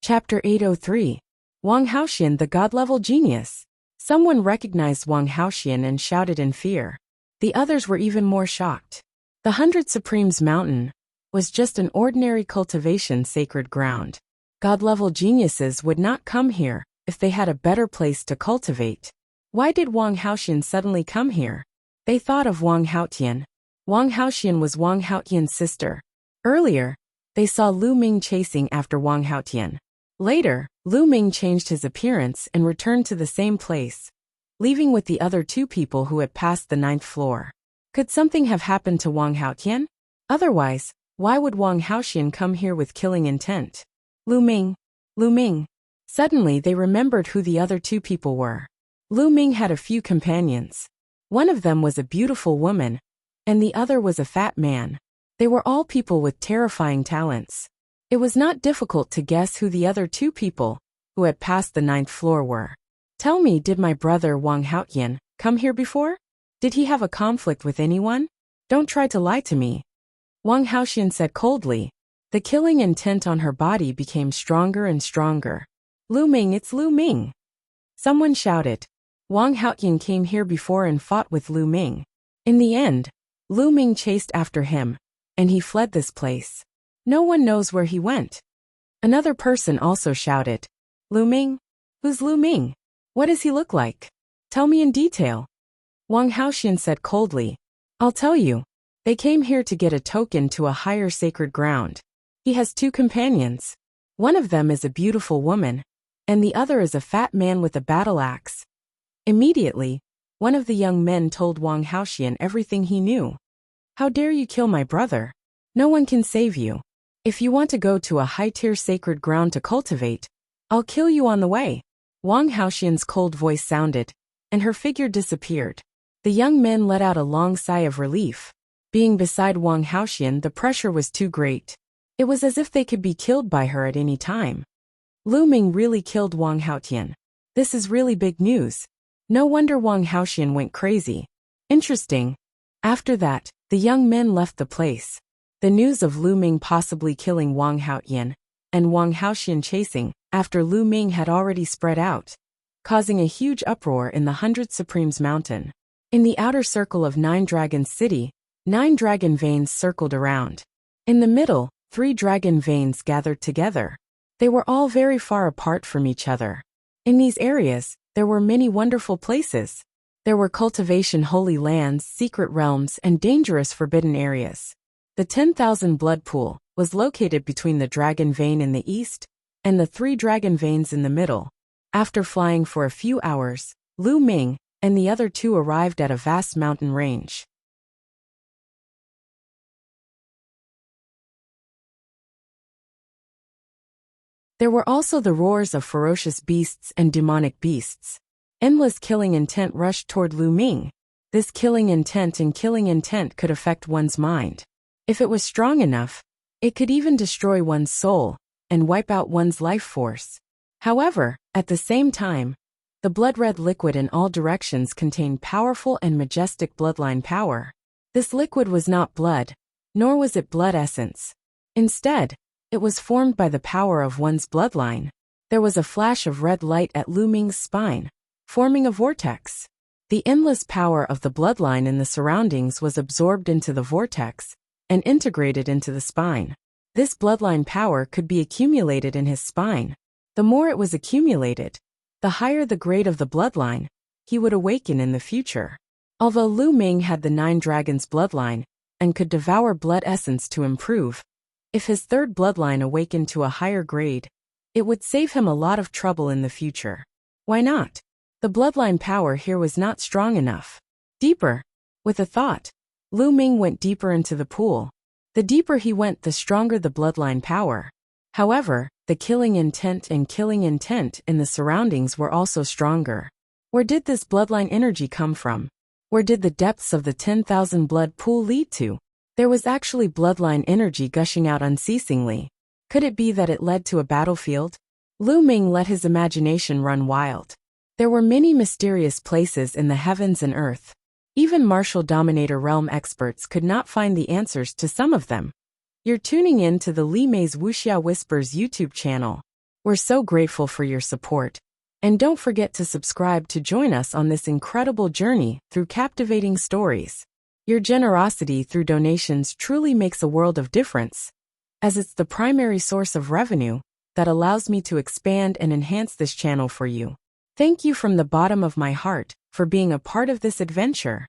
Chapter 803. Wang Haotian, the God-level genius. Someone recognized Wang Haoxian and shouted in fear. The others were even more shocked. The 100 Supremes Mountain was just an ordinary cultivation sacred ground. God-level geniuses would not come here if they had a better place to cultivate. Why did Wang Haoxian suddenly come here? They thought of Wang Haotian. Wang Haoxian was Wang Haotian's sister. Earlier, they saw Lu Ming chasing after Wang Haotian. Later, Lu Ming changed his appearance and returned to the same place, leaving with the other two people who had passed the 9th floor. Could something have happened to Wang Haotian? Otherwise, why would Wang Haoxian come here with killing intent? Lu Ming. Lu Ming. Suddenly they remembered who the other two people were. Lu Ming had a few companions. One of them was a beautiful woman, and the other was a fat man. They were all people with terrifying talents. It was not difficult to guess who the other two people, who had passed the 9th floor, were. Tell me, did my brother Wang Haotian come here before? Did he have a conflict with anyone? Don't try to lie to me. Wang Haoxian said coldly. The killing intent on her body became stronger and stronger. Lu Ming, it's Lu Ming. Someone shouted. Wang Haotian came here before and fought with Lu Ming. In the end, Lu Ming chased after him, and he fled this place. No one knows where he went. Another person also shouted. Lu Ming? Who's Lu Ming? What does he look like? Tell me in detail. Wang Haoxian said coldly. I'll tell you. They came here to get a token to a higher sacred ground. He has two companions. One of them is a beautiful woman, and the other is a fat man with a battle axe. Immediately, one of the young men told Wang Haoxian everything he knew. How dare you kill my brother? No one can save you. If you want to go to a high-tier sacred ground to cultivate, I'll kill you on the way. Wang Haoxian's cold voice sounded, and her figure disappeared. The young men let out a long sigh of relief. Being beside Wang Haoxian, the pressure was too great. It was as if they could be killed by her at any time. Lu Ming really killed Wang Haotian. This is really big news. No wonder Wang Haoxian went crazy. Interesting. After that, the young men left the place. The news of Lu Ming possibly killing Wang Haotian and Wang Haoxian chasing after Lu Ming had already spread out, causing a huge uproar in the 100 Supremes Mountain. In the outer circle of 9 Dragons City, 9 dragon veins circled around. In the middle, 3 dragon veins gathered together. They were all very far apart from each other. In these areas, there were many wonderful places. There were cultivation holy lands, secret realms, and dangerous forbidden areas. The 10,000 blood pool was located between the dragon vein in the east and the 3 dragon veins in the middle. After flying for a few hours, Lu Ming and the other two arrived at a vast mountain range. There were also the roars of ferocious beasts and demonic beasts. Endless killing intent rushed toward Lu Ming. This killing intent could affect one's mind. If it was strong enough, it could even destroy one's soul and wipe out one's life force. However, at the same time, the blood-red liquid in all directions contained powerful and majestic bloodline power. This liquid was not blood, nor was it blood essence. Instead, it was formed by the power of one's bloodline. There was a flash of red light at Lu Ming's spine, forming a vortex. The endless power of the bloodline in the surroundings was absorbed into the vortex and integrated into the spine. This bloodline power could be accumulated in his spine. The more it was accumulated, the higher the grade of the bloodline he would awaken in the future. Although Lu Ming had the 9 dragons bloodline and could devour blood essence to improve, if his third bloodline awakened to a higher grade, it would save him a lot of trouble in the future. Why not? The bloodline power here was not strong enough. Deeper. With a thought, Lu Ming went deeper into the pool. The deeper he went, the stronger the bloodline power. However, the killing intent in the surroundings were also stronger. Where did this bloodline energy come from? Where did the depths of the 10,000 blood pool lead to? There was actually bloodline energy gushing out unceasingly. Could it be that it led to a battlefield? Lu Ming let his imagination run wild. There were many mysterious places in the heavens and earth. Even martial dominator realm experts could not find the answers to some of them. You're tuning in to the Li Mei's Wuxia Whispers YouTube channel. We're so grateful for your support, And don't forget to subscribe to join us on this incredible journey through captivating stories. Your generosity through donations truly makes a world of difference, as it's the primary source of revenue that allows me to expand and enhance this channel for you. Thank you from the bottom of my heart for being a part of this adventure.